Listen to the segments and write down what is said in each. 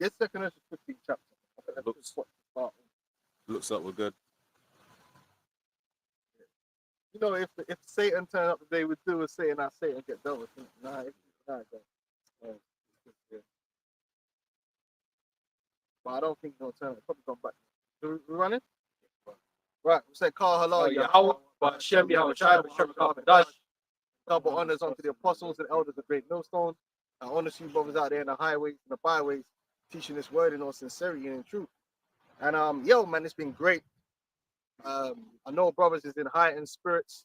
Yes, Second Ezra 15 chapter. I think that's Looks- what start. Looks like we're good. You know, if Satan turned up today, we'd do with Satan, our Satan get dealt with. Nah, yeah. But I don't think he'll turn it. Probably come back. We running? Right. We say, Call hello, Yahweh, but Shem Yahweh Shai, Shem Dash. Double honors unto the apostles and elders of Great Millstone. I honor you brothers out there in the highways and the byways, teaching this word in all sincerity and in truth. And yo, man, it's been great. I know brothers is in heightened spirits.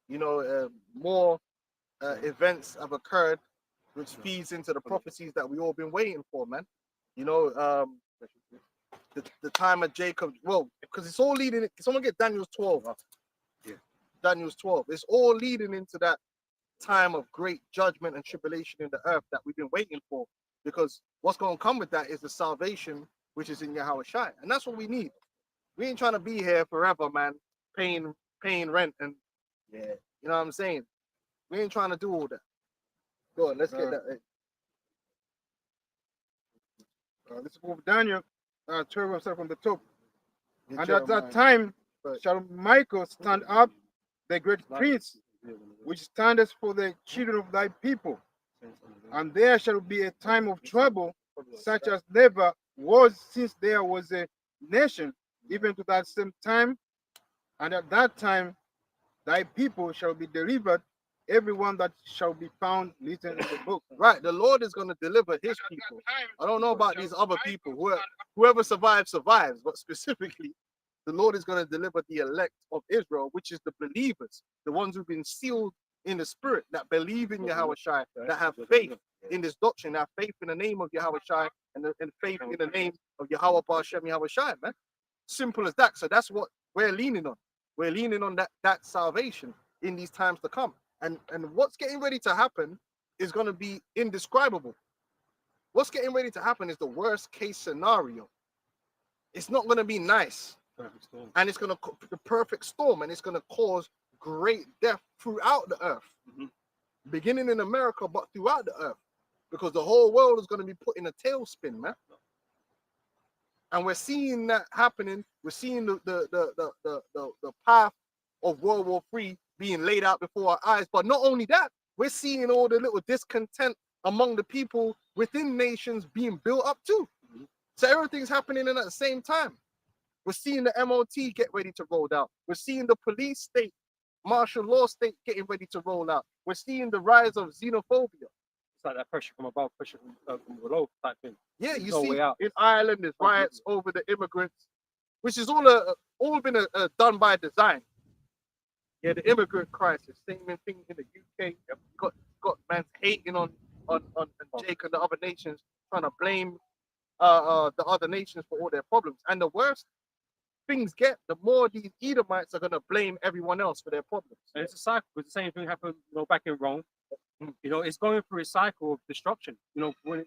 You know, more events have occurred, which feeds into the prophecies that we all been waiting for, man. You know, the time of Jacob. Well, because it's all leading. Someone get Daniel's 12. Yeah. Daniel's 12. It's all leading into that time of great judgment and tribulation in the earth that we've been waiting for. Because what's going to come with that is the salvation which is in Yahweh Shai, and that's what we need. We ain't trying to be here forever, man, paying rent and you know what I'm saying. We ain't trying to do all that. Go on, let's get that. Let's go with Daniel 12 from the top. Get And at Jeremiah. that time Right. shall Michael stand up, the great prince, which standeth for the children of thy people. And there shall be a time of trouble, such as never was since there was a nation, even to that same time. And at that time thy people shall be delivered, everyone that shall be found written in the book. Right, the Lord is going to deliver his people. I don't know about these other people. Whoever survives, survives. But specifically, the Lord is going to deliver the elect of Israel, which is the believers, the ones who've been sealed in the spirit, that believe in Yahweh Shai, that have faith in this doctrine, that have faith in the name of Yahweh Shai, and faith in the name of Yahweh Bashem Yahweh Shai, man. Simple as that. So that's what we're leaning on. We're leaning on that salvation in these times to come. And what's getting ready to happen is going to be indescribable. What's getting ready to happen is the worst case scenario. It's not going to be nice. And it's going to the perfect storm, and it's going to cause great death throughout the earth, beginning in America, but throughout the earth, because the whole world is going to be put in a tailspin, man. And we're seeing that happening. We're seeing the path of World War III being laid out before our eyes. But not only that, we're seeing all the little discontent among the people within nations being built up too. So everything's happening at the same time. We're seeing the MOT get ready to roll out. We're seeing the police state, martial law state getting ready to roll out. We're seeing the rise of xenophobia. It's like that pressure from above, pressure from below type thing. Yeah, There's you no see way out. in Ireland, there's riots over the immigrants, which is all been done by design. Yeah, the immigrant crisis, same thing in the UK. Got man's hating on Jake and the other nations, trying to blame the other nations for all their problems. And the worse things get, the more these Edomites are gonna blame everyone else for their problems. And it's a cycle. Because the same thing happened, back in Rome. You know, it's going through a cycle of destruction. You know, when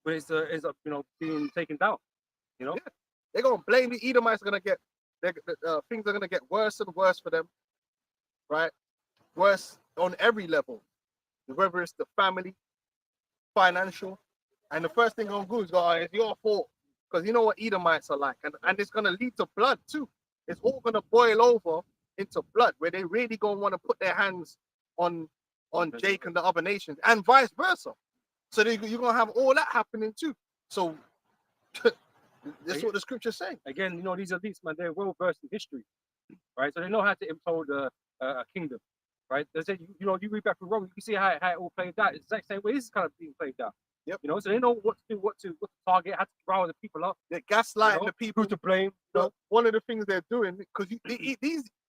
it's being taken down. You know, They're gonna blame the Edomites. Are gonna get things are gonna get worse and worse for them, right? Worse on every level, whether it's the family, financial, and the first thing gonna go is it's your fault, because you know what Edomites are like, and it's gonna lead to blood too. It's all gonna boil over into blood, where they really gonna want to put their hands on Jake and the other nations, and vice versa. So you're gonna have all that happening too. So that's what the scriptures say. again, these elites, man, they're well versed in history, right? So they know how to implode a kingdom, right? They say, you read back from Rome, you can see how it all played out. It's the exact same way this is kind of being played out. Yep. So they know what to do, what to target, how to rile the people up. They're gaslighting the people. Who to blame? One of the things they're doing, because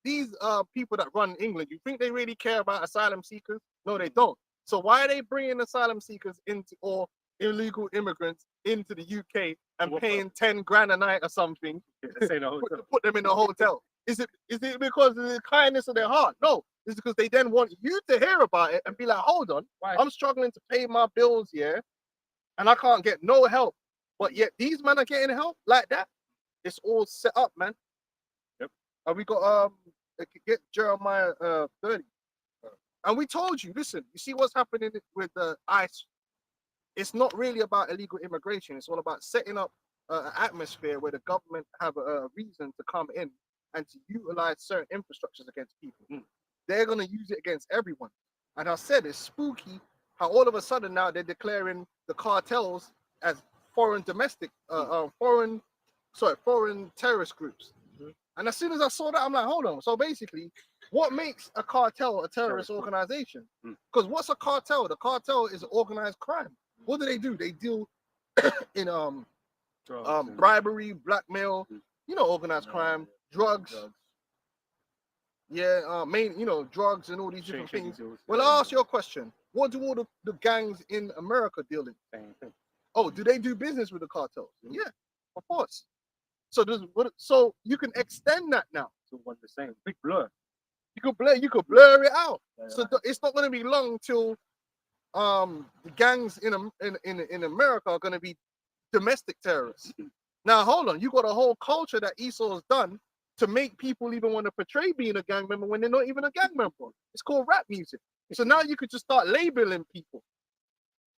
these people that run England, you think they really care about asylum seekers? No, they don't. So why are they bringing asylum seekers into, or illegal immigrants into the UK and paying 10 grand a night or something to put them in a hotel? Is it because of the kindness of their heart? No, it's because they then want you to hear about it and be like, hold on, I'm struggling to pay my bills here, and I can't get no help. But yet these men are getting help like that. It's all set up, man. Yep. And we got get Jeremiah 30. And we told you, listen, you see what's happening with the ICE it's not really about illegal immigration. It's all about setting up an atmosphere where the government have a reason to come in and to utilize certain infrastructures against people. They're going to use it against everyone. And I said it's spooky how all of a sudden now they're declaring the cartels as foreign terrorist groups. And as soon as I saw that, I'm like, hold on. So basically, what makes a cartel a terrorist organization? Because what's a cartel? The cartel is organized crime. What do? They deal in bribery, blackmail, organized crime, drugs. Yeah, drugs and all these different things. Well, I'll ask you a question. What do all the gangs in America deal in? Oh, do they do business with the cartels? Yeah, of course. So you can extend that now. So one the same. Big blur. You could blur it out. So it's not going to be long till the gangs in America are going to be domestic terrorists. Now hold on, you got a whole culture that Esau's done to make people even want to portray being a gang member when they're not even a gang member. It's called rap music. So now you could just start labeling people.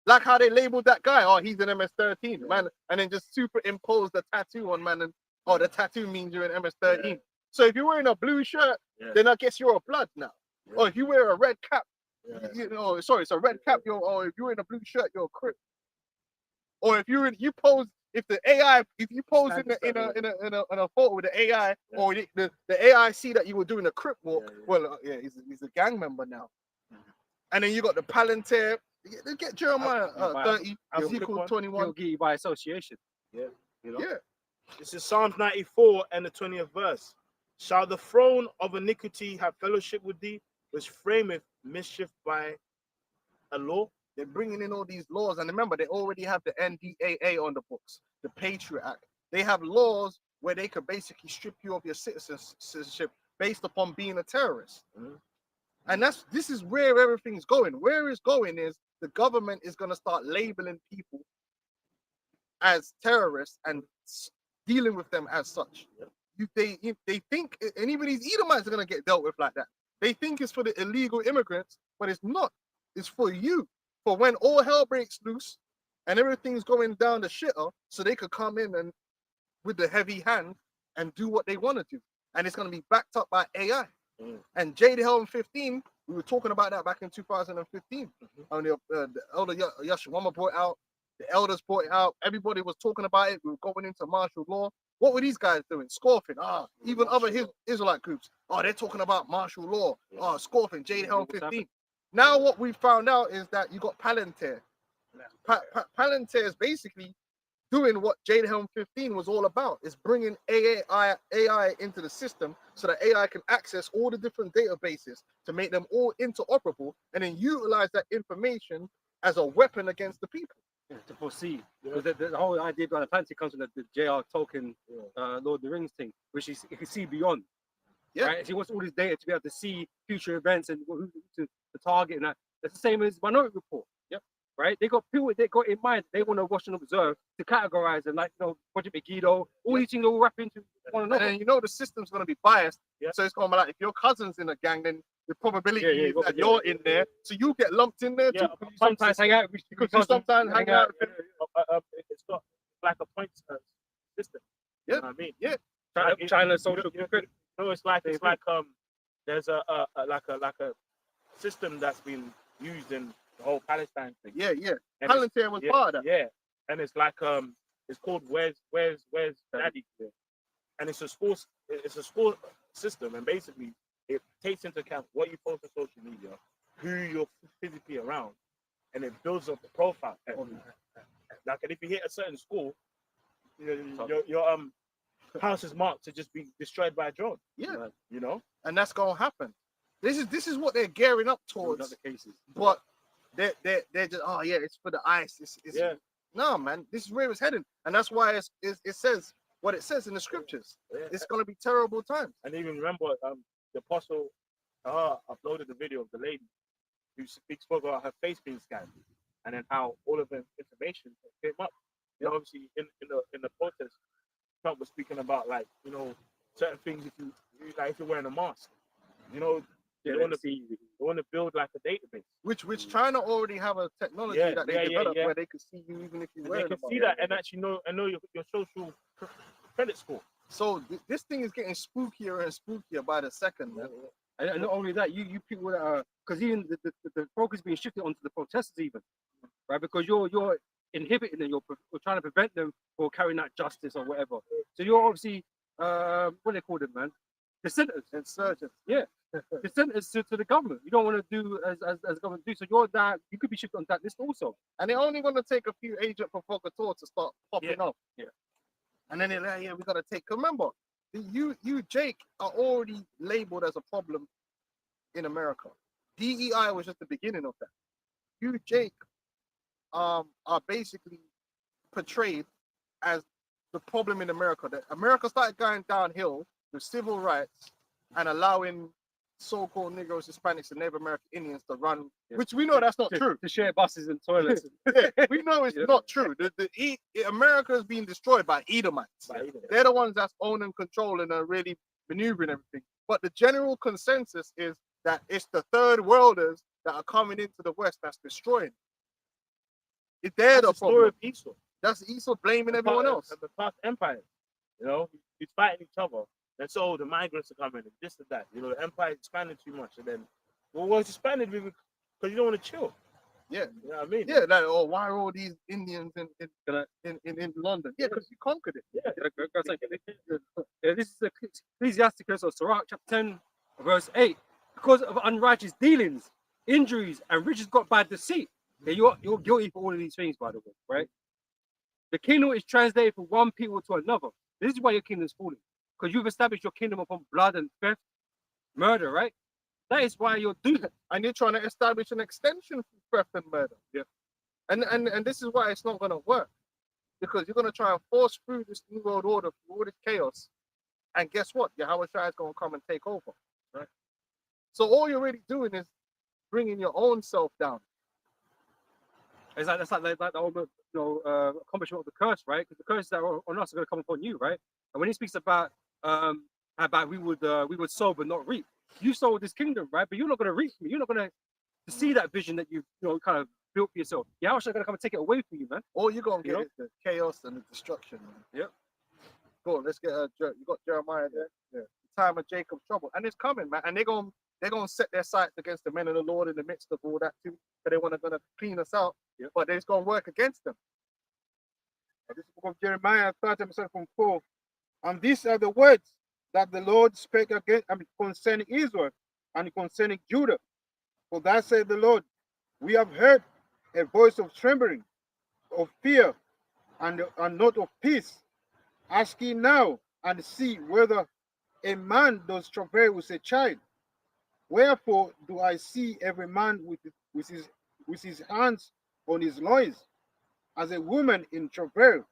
Like how they labeled that guy, oh, he's an MS-13, man, and then just superimpose the tattoo on man, and the tattoo means you're an MS-13. So if you're wearing a blue shirt, then I guess you're a blood now. Or if you wear a red cap, it's a red cap, or if you're in a blue shirt, you're a Crip. Or if you pose, if you pose in a photo with the AI, or the AI see that you were doing a Crip walk, he's a gang member now. And then you got the Palantir. Get Jeremiah 30, Ezekiel 21. He'll get you by association. Yeah. Yeah. This is Psalms 94 and the 20th verse. Shall the throne of iniquity have fellowship with thee, which frameth mischief by a law? They're bringing in all these laws, and remember, they already have the NDAA on the books, the Patriot Act. They have laws where they could basically strip you of your citizenship based upon being a terrorist. And this is where everything's going. Where it's going is the government is going to start labeling people as terrorists and dealing with them as such. They think, and even these Edomites are going to get dealt with like that. They think it's for the illegal immigrants, but it's not. It's for you. For when all hell breaks loose and everything's going down the shitter, so they could come in and with the heavy hand and do what they want to do. And it's going to be backed up by AI. And Jade Helm 15, we were talking about that back in 2015. And the elder Yashawama brought out, the elders brought it out, everybody was talking about it. We were going into martial law. What were these guys doing? Scoffing. Even other Israelite groups. They're talking about martial law. Scoffing. Jade Helm 15. Now what we found out is that you got Palantir. Palantir is basically doing what Jade Helm 15 was all about. Is bringing AI into the system so that AI can access all the different databases to make them all interoperable and then utilize that information as a weapon against the people. To foresee. The whole idea behind the Palantir comes from the J.R. Tolkien Lord of the Rings thing, which is you can see beyond. Yeah. Right? He wants all this data to be able to see future events and who to target, and that's the same as Minority Report. Yep. Right? They got people they got in mind. They want to watch and observe to categorize and Project Megiddo. All these things all wrap into one another. And the system's going to be biased. So it's going to be like if your cousin's in a gang, then the probability is that you're in there, so you get lumped in there too. Sometimes hang out. Because you sometimes hang out. It's not like a point system. Yeah. You know what I mean? Yeah. China's social. No, it's like there's a system that's been used in the whole Palestine thing. Yeah. And Palantir was part of that. Yeah, and it's like it's called Where's Daddy? And it's a school system, and basically it takes into account what you post on social media, who you're physically around, and it builds up the profile. Like, and if you hit a certain school, your house is marked to just be destroyed by a drone. Yeah, and that's gonna happen. This is what they're gearing up towards. Other cases, but they're just it's for the ice. No, man, this is where it's heading, and that's why it says what it says in the scriptures. It's gonna be terrible times. And even remember, the apostle uploaded the video of the lady who spoke about her face being scanned, and then how all of the information came up. Obviously, in the protest, Trump was speaking about certain things. If you're wearing a mask, they want to build like a database. Which China already have a technology Yeah, that they yeah, yeah, developed yeah. where they can see you even if you're They wearing can a see mask. that and actually know your social credit score. So this thing is getting spookier and spookier by the second, man. And not only that, you people that are, because even the focus being shifted onto the protesters even, right? Because you're inhibiting them, you're trying to prevent them from carrying out justice or whatever. So you're obviously what do they call them, man? Dissenters. Insurgents. Yeah. Dissenters to the government. You don't want to do as government do. So you're that you could be shifted on that list also. And they're only gonna take a few agent provocateurs to start popping up. Yeah. And then they're like, yeah, we gotta take. Remember, you Jake are already labeled as a problem in America. DEI was just the beginning of that. You Jake are basically portrayed as the problem in America. That America started going downhill with civil rights and allowing so-called Negroes, Hispanics, and Native American Indians to run, Yeah. which we know that's not to, true. To share buses and toilets. Yeah, we know it's Yeah. not true. America is being destroyed by Edomites. They're the ones that's own and control and are really maneuvering everything. But the general consensus is that it's the third worlders that are coming into the West that's destroying. They're the That's the story problem. of Esau. That's Esau blaming everyone else. The past empire, you know, he's fighting each other. And so the migrants are coming, and this and that. You know, the empire expanded too much, and then it's expanded because you don't want to chill. Yeah. You know what I mean? Yeah, like, oh, why are all these Indians in London? Yeah, because you conquered it. This is Ecclesiasticus or Sirach chapter 10, verse 8. Because of unrighteous dealings, injuries, and riches got by deceit. Yeah, you're guilty for all of these things, by the way, right? The kingdom is translated from one people to another. This is why your kingdom is falling. Because you've established your kingdom upon blood and theft, murder, right? That is why you're doing it. And you're trying to establish an extension for theft and murder. Yeah. And this is why it's not going to work. Because you're going to try and force through this new world order through all this chaos. And guess what? Yahweh Shai is going to come and take over. Right? So all you're really doing is bringing your own self down. It's like the whole accomplishment of the curse, right? Because the curses that are on us are going to come upon you, right? And when he speaks about we would sow but not reap, you sow this kingdom, right? But you're not going to reap from it. You're not going to see that vision that you've kind of built for yourself. Yahweh is going to come and take it away from you, man. All you're going to get is the chaos and the destruction. Man. Yep. Go on, let's get you got Jeremiah there. Yeah. The time of Jacob's trouble, and it's coming, man. And they're gonna set their sights against the men of the Lord in the midst of all that too. So they gonna clean us out. Yep. But it's gonna work against them. This book of Jeremiah 30:4. And these are the words that the Lord spake concerning Israel and concerning Judah. For thus said the Lord, we have heard a voice of trembling, of fear, and not of peace. Ask ye now and see whether a man does travail with a child. Wherefore do I see every man with his hands on his loins, as a woman in travail?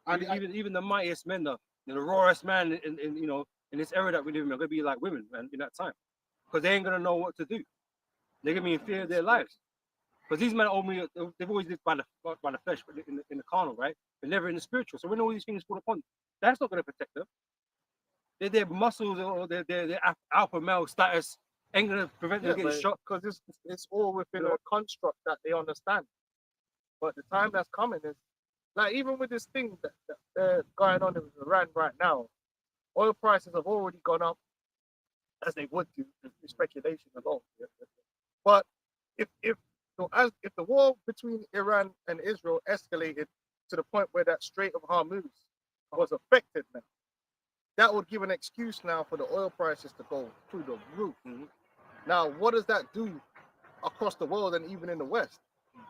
And even the mightiest men, the rawest man in this era that we live in, are going to be like women, man, in that time, because they ain't going to know what to do. They're going to be in fear of their lives. Because these men they've always lived by the flesh, but in the carnal, right? But never in the spiritual. So when all these things fall upon, that's not going to protect them. Their muscles or their alpha male status ain't going to prevent them getting shot. Because it's all within a construct that they understand. But the time that's coming is like even with this thing that going on in Iran right now, oil prices have already gone up as they would do through speculation alone. But if the war between Iran and Israel escalated to the point where that Strait of Hormuz was affected now, that would give an excuse now for the oil prices to go through the roof. Mm-hmm. Now, what does that do across the world and even in the West?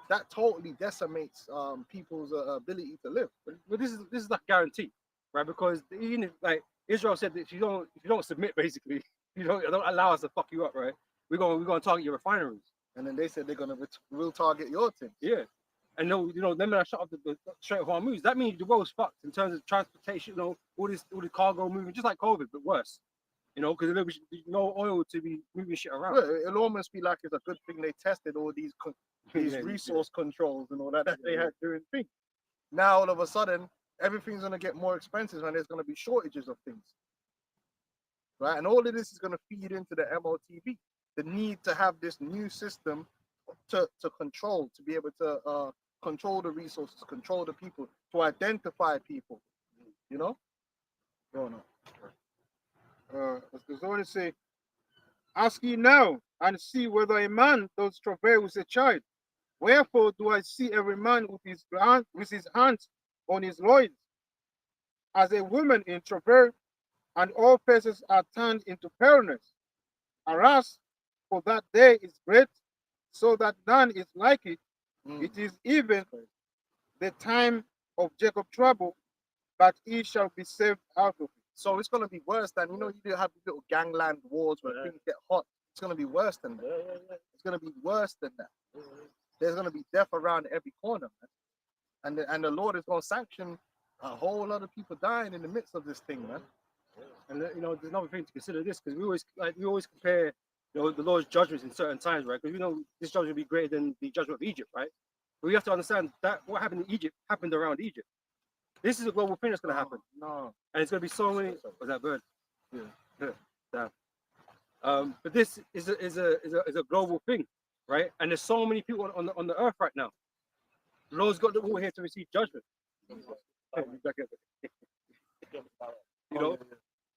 That totally decimates people's ability to live. But this is like guaranteed, right? Because even if, like Israel said that if you don't submit, basically, you don't allow us to fuck you up, right? We're gonna target your refineries. And then they said they're gonna real target your thing. Yeah. And them that shut off the Strait of Hormuz, that means the world's fucked in terms of transportation, all the cargo movement, just like COVID, but worse. Because there'll be no oil to be moving shit around. Well, it'll almost be like it's a good thing they tested all these resource controls and all that they had during things. Now all of a sudden, everything's gonna get more expensive and there's gonna be shortages of things. Right? And all of this is gonna feed into the MOTV. The need to have this new system to control, to be able to control the resources, control the people, to identify people. You know? Go on. As goes on to say, ask ye now and see whether a man does travail with a child. Wherefore do I see every man with his hands on his loins, as a woman in travail, and all faces are turned into paleness. Alas, for that day is great, so that none is like it. Mm. It is even the time of Jacob trouble, but he shall be saved out of it. So it's gonna be worse than, you know, you do have these little gangland wars where Yeah. things get hot. It's gonna be worse than that. It's gonna be worse than that. There's gonna be death around every corner, man. And the Lord is gonna sanction a whole lot of people dying in the midst of this thing, man. And you know, there's another thing to consider this, because we always compare, you know, the Lord's judgments in certain times, right? Because we know this judgment will be greater than the judgment of Egypt, right? But we have to understand that what happened in Egypt happened around Egypt. This is a global thing that's going to happen, No. and it's going to be so many. Was that bird? Yeah. Damn. But this is a global thing, right? And there's so many people on the earth right now. The Lord's got them all here to receive judgment. You know.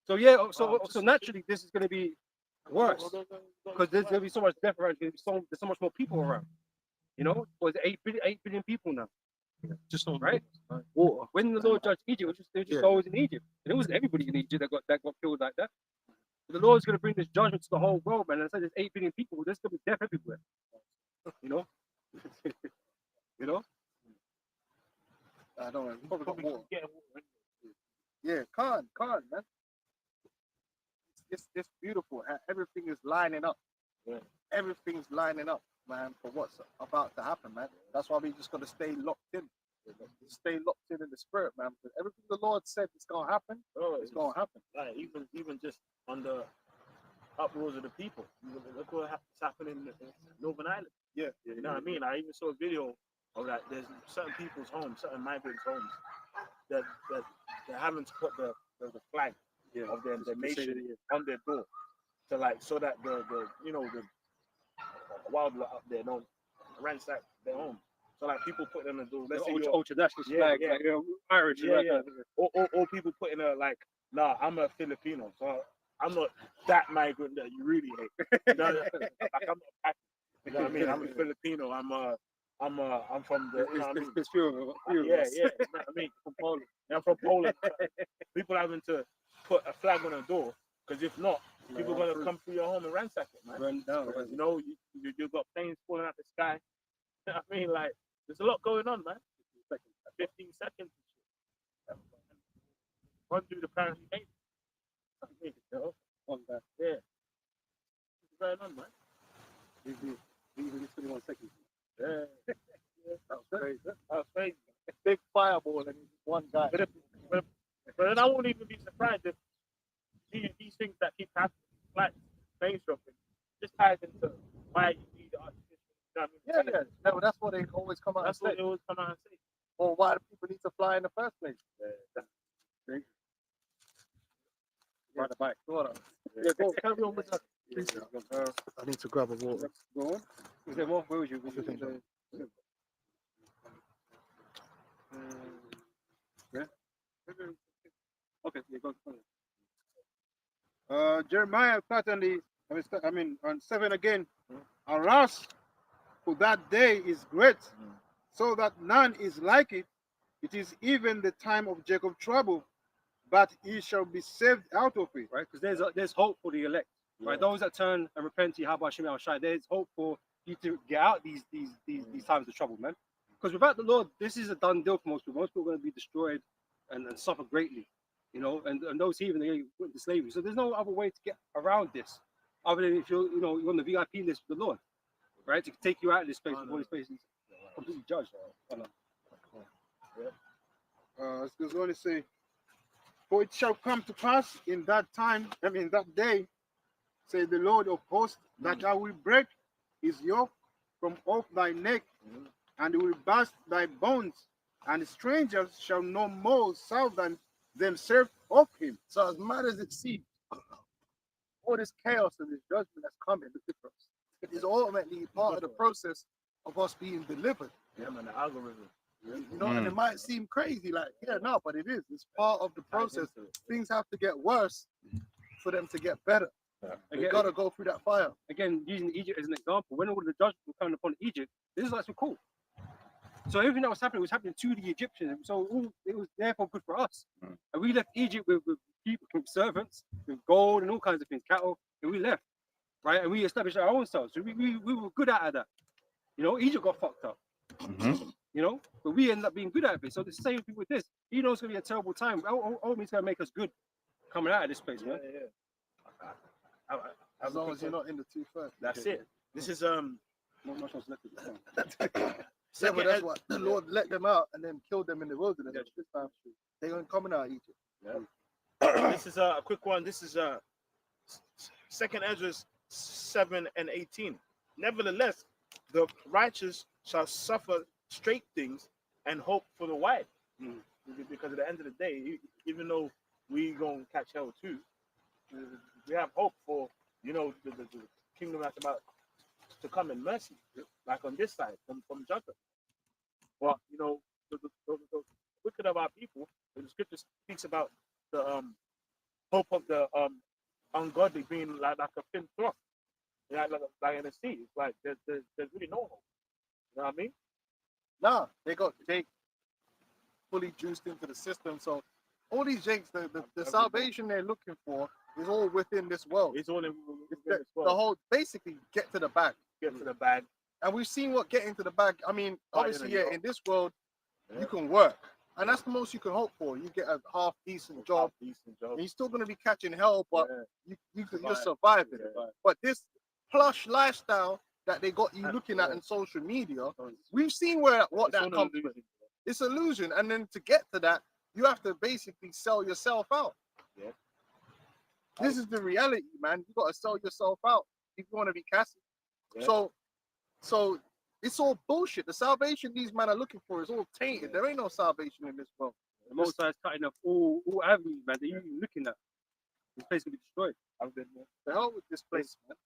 So yeah, so naturally this is going to be worse, because there's going to be so much death around. There's so much more people around. You know, was 8 billion people now. Just on Right? Water. When the Lord judged Egypt, it was just always in Egypt. And it wasn't everybody in Egypt that got killed like that. But the Lord's going to bring this judgment to the whole world, man. And I said there's 8 billion people. There's going to be death everywhere. You know? You know? I don't know. Probably got water. Yeah, can't, man. It's beautiful. Everything is lining up. Yeah. Everything's lining up, man, for what's about to happen, man. That's why we just gotta stay locked in. Stay locked in the spirit, man. Because everything the Lord said is gonna happen, it's gonna happen. Like even just on the uproars of the people. Look what's happening in Northern Ireland. Yeah. You know what I mean? I even saw a video of that. There's certain people's homes, certain migrants' homes, that they're having to put the flag of their nation on their door, to like, so that the wildlife up there don't ransack their home. So like people put in the door, let's say ultra national Yeah, flag, yeah. like, you know, Irish, Yeah, like yeah. that. or people put in a like, nah, I'm a Filipino, so I'm not that migrant that you really hate. You know, like I'm not, you know what I mean? I'm a Filipino. I'm from the. You know what I mean? It's few of Yeah, yeah. You know what I mean? From Poland. I'm from Poland. People having to put a flag on the door, because if not, people are gonna come through your home and ransack it, man. Run down. You know, you've got planes falling out the sky. You know what I mean? Like, there's a lot going on, man. 15 seconds. Run through the Paris gate. On that. Yeah. What's going on, man? Even 21 seconds. Yeah. That was crazy. That was crazy. Big fireball and one guy. But then I won't even be surprised if these things that keep happening, like plane shopping, just ties into why you need the artificial. You know what I mean? Yeah. No, that's what they always come out That's and what say. they always come out and say. Or why do people need to fly in the first place? Ride the bike. Yeah, go carry on with that. I need to grab a water. Go on. Is there more? Where was you? What's your thing, John? Yeah. Okay. Yeah, go. Jeremiah 30, on 7 again. Alas, for that day is great, so that none is like it. It is even the time of Jacob trouble, but he shall be saved out of it. Right? Because there's hope for the elect. Right? Those that turn and repent to Yahweh Hashem Yahushai, there's hope for you to get out these times of trouble, man. Because without the Lord, this is a done deal for most people. Most people are going to be destroyed and suffer greatly, you know. And those heathen, they're going to go into slavery. So there's no other way to get around this, other than if you're on the VIP list with the Lord, right? To take you out of this place before this place is completely judged. It goes on to say, for it shall come to pass in that time, that day, say the Lord of hosts, that I will break his yoke from off thy neck, and will burst thy bones, and strangers shall no more serve than themselves of him. So as mad as it seems, all this chaos and this judgment that's coming, it is ultimately part of the process of us being delivered. Yeah, man, the algorithm. You know, and it might seem crazy, like, yeah, no, but it is. It's part of the process. Things have to get worse for them to get better. They Again, gotta go through that fire. again, using Egypt as an example, when all the judgment was coming upon Egypt, this is actually cool. So everything that was happening to the Egyptians. So it was therefore good for us. And we left Egypt with people, with servants, with gold and all kinds of things, cattle, and we left, right? And we established our own selves. So we were good at that. You know, Egypt got fucked up. You know, but we ended up being good at it. So the same thing with this. You know, it's gonna be a terrible time. Only it's gonna make us good coming out of this place, man. As long as you're not in the 2 first. That's it. This is Not much else left to do. Yeah, second but that's what the Lord let them out and then killed them in the wilderness. This time, they ain't coming out of Egypt. this is a quick one. This is Second Ezra 7:18. Nevertheless, the righteous shall suffer straight things and hope for the wide. Because at the end of the day, even though we gonna catch hell too, we have hope for, you know, the kingdom that's about to come in mercy, like on this side from judgment. But you know, the wicked of our people, the scripture speaks about the hope of the ungodly being like a thin cloth, like in the sea. It's like there's really no hope. You know what I mean? Nah, they got Jake fully juiced into the system. So all these Jakes, the salvation they're looking for is all within this world. It's all in It's this the world. whole basically get to the bag. Get to the bag. And we've seen what getting to the bag. I mean, Oh, obviously, yeah, yeah, in this world, Yeah. you can work. And that's the most you can hope for. You get a half decent job. Decent job. And you're still going to be catching hell, but Yeah. you're surviving. Yeah. But this plush lifestyle that they got you looking at in social media, we've seen what It's that all comes an with. illusion. It's illusion. And then to get to that, you have to basically sell yourself out. Yeah. This is the reality, man. You got to sell yourself out if you want to be Cassie. Yeah. So it's all bullshit. The salvation these men are looking for is all tainted. There ain't no salvation in this world. The Most High is cutting off all avenues, man, that you're even looking at. This place will be destroyed. I've been there. The hell with this place, man.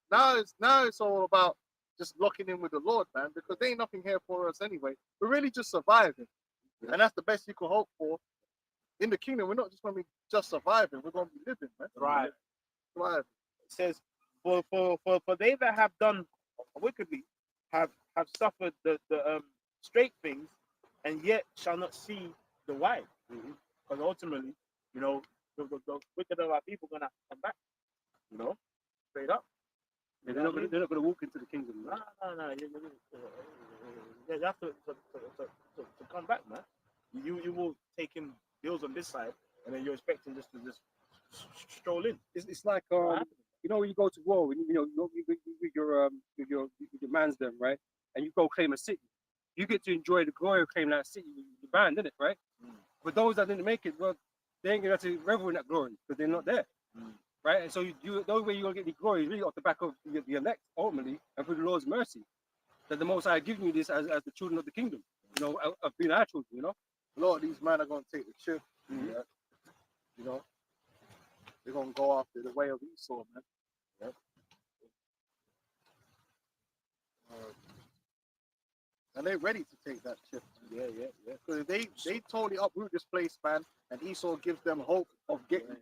Now it's all about just locking in with the Lord, man, because there ain't nothing here for us anyway. We're really just surviving. And that's the best you can hope for. In the kingdom, we're not just going to be just surviving. We're going to be living, man. Right. Thrive. It says, for they that have done wickedly have suffered the straight things, and yet shall not see the wide. Because ultimately, you know, the wicked of our people gonna have to come back. You know, straight up. Yeah, they're not gonna walk into the kingdom. No. You have to come back, man. You will take in deals on this side, and then you're expecting just to stroll in. It's like you know, when you go to war, when you know with your man's them, right, and you go claim a city, you get to enjoy the glory of claiming that city with the band, innit, right? But those that didn't make it, well, they ain't gonna have to revel in that glory because they're not there, right? And so the only way you're gonna get the glory is really off the back of the elect, ultimately, and through the Lord's mercy, that the Most High given you this as the children of the kingdom, you know, of being our children, you know. A lot of these men are going to take the chip. Yeah. You know, they're going to go after the way of Esau, man. Yeah. And they're ready to take that chip. Yeah. Because they totally uproot this place, man, and Esau gives them hope of getting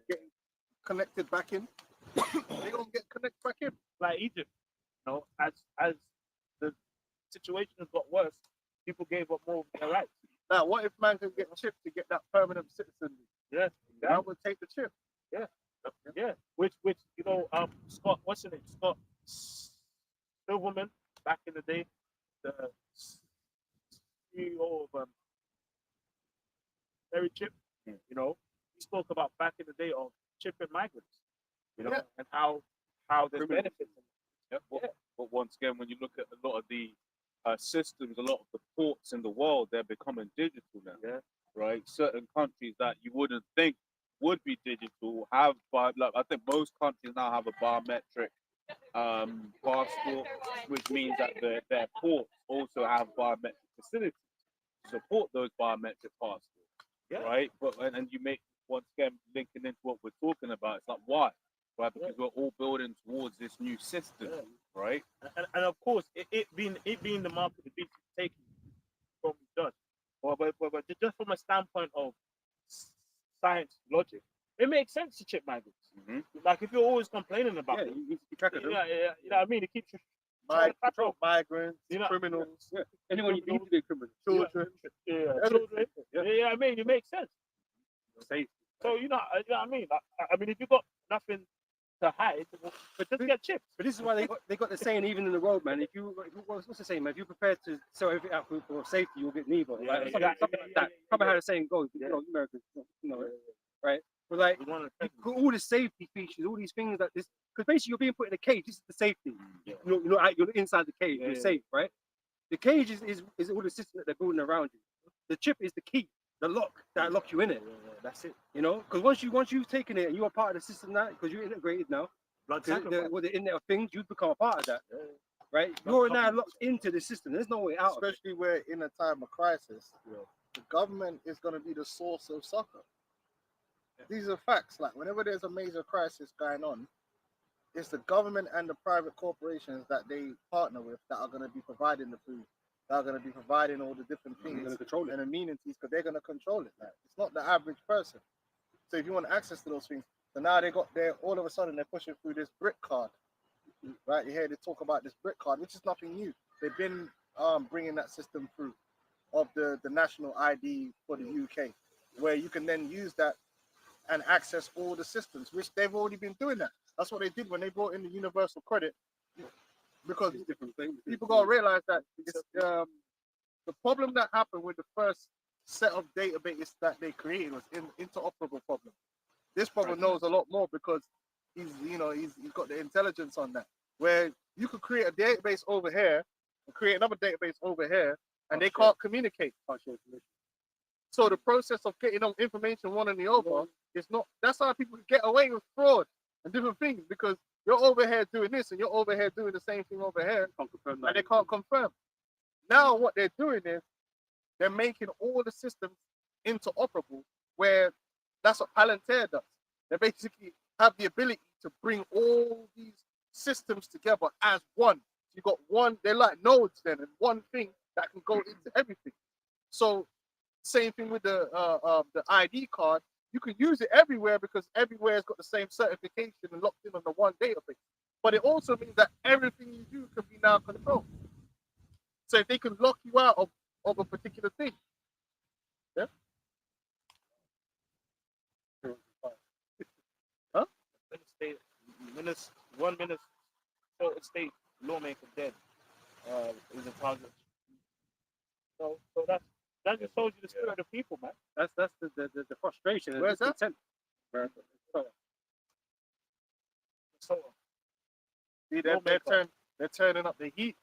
connected back in. They're going to get connected back in. Like Egypt, you know, as the situation got worse, people gave up more of their rights. Now, what if man can get chipped to get that permanent citizenry? Yeah. I would take the chip. Yeah, which you know, Scott, what's in it? Scott Silverman back in the day, the CEO of Mary Chip. You know, he spoke about back in the day of chipping migrants. You know, Yeah. and how there's benefits. Yeah, but once again, when you look at a lot of the systems, a lot of the ports in the world, they're becoming digital now. Yeah. Right. Certain countries that you wouldn't think would be digital have, like I think most countries now have a biometric passport, which means that their ports also have biometric facilities to support those biometric passports. Yeah. Right. But and you make once again linking into what we're talking about. It's like why? Right, because we're all building towards this new system, right? And of course, it being the market, the being taken from done. But just from a standpoint of science logic, it makes sense to chip migrants. Mhm. Like if you're always complaining about Yeah, it, you need to keep track of them. you know what I mean? It keeps you trying to control. Migrants, You know- criminals, Yeah. Anyone you need to be a criminal. children. Children. Yeah. Yeah, I mean, it makes sense. Safe. So you know what I mean? I mean, if you got nothing to hide, but just get chips. But this is why they got the saying even in the road, man. What's the saying, man? If you're prepared to sell everything out for safety, you'll get neither. Yeah, Right? yeah, Something yeah, like yeah, that. yeah, Probably yeah. how the saying goes. Yeah. You know, Americans, you know, right? But like We wanna you got all the safety features, all these things like this, because basically you're being put in a cage. This is the safety. Yeah. You're inside the cage. Yeah, You're yeah. safe, right? The cage is all the system that they're building around you. The chip is the key, the lock that lock you in it. That's it. You know, because once you've taken it and you are part of the system now, because you're integrated now, Blood with sacrifice. the Internet of Things, you become a part of that, Yeah. right? You're now locked into the system. There's no way out. Of it. Especially where in a time of crisis, the government is going to be the source of succor. These are facts. Like whenever there's a major crisis going on, it's the government and the private corporations that they partner with that are going to be providing the food, that are going to be providing all the different They're things gonna control it. and amenities because they're going to control it. Like, it's not the average person. So if you want access to those things, so now all of a sudden they're pushing through this brick card, right? You hear they talk about this brick card, which is nothing new. They've been bringing that system through of the national ID for the UK, where you can then use that and access all the systems, which they've already been doing that. That's what they did when they brought in the universal credit, because It's different things. people gotta realize that it's the problem that happened with the first set of databases that they created was interoperable problem. This problem knows a lot more because he's got the intelligence on that, where you could create a database over here and create another database over here, and they can't communicate. So the process of getting information one and the other is not. That's how people get away with fraud and different things, because you're over here doing this and you're over here doing the same thing over here, and they can't confirm. Now what they're doing is they're making all the systems interoperable, where that's what Palantir does. They basically have the ability to bring all these systems together as one. You got one, they're like nodes then, and one thing that can go into everything. So same thing with the ID card. You can use it everywhere because everywhere has got the same certification and locked in on the one database. But it also means that everything you do can be now controlled. So if they can lock you out of a particular thing, yeah. Huh? One Minnesota state lawmaker dead is a target. So that just shows you the spirit of the people, man. That's the frustration. and Where's that? discontent. So See, they're turning up the heat.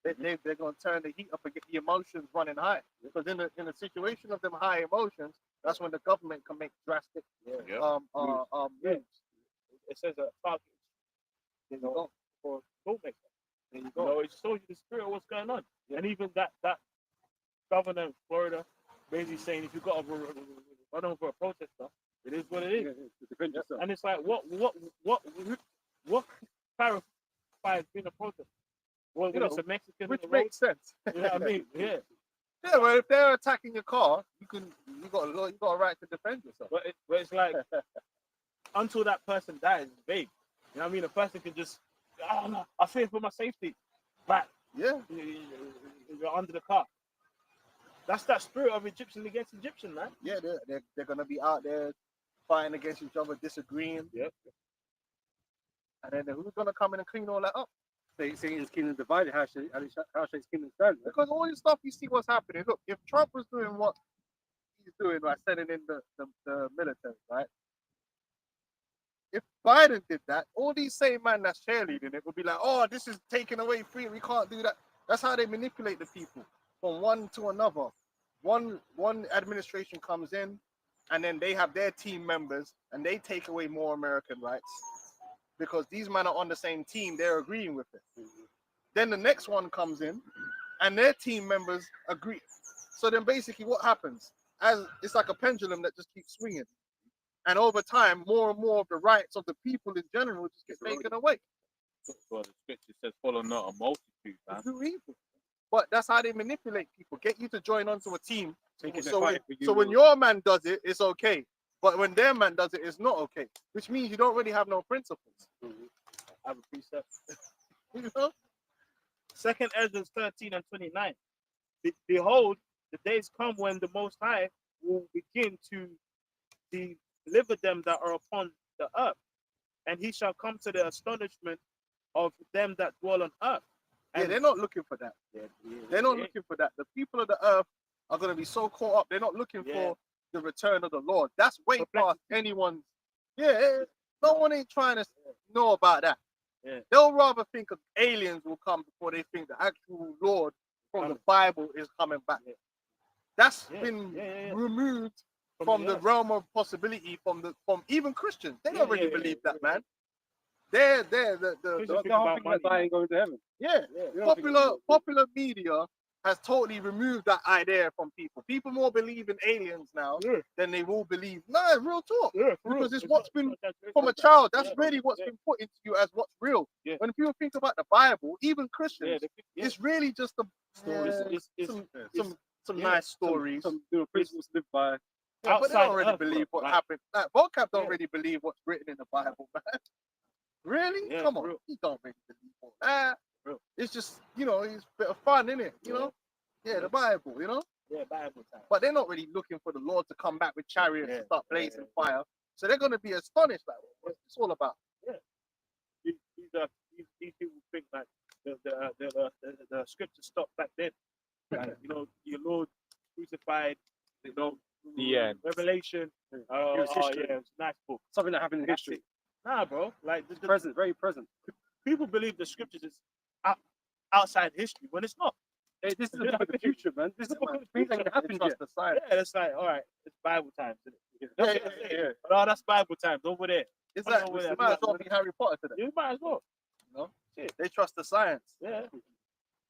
They're going to turn the heat up and get the emotions running high. Because in a situation of them high emotions, that's when the government can make drastic Yeah. moves. it says a target, for lawmaker. There you You go. know, it shows you the spirit of what's going on. And even that governor in Florida basically saying if you got to run over a protester, it is what it is. To defend yourself. And it's like what clarifies being a protester? Well, You know, it's a Mexican Which on the road. makes sense. You know what I mean? Yeah. Yeah, well, if they're attacking your car, you got a right to defend yourself. But it's like until that person dies, it's vague. You know what I mean? A person can just, oh no, I fear for my safety. But Yeah, you're under the car. That's that spirit of Egyptian against Egyptian, man. yeah, they're gonna be out there fighting against each other, disagreeing. Yep. And then who's gonna come in and clean all that up? Say his kingdom divided, how should his kingdom stand? Because all this stuff you see what's happening. Look, if Trump was doing what he's doing, like sending in the military, right? If Biden did that, all these same man that's cheerleading it would be like, oh, this is taking away freedom. We can't do that. That's how they manipulate the people from one to another. One administration comes in, and then they have their team members, and they take away more American rights because these men are on the same team. They're agreeing with it. Then the next one comes in, and their team members agree. So then basically what happens? As it's like a pendulum that just keeps swinging. And over time, more and more of the rights of the people in general just get taken away. Well, the scripture says, follow not a multitude, man. Do evil. But that's how they manipulate people. Get you to join onto a team. Thinking they're So when, fighting for you. so when your man does it, it's okay. But when their man does it, it's not okay. Which means you don't really have no principles. I have a precept. You know? Second Ezra 13 and 29. Behold, the days come when the Most High will begin to deliver them that are upon the earth, and he shall come to the astonishment of them that dwell on earth. Yeah, And they're not looking for that. They're not looking for that. The people of the earth are going to be so caught up. They're not looking for the return of the Lord. That's way past anyone's. Yeah, no one ain't trying to know about that. Yeah. They'll rather think of aliens will come before they think the actual Lord from the Bible is coming back. Yeah. That's Yeah, been yeah. removed from the earth. realm of possibility from even Christians. They don't really yeah, believe yeah. that, man. They're the Christians The think whole about thing about money. dying going to heaven. yeah. Yeah. Popular media has totally removed that idea from people. People more believe in aliens now Yeah. than they will believe. No, real talk. Yeah, for Because real. it's what's been not from a that- child. That's Yeah. really what's Yeah. been put into you as what's real. Yeah. When people think about the Bible, even Christians, Yeah, yeah. it's really just a Stories. It's some yeah, nice stories. Some principles to live by. Yeah, but they outside don't really Earth, believe bro. what Like, happened. Like Vocab don't Yeah. really believe what's written in the Bible, man. Really? Yeah, Come for on. real. He don't really believe all that. Real. It's just, it's a bit of fun, isn't it? You Yeah. know? Yeah, the Bible, Yeah, Bible time. But they're not really looking for the Lord to come back with chariots Yeah. and start blazing Yeah. fire. So they're going to be astonished, like, what's this all about? These people think that the scripture stopped back then. Like, your Lord crucified, The end. Revelation. Oh, was history. yeah, it's a nice book. Something that happened in That's history. it. Nah, bro. Like the Present, very present. people believe the scriptures is outside history when it's not. Hey, this is a book of the future, man. This is a book of things that can happen Trust yet. the science. Yeah, it's like, all right, it's Bible times. Isn't it? Yeah. Oh, that's Bible times over there. It's I like, know where it that might as is. well be Harry Potter to them. You might as well. They trust the science. Yeah.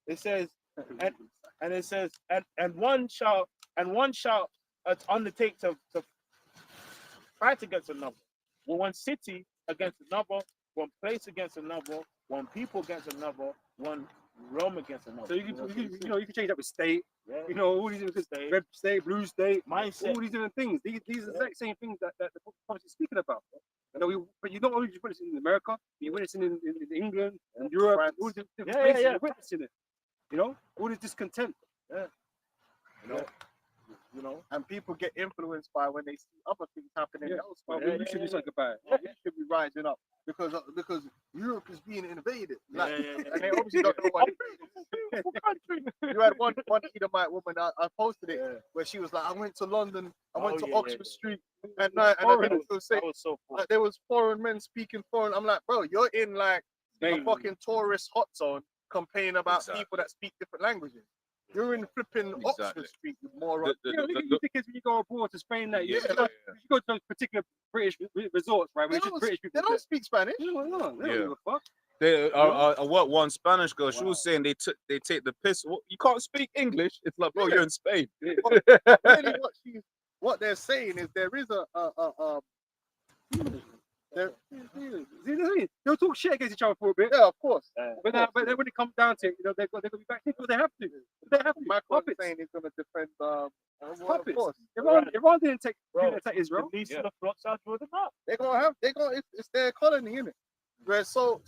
It says, and it says, and one shall undertake to fight against another. Well, one city against another, one place against another, one people against another, one realm against another. So you can change that with state. Yeah. All these different State. red state, blue state, Mindset. all these different things. These are the Yeah. exact same things that the book is speaking about. But you don't only just witness it in America, you witness it in England and Europe, France. all these different Yeah, places, yeah. you're witnessing it. All this discontent. And people get influenced by when they see other things happening Yeah. elsewhere. Well, we should do something about it. We should be rising up because Europe is being invaded. Like, Yeah. And they obviously don't know what you had one Edomite woman, I posted it, Yeah. where she was like, I went to London, I Oh, went to yeah, Oxford yeah. Street at night, and I Foreigners. didn't feel safe. That was so cool. Like, there was foreign men speaking foreign. I'm like, bro, you're in like a Spain. fucking tourist hot zone complaining about Exactly. people that speak different languages. You're in flipping Oxford Exactly. Street, you moron. The- Look at you tickets when you go abroad to Spain. That you Yeah, go to those particular British resorts, right? They Where it's just don't, British they people. don't speak Spanish. They don't Yeah. give a fuck. I worked one Spanish girl. She Wow. was saying they take the piss. What, you can't speak English. It's like, bro, you're in Spain. Really, what they're saying is there is They'll talk shit against each other for a bit, yeah, of course. but then when it comes down to it, they're going to be back because they have to. They have to. Macron Puppets. saying he's going to defend. Of Puppets. course, Iran didn't Bro, attack Israel. The least of the flocks are driven up. it's their colony, isn't it? Where so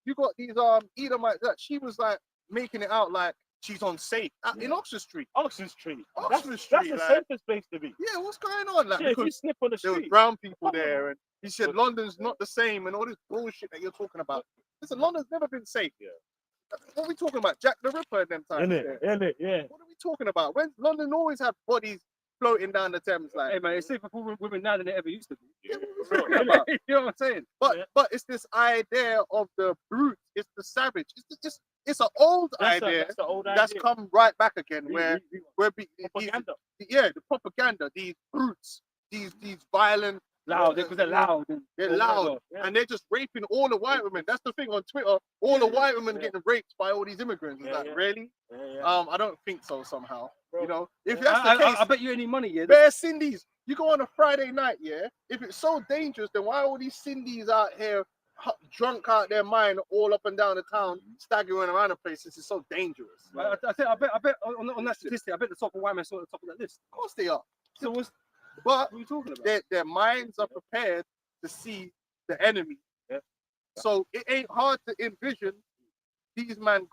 you got these Edomites that she was like making it out like she's unsafe in Oxford Street. Oxford Street. Oxford That's Street, the like- safest place to be. Yeah, what's going on? Like Yeah, if you because slip on the there was street. brown people there, and he said London's not the same, and all this bullshit that you're talking about. Listen, London's never been safe. Yeah. What are we talking about? Jack the Ripper and them times. there. Innit? Yeah. What are we talking about? When London always had bodies floating down the Thames, like. Hey man, it's safer for women now than it ever used to be. Yeah, what are we talking about? You know what I'm saying? But it's this idea of the brute, it's the savage. It's an old idea That's the old that's idea. come right back again, where Propaganda. the propaganda, these brutes, these violent, Loud, because they're loud. they're loud, Yeah. and they're just raping all the white women. That's the thing on Twitter. All the white women Yeah. getting raped by all these immigrants. It's Yeah, like, yeah. really? Yeah. I don't think so. Somehow, Bro. if Yeah. that's the case, I bet you any money, yeah. bare Cindy's. You go on a Friday night, yeah. If it's so dangerous, then why are all these Cindy's out here drunk out their mind all up and down the town, staggering around the place. This is so dangerous. I bet on that statistic, I bet the top of white men saw the top of that list. Of course they are. So But what are you talking about? their minds are prepared to see the enemy. Yeah. So it ain't hard to envision these men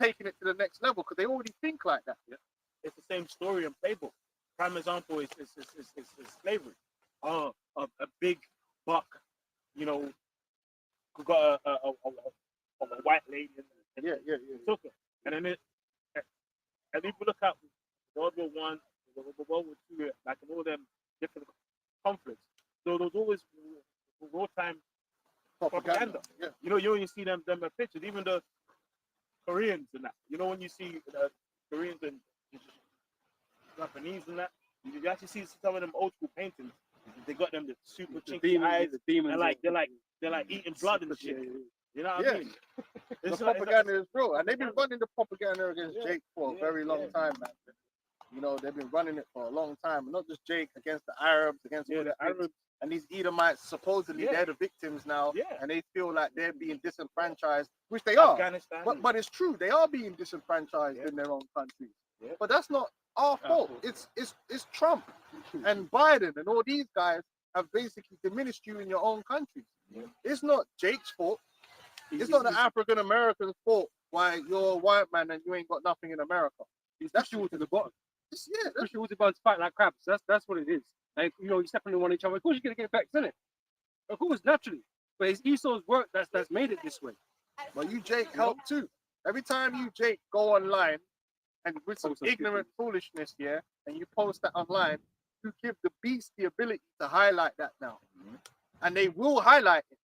taking it to the next level because they already think like that. It's the same story and playbook. Prime example is slavery. A big buck, you know, who got a white lady and Yeah. took her. And then and if you look at World War One, World War Two, like in all them different conflicts, so there's always wartime propaganda. Yeah. You know, you see them pictures, even the Koreans and that. You know, when you see the Koreans and Japanese and that, you actually see some of them old school paintings. They got them the super chinky eyes. the demons. They're like eating blood and shit. You know what I mean? The It's like- propaganda is real, and they've been running the propaganda against Jake for a very long time, man. You know, they've been running it for a long time. Not just Jake, against the Arabs, against all the the Arabs. And these Edomites, supposedly Yeah. they're the victims now, Yeah. and they feel like they're being disenfranchised, which they are. Afghanistan. But it's true, they are being disenfranchised in their own countries. Yeah. But that's not our fault. It's Trump and Biden and all these guys have basically diminished you in your own countries. Yeah. It's not Jake's fault. It's not the African American's fault why you're a white man and you ain't got nothing in America. That's you to the bottom. That's Push you to fight like crabs. That's what it is. Like, you know, you're stepping on each other. Of course, you're gonna get vexed, isn't it? Of course, naturally. But it's Esau's work that's made it this way. But you, Jake, help too. Every time you, Jake, go online and with some Post some ignorant foolishness, yeah, and you post that online, you give the beast the ability to highlight that now, and they will highlight it.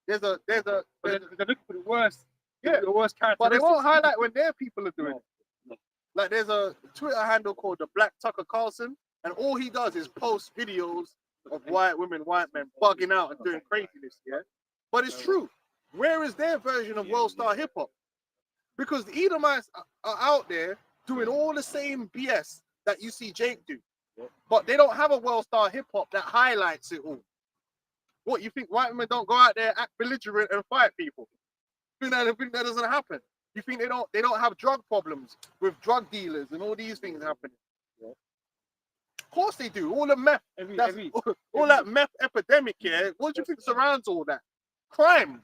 There's a But they're looking for the worst. Yeah. The worst character. but they won't highlight when their people are doing No, it. no. Like there's a Twitter handle called the Black Tucker Carlson, and all he does is post videos of white women, white men bugging out and doing craziness, yeah. But it's true. Where is their version of World Star Hip Hop? Because the Edomites are out there doing all the same BS that you see Jake do, but they don't have a World Star Hip Hop that highlights it all. What, you think white women don't go out there, act belligerent and fight people? You think that doesn't happen? You think they don't have drug problems with drug dealers and all these things happening? Of course they do. All the meth, all that meth epidemic here. What do you think surrounds all that? Crime,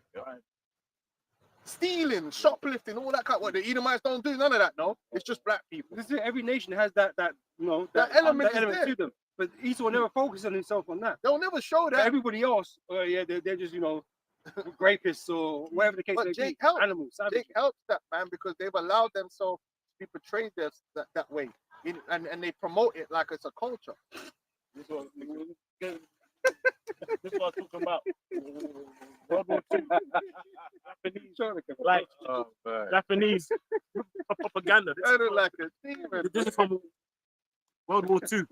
stealing, shoplifting, all that kind. What the Edomites don't do none of that. No, it's just black people. This is, every nation has that you know That element is element there. to them. But Esau never focuses on himself on that. They'll never show But that. everybody else, they're just, you know, rapists or whatever the case But may Jake be. helped. Animals, savages. Jake helps that, man, because they've allowed themselves to be portrayed that way, and they promote it like it's a culture. This is what I'm talking about. World War II. Japanese, like Japanese propaganda. I don't like it. Demon. This is from World War II.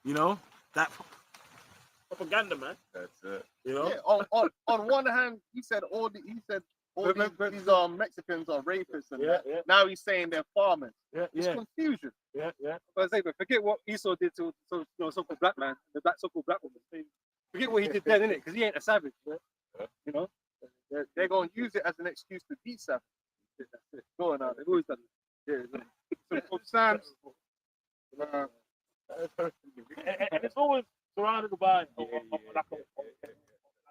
You know that propaganda, man. That's it. You know. Yeah, on one hand, he said all these Mexicans are rapists, and that. Yeah. Now he's saying they're farmers. It's Yeah. confusion. Yeah. But forget what Esau did to so-called black man, the so-called black woman. Forget what he did then, innit? Because he ain't a savage. You know? They're going to use it as an excuse to beat savage. That's it. Go on now. They've always done it. Yeah. So Psalms, And it's always surrounded by like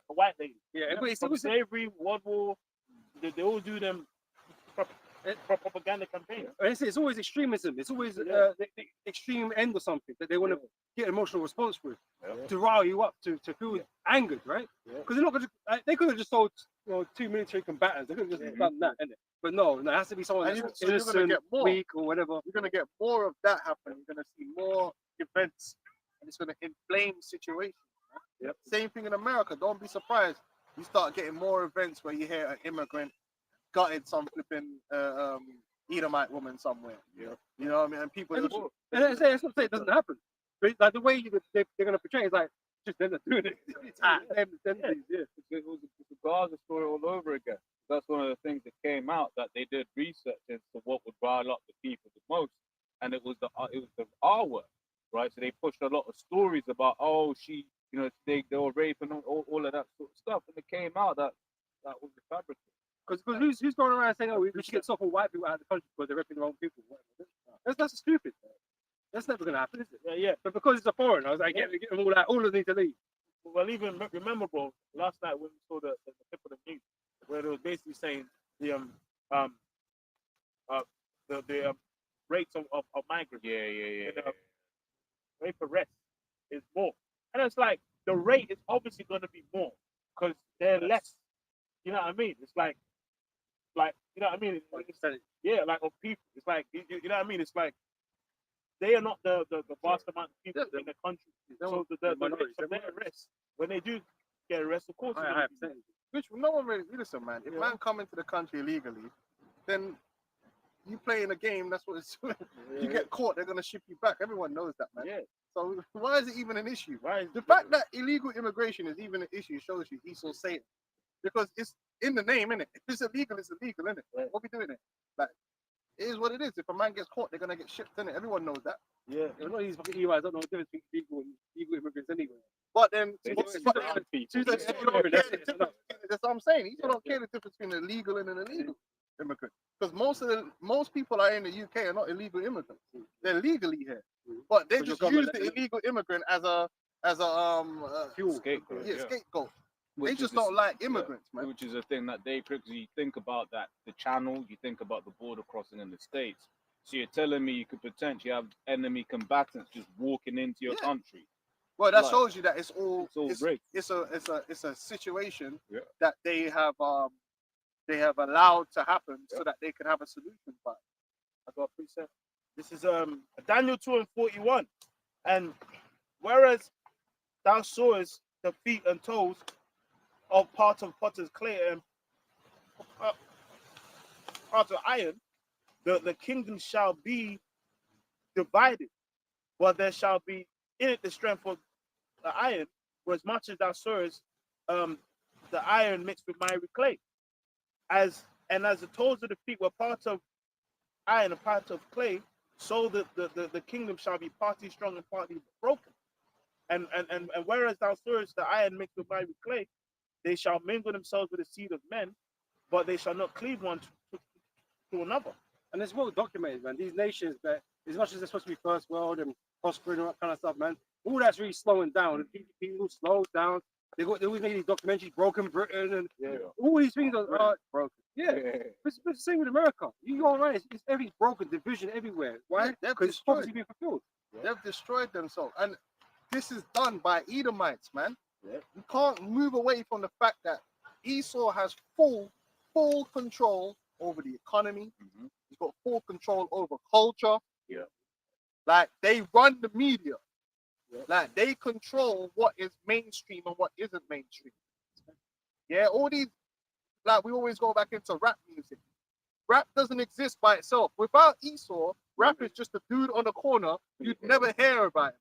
a white lady. Yeah, but it's From always slavery, World War, they all do them propaganda campaigns. it's always extremism. It's always the extreme end or something that they want to get an emotional response with to rile you up to feel angered, right? Because they're not going to. They could have just sold 2 military combatants. They could have just done that, innit? But no, it has to be someone And that's so you're gonna innocent, get more. weak, or whatever. You're going to get more of that happen. You're going to see more events, and it's going to inflame situations. Same thing in America. Don't be surprised. You start getting more events where you hear an immigrant gutted some flipping Edomite woman somewhere. You know what I mean? And people And just, that's not to say it doesn't happen. But like the way they're going to portray it is like just them doing it. It's them, yeah. It was the Gaza story all over again. That's one of the things that came out, that they did research into what would rile up the people the most, and it was the R word, right? So they pushed a lot of stories about, oh, she you know, they were raping all of that sort of stuff, and it came out that was the fabric. Because who's going around saying, oh, we should get so-called white people out of the country because they're ripping their own people? That's stupid. That's never going to happen, is it? Yeah. But because it's a foreigner, I was like, get them all out. All of them need to leave. Well, even remember, bro, last night when we saw the tip of the news, where it was basically saying the rates of migrants. Yeah. Rate for rest is more, and it's like the rate is obviously going to be more because they're less. You know what I mean? It's like you know what I mean? Yeah, like of people. It's like you know what I mean? It's like they are not the vast amount of people in the country. So the rates of their arrest, when they do get arrested, of course. it's gonna be more. Which no one really listen, man. If man come into the country illegally, then you play in a game. That's what it's. You get caught, they're gonna ship you back. Everyone knows that, man. Yeah. So why is it even an issue? Right. The fact that illegal immigration is even an issue shows you Esau Satan, because it's in the name, innit? If it's illegal, it's illegal, innit? Right. What we doing it? Like, it is what it is. If a man gets caught, they're gonna get shipped, innit? Everyone knows that. Yeah. A lot of these fucking EYs don't know the difference between legal immigrants anyway. But then, That's what I'm saying. You don't care the difference between an illegal and an illegal immigrant, because most people are in the UK are not illegal immigrants. They're legally here, but they But just your use government- the illegal immigrant as a Scapegoat. scapegoat. They Which just is don't like immigrants, man. Which is a thing that they, because you think about that, the channel, you think about the border crossing in the States. So you're telling me you could potentially have enemy combatants just walking into your Yeah. country. Well, that Like, shows you that it's all rigged. it's a situation Yeah. that they have allowed to happen so that they can have a solution. But I got a preset. This is Daniel 2:41, and whereas thou sawest the feet and toes of part of potter's clay and part of iron, the kingdom shall be divided, but there shall be in it the strength of the iron, for as much as thou sawest the iron mixed with miry clay, as the toes of the feet were part of iron and part of clay, so the kingdom shall be partly strong and partly broken. And whereas thou sawest the iron mixed with miry clay, they shall mingle themselves with the seed of men, but they shall not cleave one to another. And it's well documented, man. These nations that, as much as they're supposed to be first world and prospering and all that kind of stuff, man, all that's really slowing down. The people slow down. They always make these documentaries, Broken Britain, and all these things are broken. Yeah. It's the same with America. You go around, it's everything's broken, division everywhere. Why? they've Because it's destroyed. prophecy being fulfilled. They've destroyed themselves, and this is done by Edomites, man. Yeah. You can't move away from the fact that Esau has full control over the economy. Mhm. He's got full control over culture. Yeah. Like, they run the media. Yeah. Like, they control what is mainstream and what isn't mainstream. Yeah, all these, like, we always go back into rap music. Rap doesn't exist by itself. Without Esau, rap is just a dude on the corner. You'd never hear about him.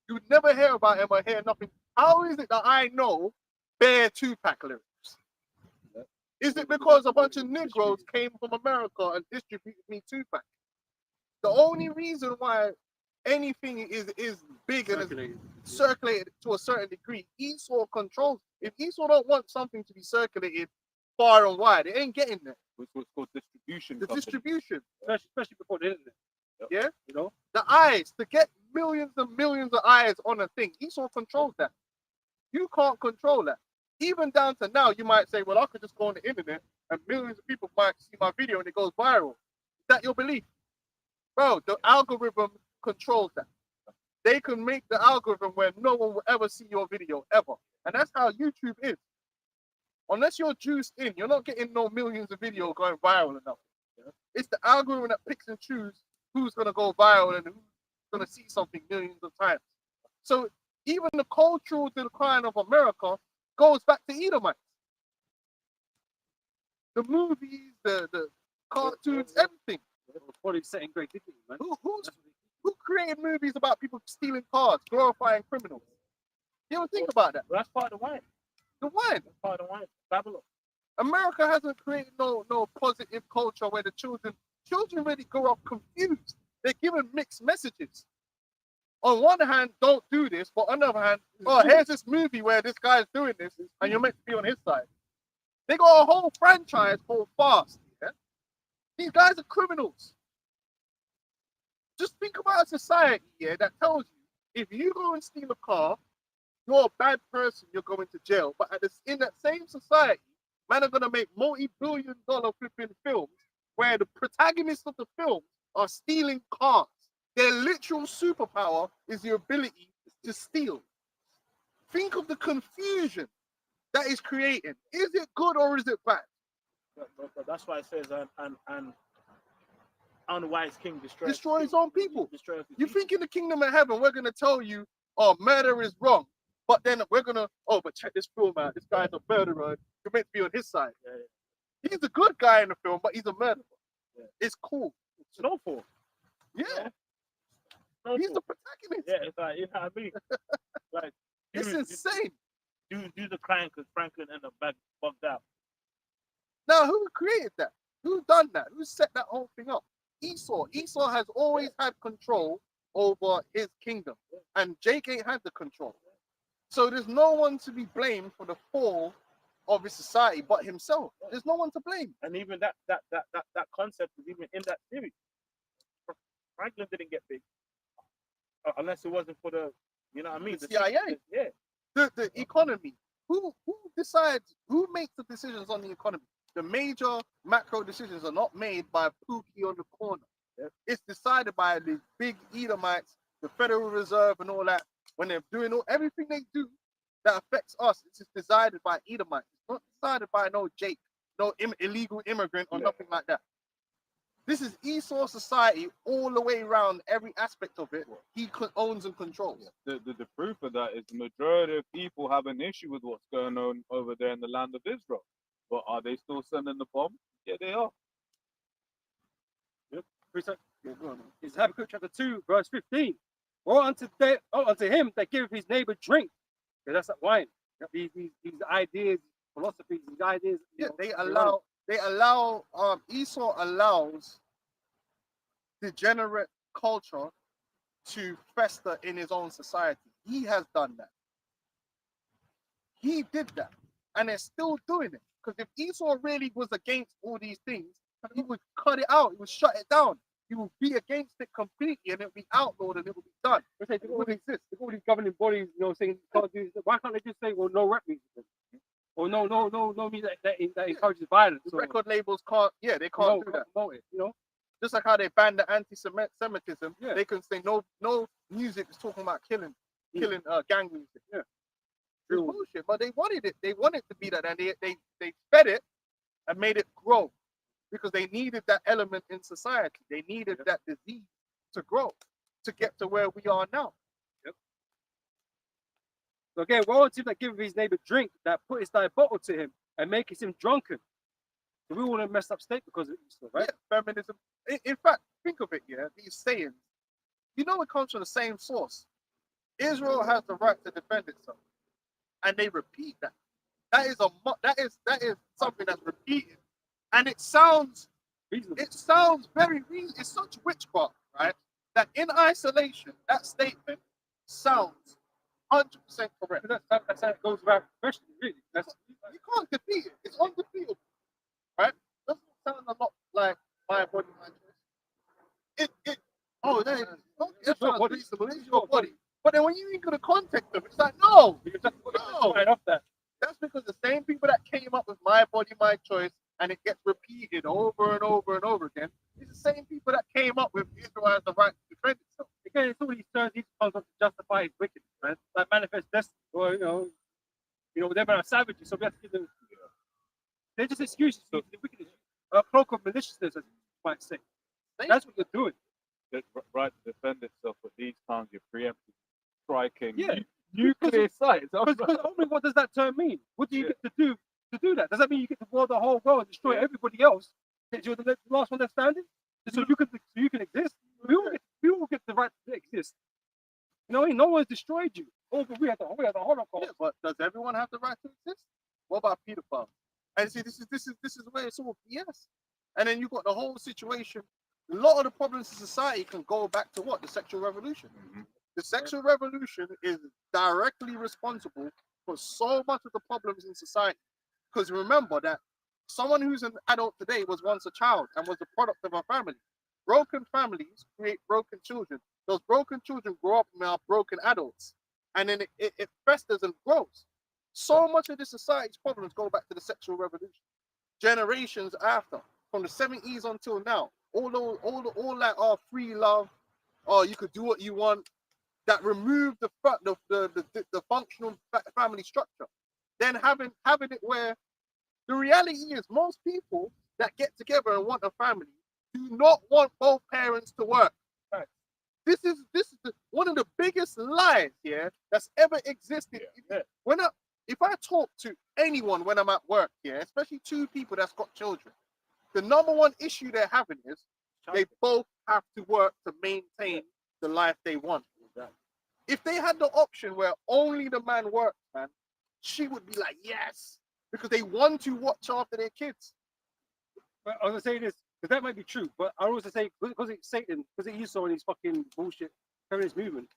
You'd never hear about him or hear nothing. How is it that I know bare Tupac lyrics? Is it because a bunch of Negroes came from America and distributed me Tupac? The only reason why anything is big and is circulated to a certain degree, Esau controls. If Esau don't want something to be circulated far and wide, it ain't getting there. Which was called distribution. The company. distribution, Especially before the internet. Yeah. You know? the eyes, to get millions and millions of eyes on a thing, Esau controls that. You can't control that. Even down to now, you might say, well, I could just go on the internet and millions of people might see my video and it goes viral. Is that your belief? Bro, the algorithm controls that. They can make the algorithm where no one will ever see your video, ever. And that's how YouTube is. Unless you're juiced in, you're not getting no millions of videos going viral enough. It's the algorithm that picks and chooses who's going to go viral and who's going to see something millions of times. So even the cultural decline of America goes back to Edomites. The movies, the cartoons, everything. Probably setting great dignity, man. Who created movies about people stealing cars, glorifying criminals? You ever think about that? Well, that's part of the wine. The wine. That's part of the wine. Babylon. America hasn't created no positive culture where the children really grow up confused. They're given mixed messages. on one hand, don't do this, but on the other hand, oh, here's this movie where this guy's doing this, and you're meant to be on his side. They got a whole franchise called Fast. Yeah? These guys are criminals. Just think about a society, yeah, that tells you if you go and steal a car, you're a bad person, you're going to jail. But in that same society, man are gonna make multi-billion-dollar flipping films where the protagonists of the film are stealing cars. Their literal superpower is the ability to steal. Think of the confusion that is creating. Is it good or is it bad? But that's why it says and unwise king Destroy his own people. Destroy his You people. think in the kingdom of heaven we're gonna tell you, oh, murder is wrong, but then we're gonna, oh, but check this film out. This guy's a murderer. You're meant to be on his side. Yeah, He's a good guy in the film, but he's a murderer. Yeah. It's cool. Snowfall. Yeah, Snowfall. he's the protagonist. Yeah, it's like, you know what I mean? Like, It's insane. do the crime because Franklin ended up bugged out. Now, who created that? Who done that? Who set that whole thing up? Esau. Esau has always had control over his kingdom, and Jake ain't had the control. So there's no one to be blamed for the fall of his society but himself. There's no one to blame. And even that concept is even in that series. Franklin didn't get big unless it wasn't for the, you know what I mean? The CIA. Yeah. The economy. Who decides? Who makes the decisions on the economy? The major macro decisions are not made by Pookie on the corner. Yeah. It's decided by the big Edomites, the Federal Reserve, and all that. When they're doing everything they do that affects us, it's just decided by Edomites. It's not decided by no Jake, no illegal immigrant or nothing like that. This is Esau society all the way around, every aspect of it. He owns and controls. The proof of that is the majority of people have an issue with what's going on over there in the land of Israel. But are they still sending the bomb? Yeah, they are. It's Habakkuk chapter 2, verse 15. Or unto him that giveth his neighbor drink. Yeah, that's that wine. These ideas, philosophies, these ideas. Yeah, they allow Esau allows degenerate culture to fester in his own society. He has done that. He did that, and they're still doing it. Because if Esau really was against all these things, he would cut it out. He would shut it down. He would be against it completely, and it would be outlawed, and it would be done. They all these governing bodies, saying you can't do this. Why can't they just say, well, no rap music, or no music that encourages violence? The record labels can't. Yeah, they can't do that. Promote it, Just like how they banned the anti-Semitism, Yeah. they can say no music is talking about killing gang music. Yeah. It's bullshit. But they wanted it. They wanted to be that, and they fed it and made it grow because they needed that element in society. They needed that disease to grow to get to where we are now. So again, woe unto him that giveth his neighbor drink, that putteth thy bottle to him, and maketh him drunken. So we all in a messed up state because of it, right? Yeah, feminism. In fact, think of it. Yeah, these sayings. It comes from the same source. Israel has the right to defend itself, and they repeat that. That is something that's repeated, and it sounds very real. It's such witchcraft, right? That in isolation, that statement sounds 100% correct. That's how it goes about professionally, really. You can't defeat it. It's undefeatable, right? Doesn't it sound a lot like my body, my choice? That sounds reasonable. It's your body. But then when you think of the context of it, it's like, no. Right off that. That's because the same people that came up with my body, my choice, and it gets repeated over and over and over again, it's the same people that came up with Israel has the right to defend itself. Again, it's all these terms, these concepts to justify his wickedness, man. Like manifest destiny, or they're about savages, so we have to give them. They're just excuses for the wickedness, a cloak of maliciousness, as you might say. That's what you're doing. The right to defend itself, but these times you're preempting, striking Yeah. nuclear sites. Because only what does that term mean? What do you get to do that? Does that mean you get to war the whole world and destroy everybody else? That you're the last one that's standing? So you can exist? We all get the right to exist. No one's destroyed you. Oh, but we had the Holocaust. Yeah, but does everyone have the right to exist? What about pedophiles? And see, this is where it's all BS. And then you got the whole situation. A lot of the problems in society can go back to what? The sexual revolution. The sexual revolution is directly responsible for so much of the problems in society. Because remember that someone who's an adult today was once a child and was the product of a family. Broken families create broken children. Those broken children grow up and are broken adults. And then it festers and grows. So much of this society's problems go back to the sexual revolution. Generations after, from the 70s until now, all that free love, you could do what you want, that removed the functional family structure. Then having it where the reality is most people that get together and want a family do not want both parents to work. Right. This is one of the biggest lies that's ever existed. Yeah. If I talk to anyone when I'm at work, especially two people that's got children, the number one issue they're having is they both have to work to maintain the life they want. Exactly. If they had the option where only the man works, man, she would be like, yes, because they want to watch after their kids. But I was gonna say this, because that might be true, but I also say because it's Satan, because it Esau and his fucking bullshit feminist movement,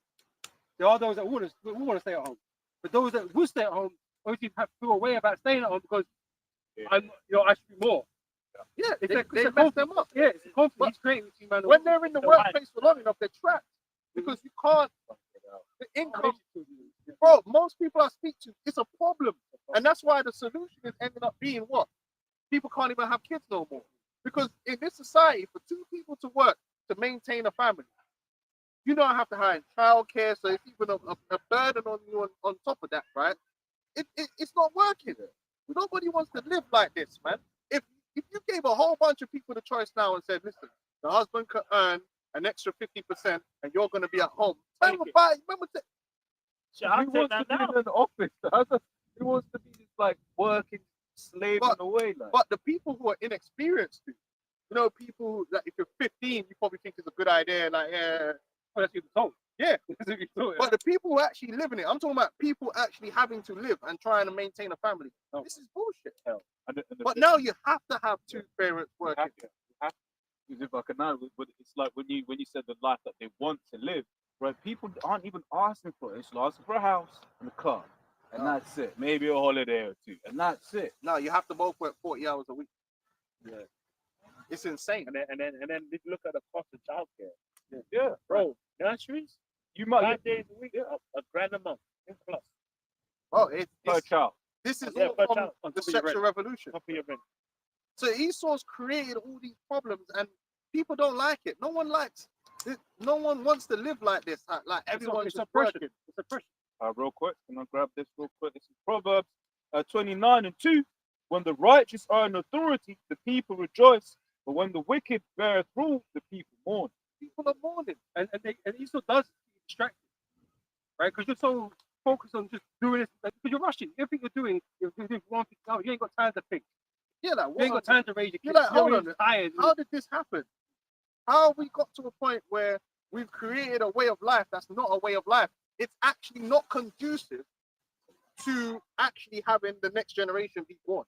there are those that want to stay at home. But those that will stay at home obviously have to feel a way about staying at home because I should be more. Yeah, It's they a mess them up. Yeah, it's a conflict But he's creating between man and When woman. they're in the workplace for long enough, they're trapped because you can't. The income, bro. Most people I speak to, it's a problem, and that's why the solution is ending up being what? People can't even have kids no more because in this society, for two people to work to maintain a family, you don't have to hire childcare, so it's even a burden on you on top of that, right? It's not working. Nobody wants to live like this, man. If you gave a whole bunch of people the choice now and said, listen, the husband could earn an extra 50% and you're going to be at home. Remember, Who wants to be in an office? Who wants to be just like working, slaving away? Like? but the people who are inexperienced, people that if you're 15, you probably think it's a good idea. Like, Well, that's what you're told. yeah. That's what you're told. But the people who are actually living it, I'm talking about people actually having to live and trying to maintain a family. No. This is bullshit. And But now you have to have two parents you working. have to. Because if I can now, it's like when you said the life that they want to live, right? People aren't even asking for it. It's asking for a house and a car, and that's it. Maybe a holiday or two, and that's it. No, you have to both work 40 hours a week. Yeah. It's insane. And then if you look at the cost of childcare. Yeah, Bro, nurseries, you might 5 days a week, a grand a month in plus. Oh, per child. this is Yeah, all per from child, the on top of your sexual revolution. Top of your rent. So Esau's created all these problems, and people don't like it. No one likes it. No one wants to live like this. Like everyone's it's just oppression. working. It's oppression. Real quick, can I grab this real quick? This is Proverbs 29:2. When the righteous are in authority, the people rejoice. But when the wicked beareth rule, the people mourn. People are mourning. And Esau does get distracted, right? Because you're so focused on just doing this, because you're rushing. Everything you're doing one thing. No, you ain't got time to think. Yeah, like You ain't got time to raise your You're kids. like, hold You're on. tired. How did this happen? How have we got to a point where we've created a way of life that's not a way of life? It's actually not conducive to actually having the next generation be born.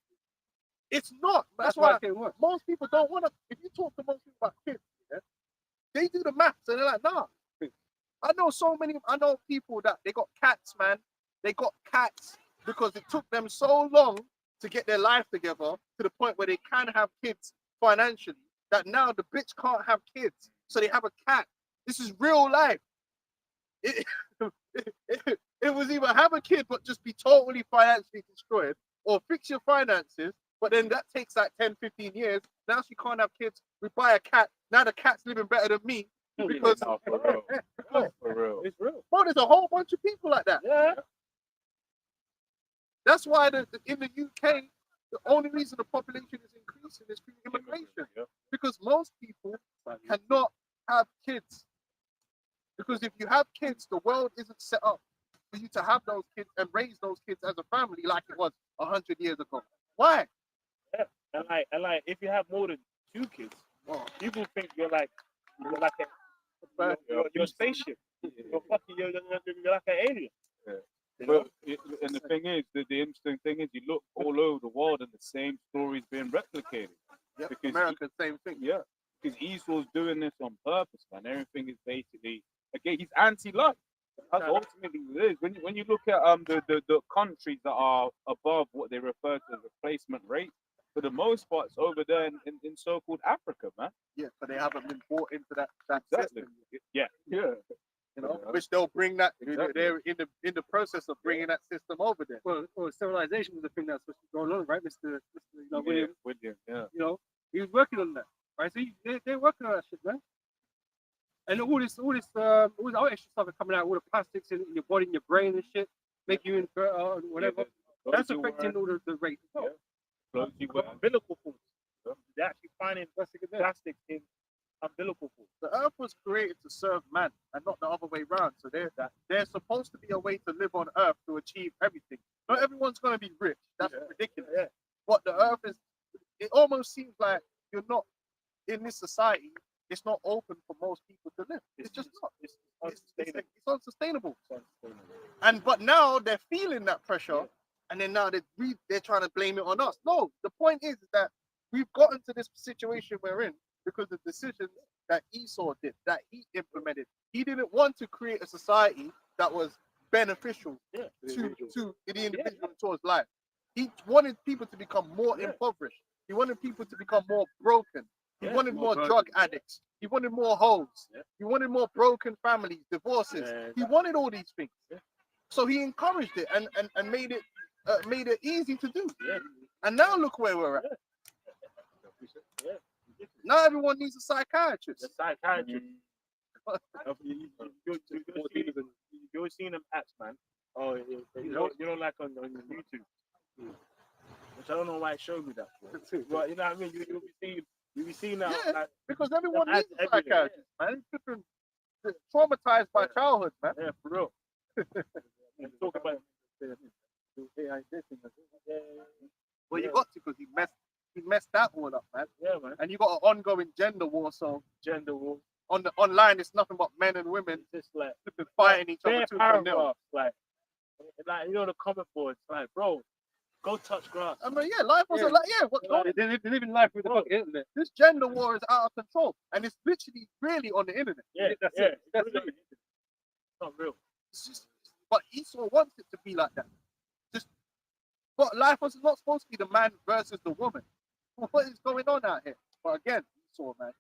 It's not. That's why it's getting worse. most people don't want to. If you talk to most people about kids, they do the maths and they're like, nah. I know people that they got cats, man. They got cats because it took them so long to get their life together to the point where they can have kids financially that now the bitch can't have kids. So they have a cat. This is real life. It was either have a kid but just be totally financially destroyed or fix your finances. But then that takes like 10, 15 years. Now she can't have kids. We buy a cat. Now the cat's living better than me. Because, No, for real. For real. It's real. bro, there's a whole bunch of people like that. Yeah. That's why in the UK, the only reason the population is increasing is through immigration. Yeah. Because most people cannot have kids. Because if you have kids, the world isn't set up for you to have those kids and raise those kids as a family like it was 100 years ago. Why? And like if you have more than 2 kids, people think you're like a spaceship. You're like an alien. Yeah. You know? But, and the thing is, the interesting thing is, you look all over the world and the same stories being replicated. Yep. Because America, same thing. Yeah, because Esau's doing this on purpose, man. Everything is basically, again, he's anti-life. That's ultimately what it is. When you look at the countries that are above what they refer to as replacement rate, for the most part, it's over there in so-called Africa, man. Yeah, but they haven't been brought into that Exactly. system, Yeah. you know, Yeah. which they'll bring that. Exactly. They're in the process of bringing that system over there. Well, sterilization was the thing that's going on, right, Mr. William? William, yeah. You know, he was working on that, right? So they're working on that shit, man. And all this other extra stuff is coming out, all the plastics in your body, in your brain and shit, make you infertile and whatever. That's affecting all the rate as well. Clothes you wear. Umbilical cords. They're actually finding plastic in umbilical cords. The earth was created to serve man and not the other way around. So there's supposed to be a way to live on earth to achieve everything. Not everyone's going to be rich. That's ridiculous. Yeah. What the earth is, it almost seems like you're not in this society. It's not open for most people to live. It's just not. It's unsustainable. But now they're feeling that pressure, and then now they're trying to blame it on us. No, the point is that we've gotten to this situation we're in because of decisions that Esau did, that he implemented. He didn't want to create a society that was beneficial to the individual and towards life. He wanted people to become more impoverished. He wanted people to become more broken. He wanted more drug addicts. He wanted more hoes. He wanted more broken families, divorces. He wanted all these things. So he encouraged it and made it easy to do. And now look where we're at. Now everyone needs a psychiatrist. The psychiatrist. You're seeing them apps, man. Oh, you know, like on YouTube, which I don't know why it showed me that. But you know what I mean? You'll be seeing that. Yeah, like, because everyone ads needs a every day, psychiatrist, man. People traumatized by childhood, man. yeah, for real. And talk about Well, you got to because he messed that all up, man. yeah, man. And you got an ongoing gender war. So Gender war. on the online, it's nothing but men and women Just like flipping fighting each other bare tooth and nail. paragraphs, like you know the comment boards, like bro, go touch grass. I mean, yeah, life was a lot. Yeah, what's going on? They're living life with the fucking internet. This gender war is out of control, and it's literally really on the internet. Yeah, That's yeah, it. That's it's really- it's not real. It's just, but Esau wants it to be like that. But life was not supposed to be the man versus the woman. What is going on out here? But again, Esau, man.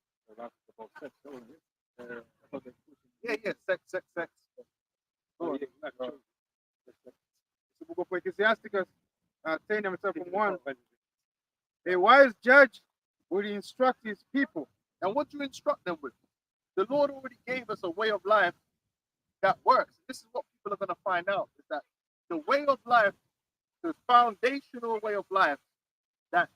Yeah, sex. Oh, the book of Ecclesiasticus 10 himself from 1. A wise judge will instruct his people. And what do you instruct them with? The Lord already gave us a way of life that works. This is what people are going to find out, is that the way of life, the foundational way of life that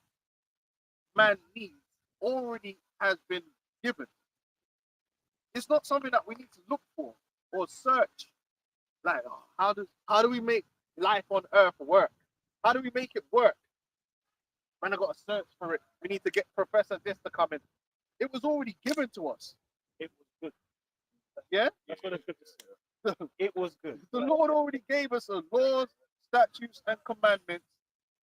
man needs already has been given. It's not something that we need to look for or search. Like, how do we make life on earth work? How do we make it work? Man, I got to search for it. We need to get Professor this to come in. It was already given to us. It was good. Yeah? That's what the scripture says. It was good. The Lord already gave us a laws, statutes, and commandments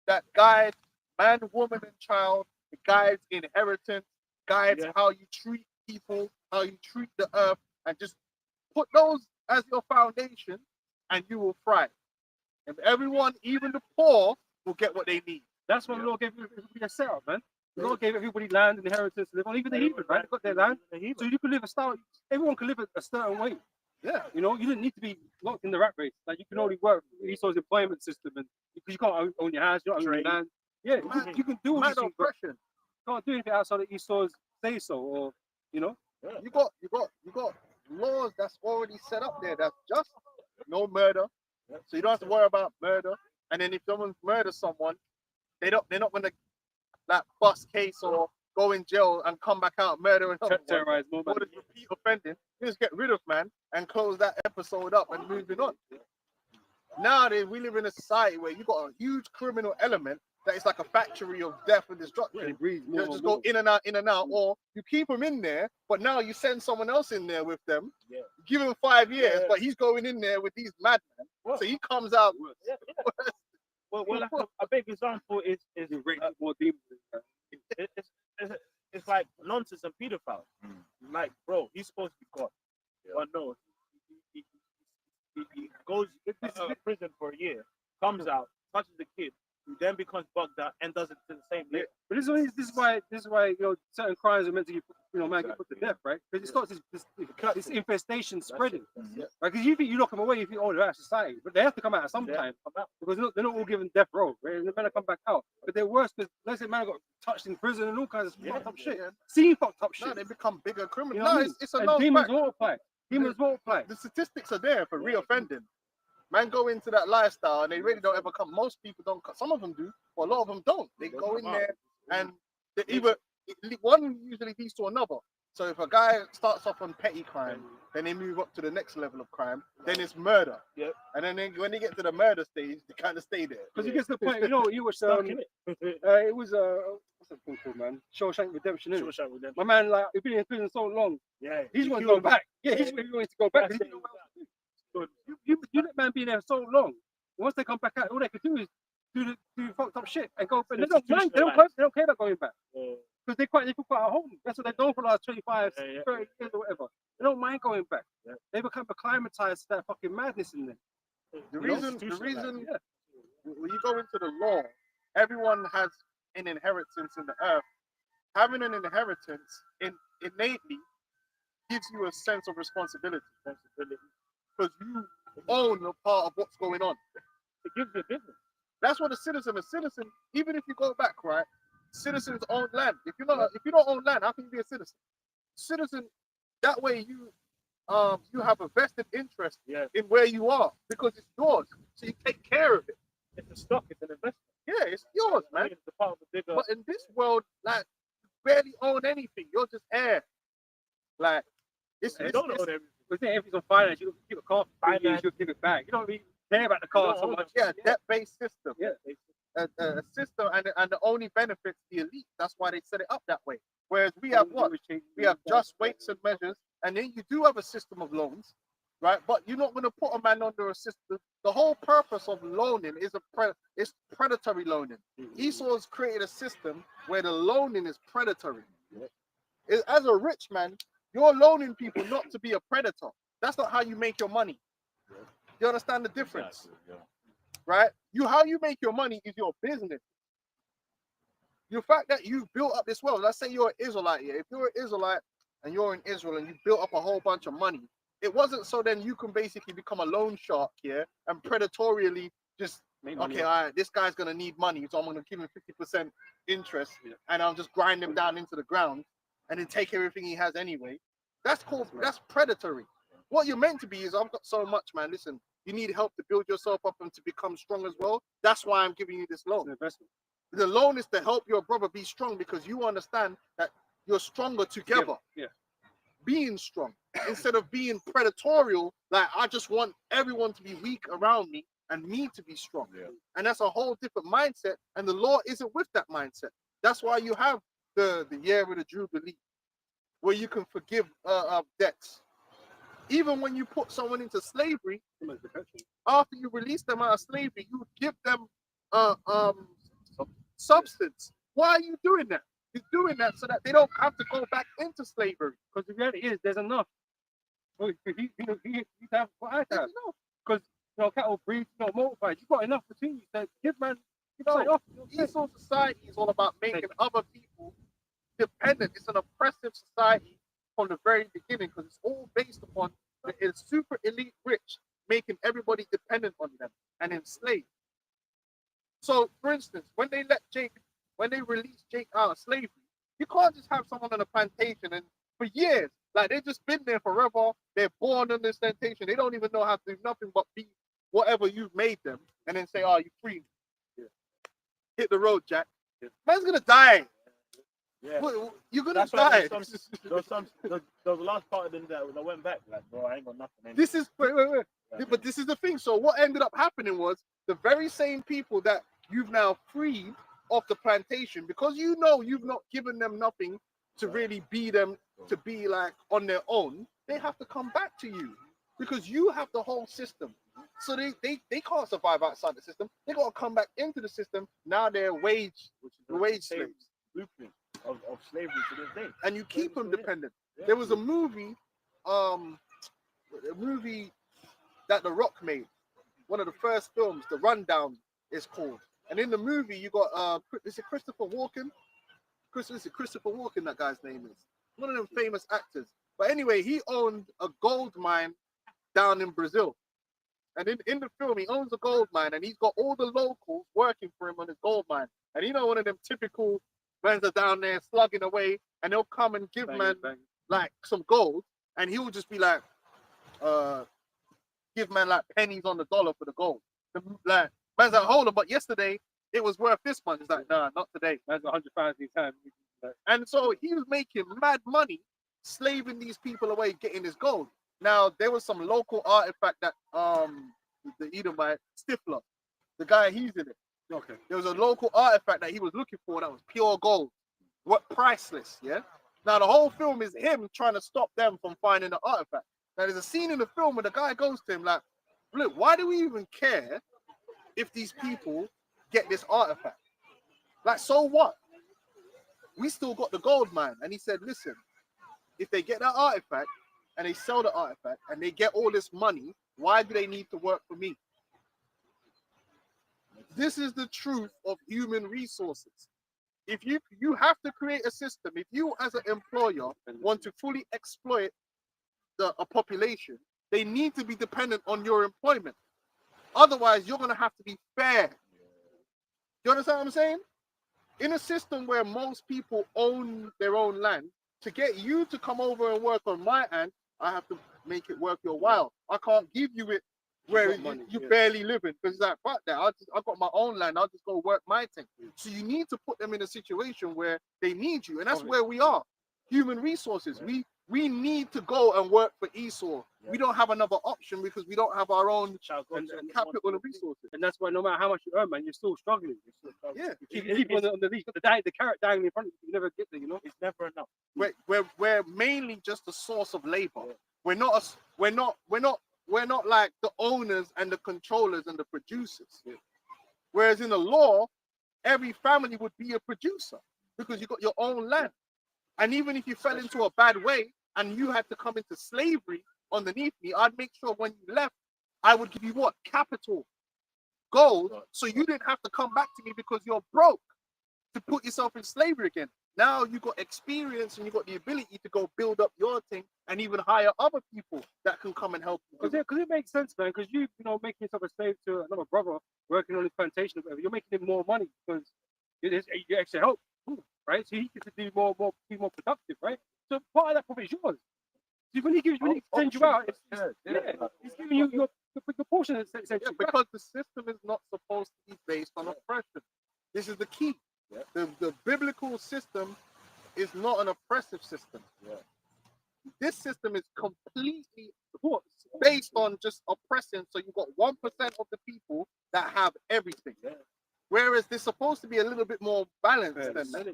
that guide man, woman, and child. It guides inheritance, guides how you treat people, how you treat the earth, and just put those as your foundation, and you will thrive. And everyone, even the poor, will get what they need. That's what the Lord gave everybody a setup, man. The Lord gave everybody land and inheritance to live on, even the heathen, right? They got their land. So you can live a style, everyone can live a certain way. Yeah. You know, you didn't need to be locked in the rat race. Like, you can only work with Esau's employment system, and because you can't own your house, you don't own your land. Yeah, you can do all these Man things, but oppression. you can't do anything outside of Esau's say so, or, you know. You got laws that's already set up there. That's just no murder. So you don't have to worry about murder. And then if someone murders someone, they're not gonna like bust case or go in jail and come back out murdering someone. Terrorize more Or just repeat offending. You just get rid of man and close that episode up and moving on. Nowadays we live in a society where you got a huge criminal element that is like a factory of death and destruction. You just go in and out, or you keep them in there, but now you send someone else in there with them. Yeah. Give him 5 years, but he's going in there with these madmen. So he comes out. Well, like a big example is more demons. it's like nonsense and pedophiles. Like, bro, he's supposed to be God. But no, goes to prison for a year, comes out, touches the kid, who then becomes bugged out and does it to the same lady. But this is why you know certain crimes are meant to get man get put to death, right? Because it starts this infestation spreading. Right? Because you think you lock them away, you think they're out of society, but they have to come out at some time because they're not all given death row, right? And they're gonna come back out, but they're worse because let's say man got touched in prison and all kinds of fucked up shit, seen fucked up shit. No, they become bigger criminals. You know what I mean? It's a And known demons fact. multiply. Demons multiply. The statistics are there for reoffending. Man go into that lifestyle and they really don't ever come. Most people don't. Some of them do, but a lot of them don't. They go in there and they either one usually leads to another. So if a guy starts off on petty crime, then they move up to the next level of crime. Then it's murder. Yep. And then when they get to the murder stage, they kind of stay there. Because you get to the point, you know, you were Stuck in it. it was what's that thing called, man? Shawshank Redemption. Innit? Shawshank Redemption. My man, like, he's been in prison so long. Yeah. He's want to go back. Yeah, he's really wanting to go back. 'cause he didn't know what else to do. You let man be there so long. Once they come back out, all they can do is do fucked up shit and go. But they don't mind. They don't care about going back because they feel quite at home. That's what they've done for the last 25, 30 years or whatever. They don't mind going back. Yeah. They become acclimatized to that fucking madness in them. The reason when you go into the law, everyone has an inheritance in the earth. Having an inheritance innately gives you a sense of responsibility. Because you own a part of what's going on. It gives you a business. That's what a citizen, even if you go back, right? Citizens own land. If you don't own land, how can you be a citizen? Citizen, that way you have a vested interest in where you are because it's yours. So you take care of it. It's a stock, it's an investment. Yeah, it's yours, man. It's a part of the bigger. But in this world, like, you barely own anything. You're just air. Like, You don't own everything. But then if it's on finance, you keep a car for 3 years, you'll give it back. You don't really care about the car so much. Yeah, debt-based system. Yeah. A system, and the only benefits the elite. That's why they set it up that way. Whereas we have what? We have just weights and measures, and then you do have a system of loans, right? But you're not going to put a man under a system. The whole purpose of loaning is it's predatory loaning. Esau's created a system where the loaning is predatory. As a rich man, you're loaning people not to be a predator. That's not how you make your money. You understand the difference? Right? How you make your money is your business. The fact that you built up this wealth, let's say you're an Israelite here. If you're an Israelite and you're in Israel and you built up a whole bunch of money, it wasn't so then you can basically become a loan shark here and predatorially just, okay, all right, this guy's going to need money, so I'm going to give him 50% interest and I'll just grind him down into the ground and then take everything he has anyway. That's predatory. What you're meant to be is, I've got so much, man. Listen, you need help to build yourself up and to become strong as well. That's why I'm giving you this loan. The loan is to help your brother be strong because you understand that you're stronger together. Yeah. Being strong instead of being predatorial, like I just want everyone to be weak around me and me to be strong. Yeah. And that's a whole different mindset. And the law isn't with that mindset. That's why you have the year of the Jubilee, where you can forgive debts. Even when you put someone into slavery, after you release them out of slavery, you give them substance. Why are you doing that? You're doing that so that they don't have to go back into slavery. Because the reality is, there's enough. You have what I have. Because cattle breed, multiply. You've got enough between you. So give man. Esau society is all about making other people dependent. It's an oppressive society from the very beginning because it's all based upon the super elite rich making everybody dependent on them and enslaved. So, for instance, when they released Jake out of slavery, you can't just have someone on a plantation and for years, like they've just been there forever. They're born on this plantation. They don't even know how to do nothing but be whatever you've made them, and then say, "Oh, you free." Yeah. Hit the road, Jack. Yeah. Man's gonna die. Yeah. You're gonna die. There was the last part of them that I went back, like, bro, I ain't got nothing. This is wait. But this is the thing. So what ended up happening was the very same people that you've now freed off the plantation, because you've not given them nothing to really be them to be like on their own, they have to come back to you because you have the whole system. So they can't survive outside the system. They got to come back into the system. Now they're wage slaves. Blueprint of slavery to this day. And you keep them dependent. Yeah. There was a movie that The Rock made. one of the first films, The Rundown is called. And in the movie, you got is it Christopher Walken? Christopher Walken, that guy's name is. One of them famous actors. But anyway, he owned a gold mine down in Brazil. And in the film, he owns a gold mine and he's got all the locals working for him on his gold mine. And you know, one of them typical men are down there slugging away and they'll come and give man like some gold and he will just be like, give man like pennies on the dollar for the gold. Like, man's like, hold on, but yesterday it was worth this much. It's like, nah, not today. That's 100 pounds each time. And so he was making mad money slaving these people away, getting his gold. Now there was some local artifact that the Edomite Stifler, the guy he's in it. Okay. There was a local artifact that he was looking for that was pure gold, what priceless, yeah. Now the whole film is him trying to stop them from finding the artifact. Now there's a scene in the film where the guy goes to him like, look, why do we even care if these people get this artifact? Like, so what? We still got the gold mine. And he said, listen, if they get that artifact and they sell the artifact and they get all this money, why do they need to work for me? This is the truth of human resources. If you have to create a system, if you as an employer want to fully exploit a population, they need to be dependent on your employment. Otherwise, you're going to have to be fair. You understand what I'm saying? In a system where most people own their own land, to get you to come over and work on my land, I have to make it worth your while. I can't give you it where you barely living, because it's like, fuck that. I've got my own land. I'll just go work my thing. So you need to put them in a situation where they need you, and that's where we are. Human resources. We need to go and work for Esau. We don't have another option because we don't have our own capital and resources. And that's why no matter how much you earn, man, you're still struggling. Yeah. You keep on the leash. The carrot dangling in front of you, you never get there, you know? It's never enough. We're mainly just a source of labor. We're not like the owners and the controllers and the producers. Whereas in the law, every family would be a producer because you got your own land. And even if you fell into a bad way and you had to come into slavery underneath me, I'd make sure when you left, I would give you what? Capital, gold, so you didn't have to come back to me because you're broke to put yourself in slavery again. Now you got experience and you got the ability to go build up your thing and even hire other people that can come and help you. Because it makes sense, man. Because you know, making yourself a slave to another brother working on his plantation, or whatever, you're making him more money because you extra help, right? So he gets to do be more productive, right? So part of that profit is yours. So when he sends you out, he's giving you your portion, essentially. Yeah, because the system is not supposed to be based on oppression. This is the key. The biblical system is not an oppressive system. This system is completely based on just oppressing. So you've got 1% of the people that have everything. Whereas they're supposed to be a little bit more balanced than that.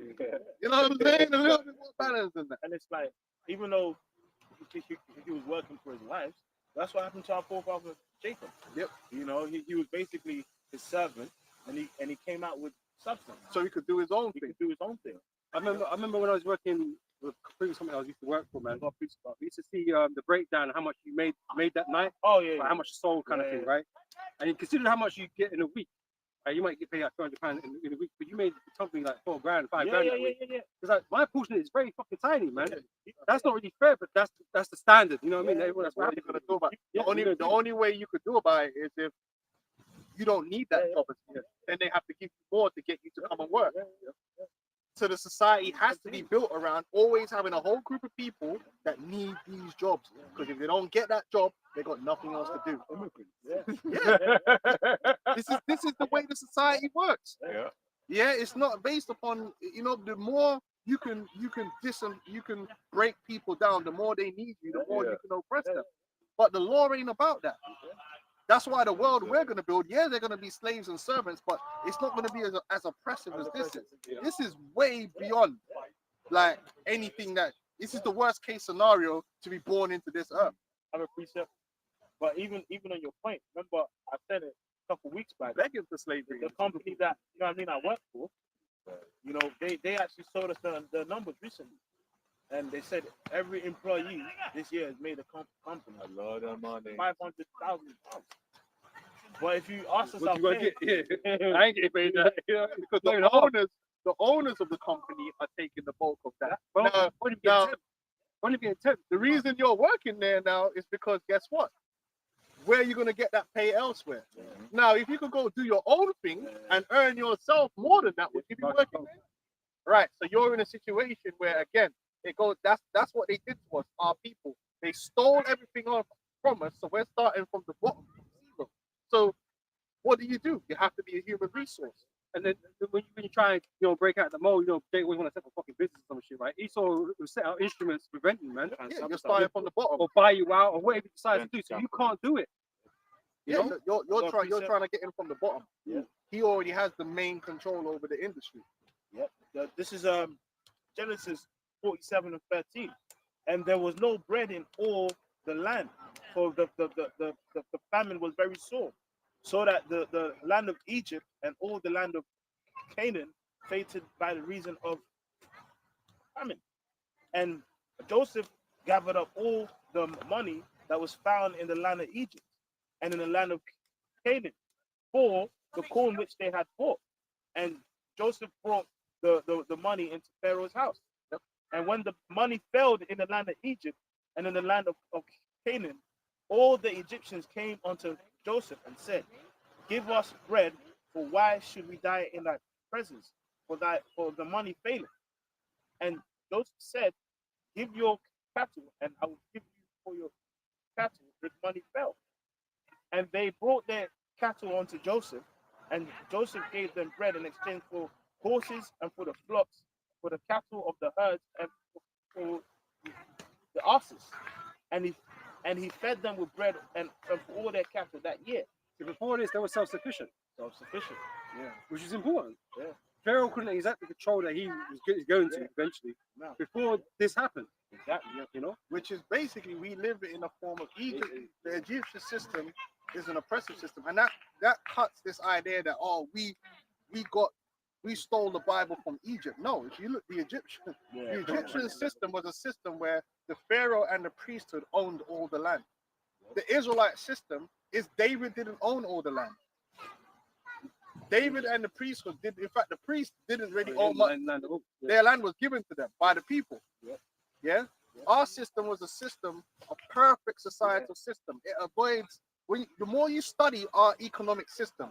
You know what I'm saying? A little bit more balanced than that. And it's like, even though he was working for his wife, that's what happened to our forefather Jacob. Yep. You know, he was basically his servant, and he came out with substance. So he could do his own He thing. could do his own thing. I remember when I was working with previous company I used to work for, man. We used to see the breakdown, how much you made that night, Oh yeah. how much you sold, kind of thing, right? And you consider how much you get in a week. You might get paid like £200 in a week, but you made something like $4 grand, $5 grand that week. Yeah. It's like my portion is very fucking tiny, man. That's not really fair, but that's the standard. You know what I mean? Everyone that's What are happy you gonna do about it? Yeah, The only way you could do about it is if you don't need that job, then they have to give you more to get you to come and work. So the society has to be built around always having a whole group of people that need these jobs. Because if they don't get that job, they got nothing else to do. This is the way the society works. Yeah, it's not based upon, you know, the more you can break people down, the more they need you, the more you can oppress them. But the law ain't about that. That's why the world we're going to build, they're going to be slaves and servants, but it's not going to be as oppressive as this is. This is way beyond like anything this is the worst case scenario to be born into this earth. I'm a precept. But even on your point, remember I said it a couple weeks back. Begging for slavery. The company that I work for, you know, they actually showed us the numbers recently. And they said every employee this year has made a company a lot of money, £500,000. But if you ask us What our you gonna pay, get? Yeah. I ain't getting paid that. Yeah. Because Not even the half. owners of the company are taking the bulk of that. Well, Now, only now- getting 10. Only getting 10. the reason you're working there now is because guess what? Where are you gonna get that pay elsewhere? Now, if you could go do your own thing and earn yourself more than that, would you be working there? Right. So you're in a situation where again, it goes. That's what they did to us, our people. They stole everything off from us, so we're starting from the bottom, from zero. So what do? You have to be a human resource. And then when you try and break out the mold, they always want to set up a fucking business or some shit, right? Esau will set out instruments to prevent you, man, Yeah, you're starting from the bottom. or buy you out, or whatever you decide to do. So you can't do it. You Yeah, know? you're trying precept. to get in from the bottom. Yeah. He already has the main control over the industry. Yep. This is Genesis 47 and 13. And there was no bread in all the land, for the famine was very sore, so that the land of Egypt and all the land of Canaan fainted by the reason of famine. And Joseph gathered up all the money that was found in the land of Egypt and in the land of Canaan for the corn which they had bought. And Joseph brought the money into Pharaoh's house. And when the money failed in the land of Egypt and in the land of Canaan, all the Egyptians came unto Joseph and said, "Give us bread, for why should we die in thy presence? For the money faileth." And Joseph said, "Give your cattle, and I will give you for your cattle if money fail." And they brought their cattle unto Joseph, and Joseph gave them bread in exchange for horses and for the flocks, for the cattle of the herds, and for the asses. And he fed them with bread and for all their cattle that year. So before this, they were self-sufficient, Self-sufficient. Yeah. which is important. Yeah. Pharaoh couldn't exactly control that he was going to eventually. No. Before this happened, Exactly. you know. Which is basically we live in a form of Egypt. The Egyptian system is an oppressive system, and that cuts this idea that we stole the Bible from Egypt. No, if you look, the Egyptian system was a system where the Pharaoh and the priesthood owned all the land. The Israelite system is David didn't own all the land. David and the priesthood did. In fact, the priests didn't really own much. Their land was given to them by the people. Yeah. Our system was a system, a perfect societal system. It avoids the more you study our economic system,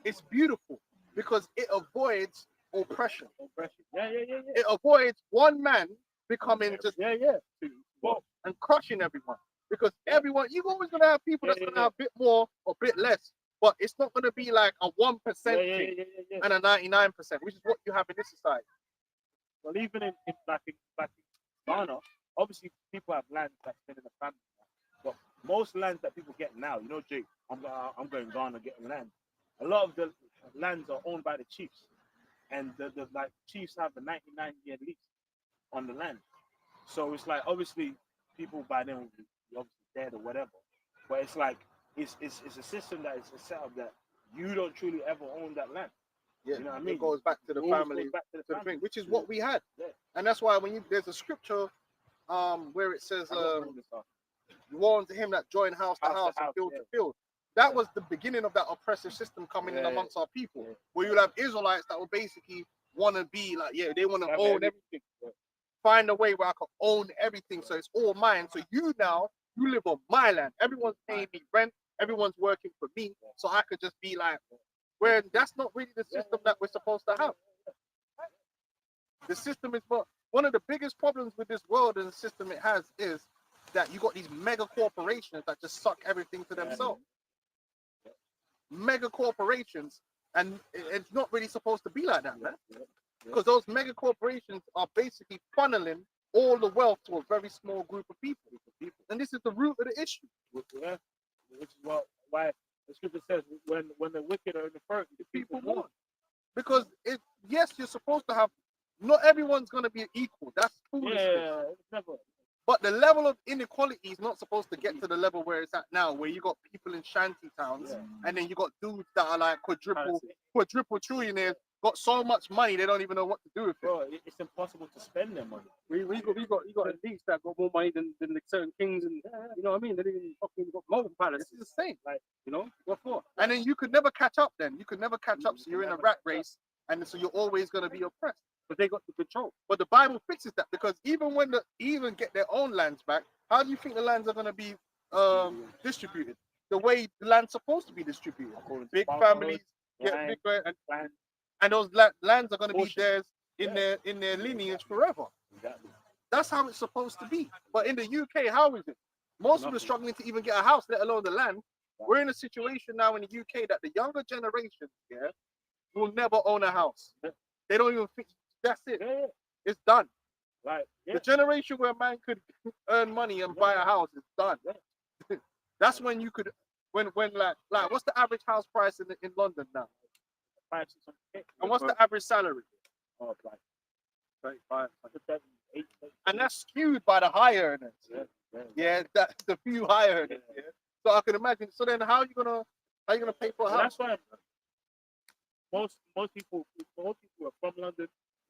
it's beautiful because it avoids oppression. Yeah. It avoids one man becoming just Well, and crushing everyone. Because everyone, you're always gonna have people that's gonna have a bit more or a bit less, but it's not gonna be like a 1% thing and a 99%, which is what you have in this society. Well, even in Ghana, obviously people have land that's been in the family. But most lands that people get now, Jake, I'm going Ghana getting land. A lot of the lands are owned by the chiefs, and the chiefs have a 99-year lease on the land. So it's like obviously people by then will be obviously dead or whatever. But it's like it's a system that is set up that you don't truly ever own that land. Yeah, You know what I mean? it goes back to the It always family, goes back to the to the family. thing, which is what we had. Yeah. And that's why when there's a scripture where it says I don't bring this up. warn to him that join house to house and field to field. That was the beginning of that oppressive system coming in amongst our people, where you'll have Israelites that will basically want to be like, they want to own everything. Find a way where I can own everything, so it's all mine. So you live on my land. Everyone's paying me rent. Everyone's working for me, so I could just be like, where that's not really the system that we're supposed to have. The system is one of the biggest problems with this world and the system it has is that you got these mega corporations that just suck everything to themselves. Mega corporations, and it's not really supposed to be like that, man. Because those mega corporations are basically funneling all the wealth to a very small group of people. And this is the root of the issue. Yeah. Which is why the scripture says when the wicked are in the first, the people mourn. Because yes, you're supposed to have. Not everyone's going to be equal. That's foolishness. Yeah, it's never. But the level of inequality is not supposed to get to the level where it's at now, where you got people in shanty towns, and then you got dudes that are like quadruple trillionaires got so much money they don't even know what to do with it. Bro, it's impossible to spend their money. We got elites that got more money than the certain kings, and you know what I mean. They even fucking got multiple palaces. It's the same. Like, you know, what for? And then you could never catch up. Then you could never catch up. So you're in a rat race, and so you're always going to be oppressed. But they got the control. But the Bible fixes that, because even when the even get their own lands back, how do you think the lands are going to be distributed? The way the land's supposed to be distributed. Big families, get bigger, and those lands are going to be theirs in their lineage forever. Exactly. That's how it's supposed to be. But in the UK, how is it? Most people are struggling to even get a house, let alone the land. We're in a situation now in the UK that the younger generation, will never own a house. They don't even think that's it. It's done. Right. The generation where a man could earn money and buy a house is done. That's when you could, when like what's the average house price in London now? 5, 6, 7, 8. And what's the average salary? Oh, like 35, 8. And that's skewed by the higher earners. Yeah, that's the few higher earners. Yeah. So I can imagine. So then, how are you gonna pay for a house? That's why most people who are from London,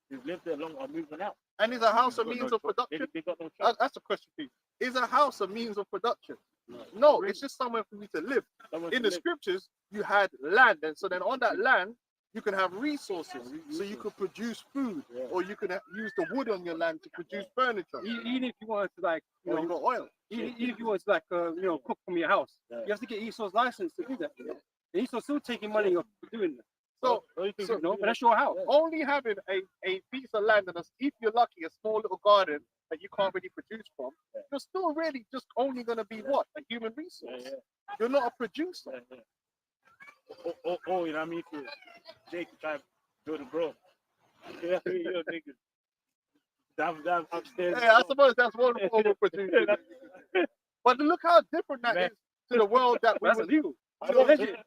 who live there long, are moving out. And is a house a means of production? They got no choice. That's a question for you. Is a house a means of production? No, it's just somewhere for you to live. In the scriptures, you had land, and so then on that land, you can have resources. So you could produce food, or you can use the wood on your land to produce furniture. Even if you wanted to, like, you Or know, you got oil. even if you wanted to, like, you know, cook from your house, you have to get ESO's license to do that. And ESO's still taking money off for doing that. So You know, but that's your house. only having a piece of land and if you're lucky, a small little garden that you can't really produce from, you're still really just only going to be what? A human resource. You're not a producer. Oh, you know what I mean? For Jake to try to build a bro. Yeah, you know, niggas. Down upstairs. Yeah, I suppose that's one form of producing. But look how different that is to the world that we That's were. illegal.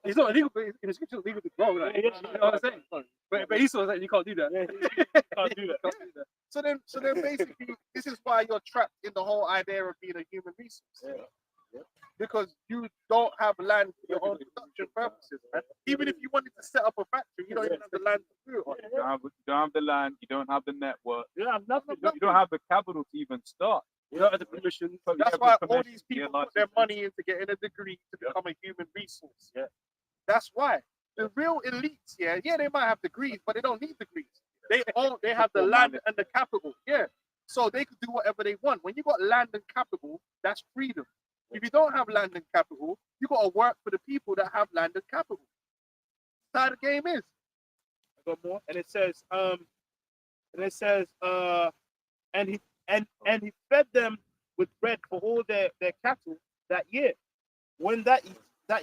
It's not illegal, but in the scripture, it's legal to grow. Like, you know what I'm saying? But Esau's like, you can't do that. Can't do that. Can't do that. So then basically, this is why you're trapped in the whole idea of being a human resource. Because you don't have land for your own production purposes. Man. Even if you wanted to set up a factory, you don't even have the land to do it. You don't have the land, you don't have the network, You don't have nothing. you don't have the capital to even start. You don't have the permission. That's why all these people put their money into getting a degree to become a human resource. Yeah. That's why. The real elites, they might have degrees, but they don't need degrees. They have the land and the capital. Yeah. So they could do whatever they want. When you got land and capital, that's freedom. If you don't have land and capital, you got to work for the people that have land and capital. That's how the game is. I got more, and it says, and he fed them with bread for all their cattle that year. When that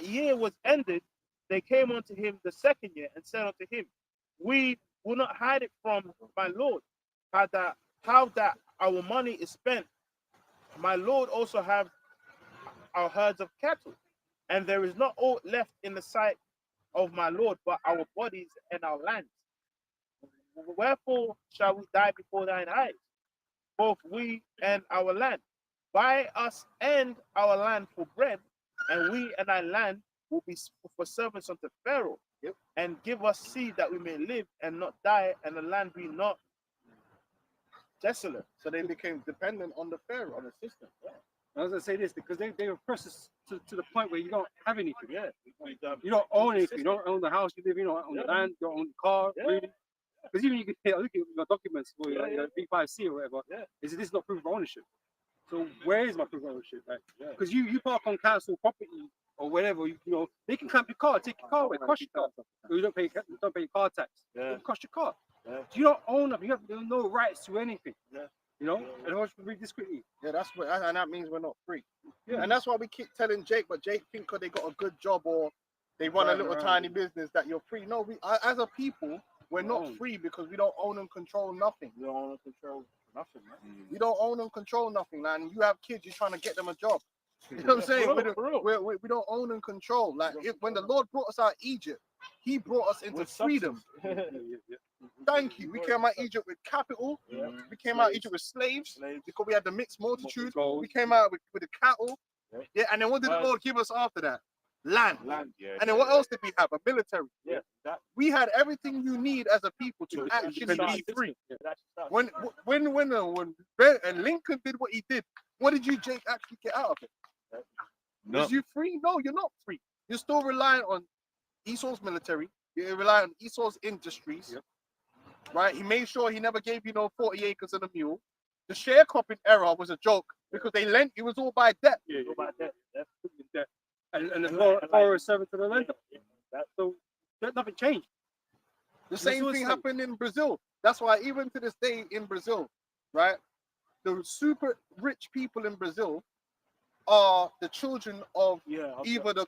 year was ended, they came unto him the second year and said unto him, we will not hide it from my Lord, how that our money is spent. My Lord also have our herds of cattle, and there is not aught left in the sight of my Lord but our bodies and our lands. Wherefore shall we die before thine eyes, both we and our land? Buy us and our land for bread, and we and thy land will be for servants unto Pharaoh. And give us seed that we may live and not die, and the land be not desolate. So they became dependent on the Pharaoh, on the system. I was gonna say this because they oppress us to the point where you don't have anything. Yeah. You don't own anything. You don't own the house you live in. You don't own the land. You don't own the car. Yeah. Really. Because even you can look at your documents for your B5C or whatever. Yeah. This is not proof of ownership. So where is my proof of ownership? Because you park on council property or whatever. You know they can clamp your car, take your car away, cost your car. So you don't pay your car tax. Yeah. It cost your car. Yeah. You don't own them. You have no rights to anything. Yeah. You know. And I want you to read this quickly. Yeah, and that means we're not free. Yeah. And that's why we keep telling Jake, but Jake think because they got a good job or they run a little tiny business that you're free. No, as a people, we're not free because we don't own and control nothing. We don't own and control nothing, man. You don't own and control nothing, man. You have kids, you're trying to get them a job. You know what I'm saying? We don't own and control. Like when the Lord brought us out of Egypt, He brought us into freedom. Thank you. We came out of Egypt with capital. Yeah. We came out of Egypt with slaves because we had the mixed multitude. Gold. We came out with the cattle. Yeah. Yeah, and then what did the Lord give us after that? Land. Land, yeah. And then what else did we have? A military. Yeah, that We had everything you need as a people to Yeah, actually independent be free. system. that starts. When Ben and Lincoln did what he did, what did you, Jake, actually get out of it? No. Is you free? No, you're not free. You're still relying on Esau's military. You're relying on Esau's industries. Yep. Right? He made sure he never gave you no 40 acres and a mule. The sharecropping era was a joke because they lent. It was all by debt. Yeah, Go back there. That's yeah. And the And borrower like- borrower is servant to the lender. yeah, that, So nothing changed. The It's same all thing same. happened in Brazil. That's why even to this day in Brazil, right, the super rich people in Brazil are the children of yeah. either the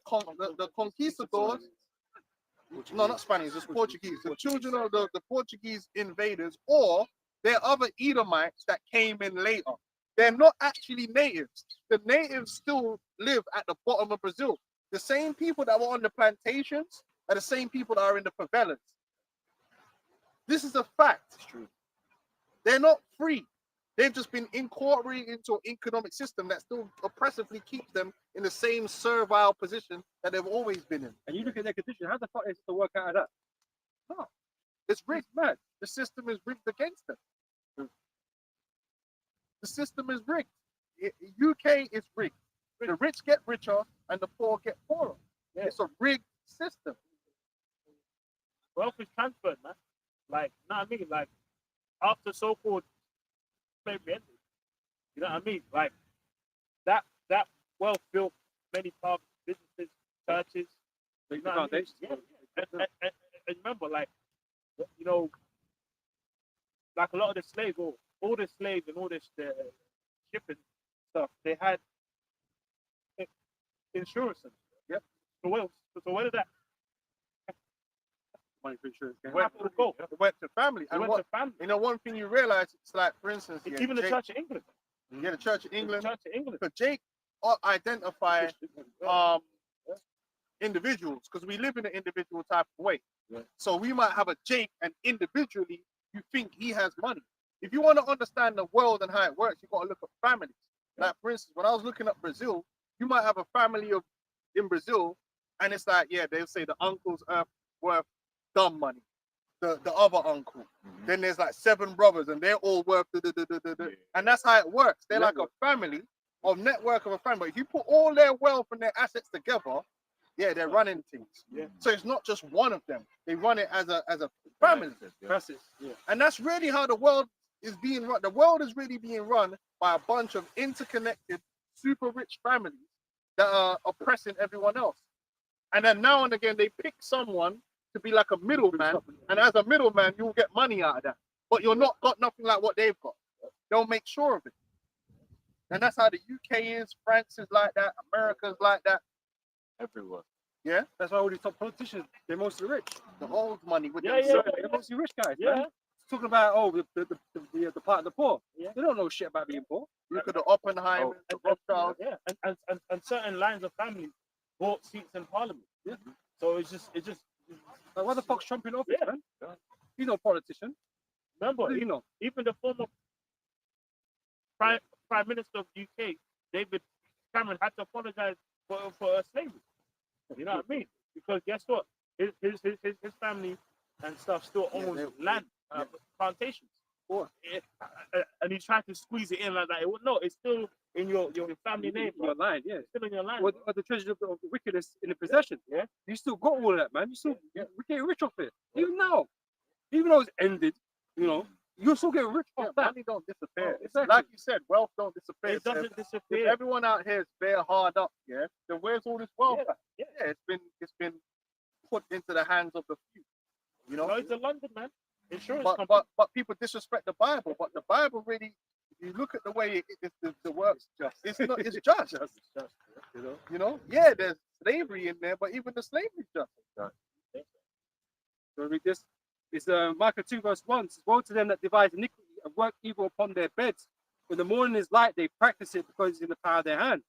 conquistadors. No, not Spanish. It's Portuguese. The children of the Portuguese invaders, or they're other Edomites that came in later. They're not actually natives. The natives still live at the bottom of Brazil. The same people that were on the plantations are the same people that are in the favelas. This is a fact. It's true. They're not free. They've just been incorporated into an economic system that still oppressively keeps them in the same servile position that they've always been in. And you look at their condition, how the fuck is it to work out of that? No, it's rigged. It's mad. The system is rigged against them. The system is rigged. UK is rigged. The rich get richer and the poor get poorer. Yeah. It's a rigged system. Wealth is transferred, man. Like, know what I mean? Like, after so-called slavery ended, you know what I mean? Like, that wealth built many public businesses, churches. You know what I mean? Foundations. Yeah. And remember, like, you know, like a lot of the slaves, or all the slaves and all this shipping stuff, they had insurance. Yep. So where did that Money for insurance. Yeah. capital go? It went to family. It And went what, to family. you know, one thing you realize, it's like, for instance, yeah, Even the Jake, Church of England. yeah, the Church of The England. Church of England. But Jake identify individuals because we live in an individual type of way. Yeah. So we might have a Jake, and individually you think he has money. If you want to understand the world and how it works, you got to look at families. Like for instance, when I was looking at Brazil, you might have a family in Brazil, and it's like, yeah, they'll say the uncle's worth dumb money. The other uncle. Then there's like 7 brothers, and they're all worth and that's how it works. They're like a family of network of a family. But if you put all their wealth and their assets together, yeah, they're running things. Yeah. So it's not just one of them. They run it as a family. Process. Yeah. And that's really how the world is being run. The world is really being run by a bunch of interconnected, super rich families that are oppressing everyone else. And then now and again, they pick someone to be like a middleman. And as a middleman, you'll get money out of that. But you're not got nothing like what they've got. They'll make sure of it. And that's how the UK is, France is like that, America's like that. Everywhere. Yeah, That's why all these top politicians, they're mostly rich. the old money with Yeah, them. yeah. They're mostly rich guys, Yeah. man. Talking about the part of the poor. Yeah. They don't know shit about being poor. Look at the Oppenheimer, Oh, the Rothschild. Yeah, and certain lines of families bought seats in parliament. Yeah. So it's just Like, why the fuck's Trump in office, Yeah. man? He's no politician. remember, You know. even the former prime minister of UK, David Cameron, had to apologize for slavery. You know what I mean? Because guess what? His family and stuff still Yeah, owns they- land, plantations. And he's trying to squeeze it in like that. No, it's still in your family name. In your line, yeah. It's still in your line. Or the treasure of the wickedness in the possession. Yeah. You still got all of that, man. You still we get rich off it. Even now. Even though it's ended, you know, you still get rich Yeah, off that. money don't disappear. Oh, It's exactly. like you said, wealth don't disappear. It doesn't If disappear. everyone out here is bare hard up, yeah, then where's all this wealth Yeah, at? Yeah, it's been put into the hands of the few. You know, No, it's a London man. Insurance but, company. but people disrespect the Bible. But the Bible really, if you look at the way the works, it's not it's just. You know, yeah, there's slavery in there, but even the slavery is just. So read this. It's Micah 2 verse 1. It says, woe to them that devise iniquity and work evil upon their beds. When the morning is light, they practice it because it's in the power of their hand.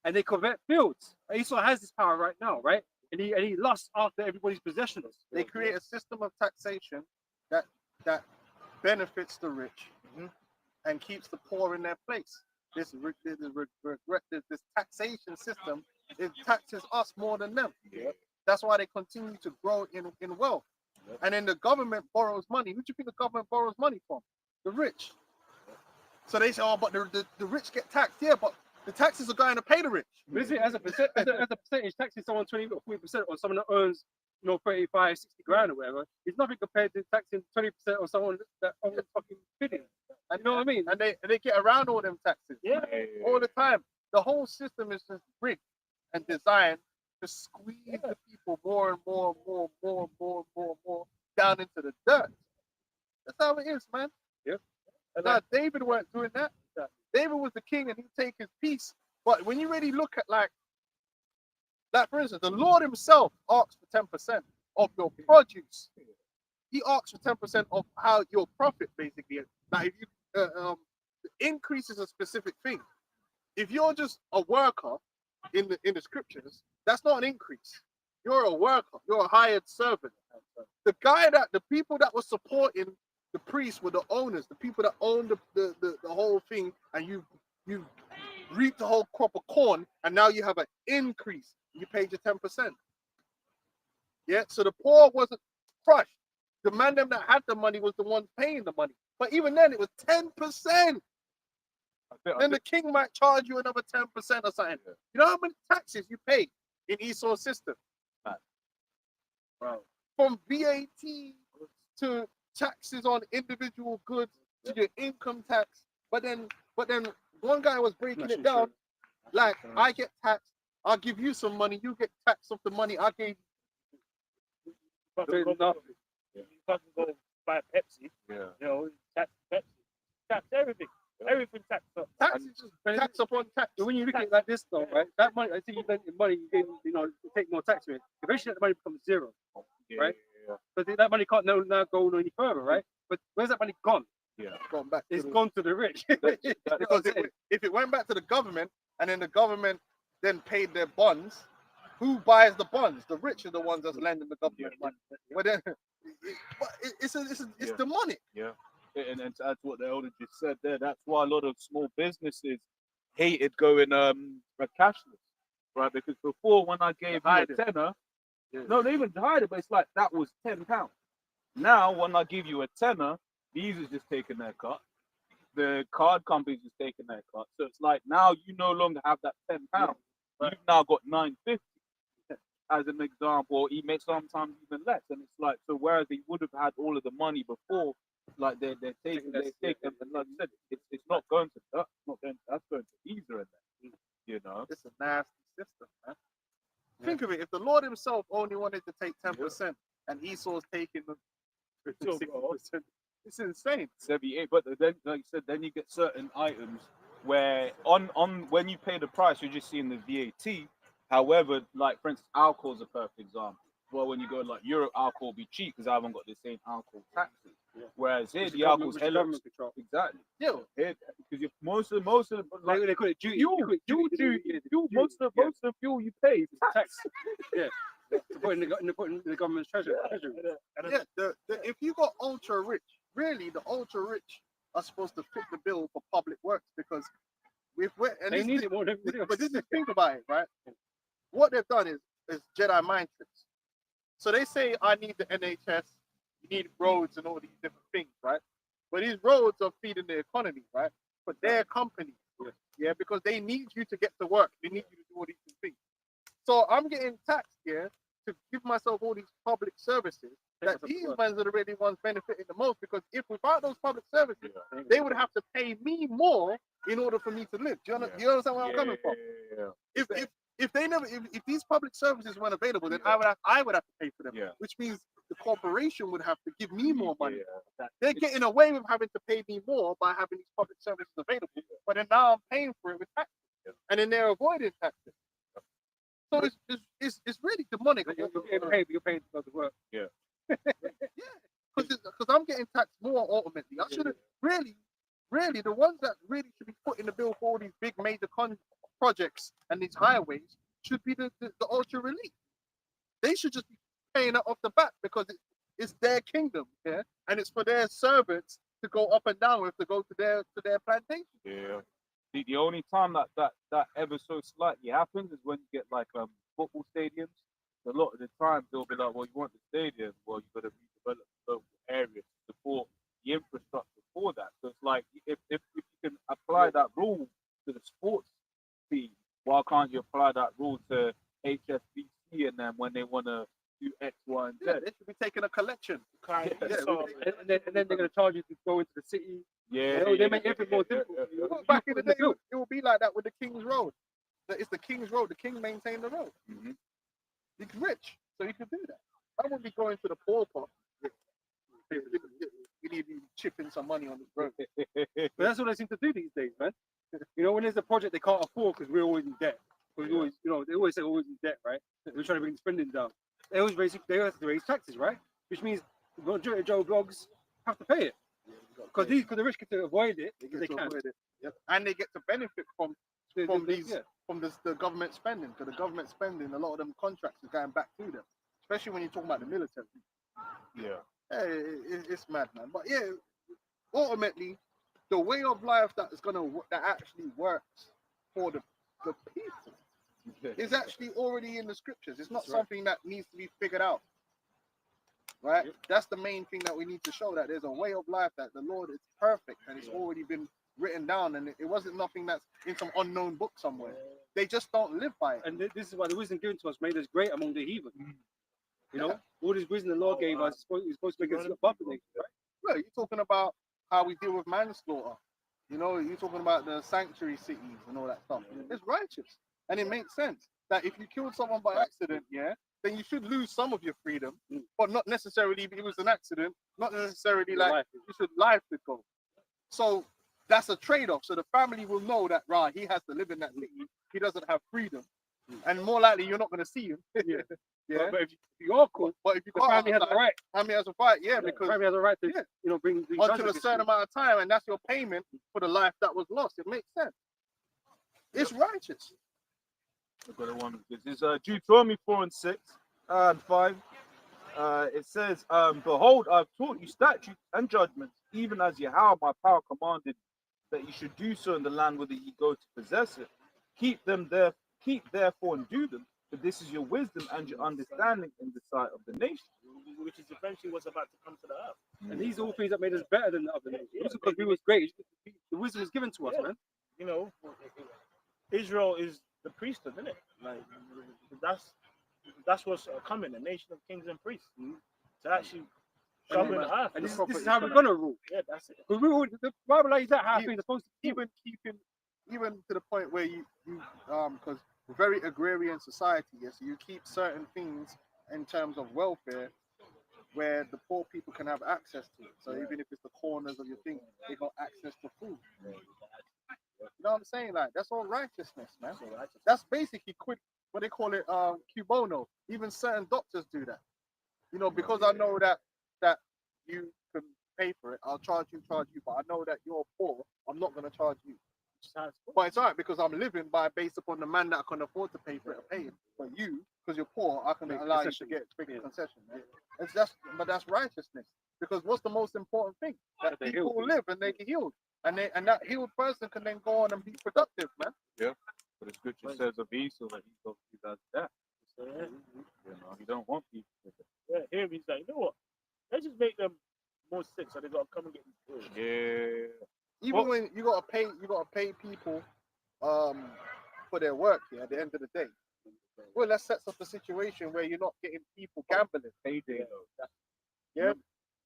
And they covet fields. Esau has this power right now, right? And he lusts after everybody's possessions. They create a system of taxation that benefits the rich and keeps the poor in their place. This taxation system it taxes us more than them. Yeah. That's why they continue to grow in wealth. Yep. And then the government borrows money. Who do you think the government borrows money from? The rich. So they say, oh, but the rich get taxed. Yeah, but the taxes are going to pay the rich. But is it as a percentage taxing someone 20 or 40% or someone that earns 35, 60 grand or whatever? It's nothing compared to taxing 20% or someone that owns fucking billions. And You know what I mean? And they get around all them taxes. Yeah. All the time. The whole system is just rigged and designed to squeeze the people more and more down into the dirt. That's how it is, man. Yeah. And now David weren't doing that. David was the king and he'd take his piece. But when you really look at like for instance, the Lord himself asks for 10% of your produce. He asks for 10% of how your profit basically. Like if you increase is a specific thing. If you're just a worker in the scriptures, that's not an increase. You're a worker. You're a hired servant. The people that were supporting the priests were the owners, the people that owned the whole thing, and you reap the whole crop of corn, and now you have an increase. You paid your 10%. Yeah, so the poor wasn't crushed. The man them that had the money was the ones paying the money. But even then, it was 10%. Then the king might charge you another 10% or something. You know how many taxes you pay in Esau's system? Bro. From VAT to taxes on individual goods to your income tax. But then one guy was breaking it down. Like, I get taxed, I'll give you some money, you get taxed off the money I gave you. You can't go buy Pepsi. Yeah. You know, tax Pepsi, tax everything, everything tax up. Tax is just tax upon tax. So when you look at it like this, though, right? That money, I think you lend money, you take more tax with it. Eventually, that money becomes zero, right? Yeah. But that money can't now go any further, right? But where's that money gone? Yeah. Gone back. It's gone to the rich. Because if it went back to the government and then the government then paid their bonds, who buys the bonds? The rich are the ones that's lending the government money. But then it's demonic. Yeah. And to add to what the elder just said there, that's why a lot of small businesses hated going cashless, right? Because before, when I gave you a tenner, no, they even hide it, but it's like that was £10. Now, when I give you a tenner, these is just taking their cut. The card companies is taking their cut. So it's like now you no longer have that £10. You've now got £9.50 as an example. He makes sometimes even less, and it's like, so whereas they would have had all of the money before, like they're taking, and like I said, it's not going to that. It's not going. That's going to either of them. You know, It's a nasty system, man. Think of it. If the Lord himself only wanted to take 10% and Esau's taking the 60%, it's insane. 78. But then, like you said, then you get certain items where on when you pay the price, you're just seeing the VAT. However, like for instance, alcohol is a perfect example. Well, when you go like Europe, alcohol will be cheap because I haven't got the same alcohol taxes. Yeah. Whereas here, Which the alcohol's hella government control. exactly. Yeah. Because most of the like They call it duty. you most of the fuel you pay is tax. Yeah. To put in the government's treasury. Yeah, if you got ultra rich, really the ultra rich are supposed to fit the bill for public works because They need it more than everybody else. But this is think about it, right? What they've done is Jedi mind tricks. So they say I need the NHS, you need roads and all these different things, right? But these roads are feeding the economy, right? For their companies, yeah, because they need you to get to work. They need you to do all these things. So I'm getting taxed here to give myself all these public services that these ones are the really ones benefiting the most because if without those public services, they would have to pay me more in order for me to live. Do you understand where I'm coming from? If these public services weren't available, then I would have to pay for them. Yeah. Which means the corporation would have to give me more money. Yeah. They're getting away with having to pay me more by having these public services available. But then now I'm paying for it with taxes. And then they're avoiding taxes. So it's really demonic. You're paying to go to work. Yeah. Because I'm getting taxed more ultimately. I should have really the ones that really should be put in the bill for all these big major projects and these highways should be the ultra elite. They should just be paying it off the bat because it's their kingdom, yeah, and it's for their servants to go up and down with to go to their plantation. Yeah. The only time that ever so slightly happens is when you get like football stadiums. A lot of the time they'll be like, well, you want the stadium, well, you got to redevelop the local area to support the infrastructure for that. So it's like if you can apply that rule to the sports team, why can't you apply that rule to HSBC and then when they want to do X, Y, and Z? Yeah, they should be taking a collection. Kind Yeah, so, And then they're going to charge you to go into the city. Yeah, They make everything more difficult. Well, back in the day, it would be like that with the King's Road. It's the King's Road. The King maintained the road. Mhm. He's rich, so he could do that. I wouldn't be going to the poor part. We need to chip in some money on this road. But that's what they seem to do these days, man. You know, when there's a project they can't afford because we're always in debt. Because we always, you know, they always say always in debt, right? We're trying to bring spending down. They always have to raise taxes, right? Which means the majority of Joe blogs have to pay it. Because the rich get to avoid it They because get they to can. avoid it. Yep. And they get to benefit from the government spending. Because the government spending, a lot of them contracts are going back to them. Especially when you're talking about the military. Yeah. Hey, it's mad, man. But yeah, ultimately, the way of life that actually works for the people is actually already in the scriptures. It's not something that needs to be figured out. Right? That's the main thing that we need to show, that there's a way of life that the Lord is perfect and it's already been written down, and it wasn't nothing that's in some unknown book somewhere. They just don't live by it. And this is why the wisdom given to us made us great among the heathen. You know, all this wisdom the Lord gave us is supposed to make us above the nation, right? Well, you're talking about how we deal with manslaughter. You know, you're talking about the sanctuary cities and all that stuff. It's righteous. And it makes sense that if you killed someone by accident, then you should lose some of your freedom, but not necessarily if it was an accident, not necessarily like life should go. So that's a trade-off. So the family will know that, right, he has to live in that city. He doesn't have freedom. And more likely you're not going to see him. But if you are caught, But if you the can't, family has a right. family has a fight, because The family has a right to, Yeah. you know, bring until a certain amount of time, and that's your payment for the life that was lost. It makes sense. It's righteous. I've got one. This is Deuteronomy 4 and 6 and 5. It says, behold, I've taught you statutes and judgments, even as Yahweh my power commanded that you should do so in the land whither ye go to possess it. Keep therefore and do them, for this is your wisdom and your understanding in the sight of the nation. which is eventually what's about to come to the earth. And these are all things that made us better than the other nations. It's because we was great. The wisdom was given to us, man. You know, Israel is the priesthood, isn't it? Like that's what's coming, a nation of kings and priests. To actually govern the earth. And this is how we're gonna rule. Yeah, that's it. Because the Bible lays out how things are supposed to be. Even to the point where you because we're very agrarian society, yes, so you keep certain things in terms of welfare where the poor people can have access to it. So even if it's the corners of your thing, they got access to food. You know what I'm saying? Like, that's all righteousness, man. That's basically what they call it, cubono. Even certain doctors do that. You know, because I know that you can pay for it, I'll charge you, but I know that you're poor, I'm not going to charge you. But it's all right, because I'm living based upon the man that can afford to pay for it, I pay him. But you, because you're poor, I can allow you to get bigger concession. But that's righteousness. Because what's the most important thing? That people live and they get healed. And that healed person can then go on and be productive, man. Yeah. But the scripture says of Esau that he does that. You know, he don't want people to do that. Yeah, here he's like, you know what? Let's just make them more sick so they gotta come and get these pills. Yeah. Even when you gotta pay people for their work at the end of the day. Well, that sets up a situation where you're not getting people gambling. Payday Yeah.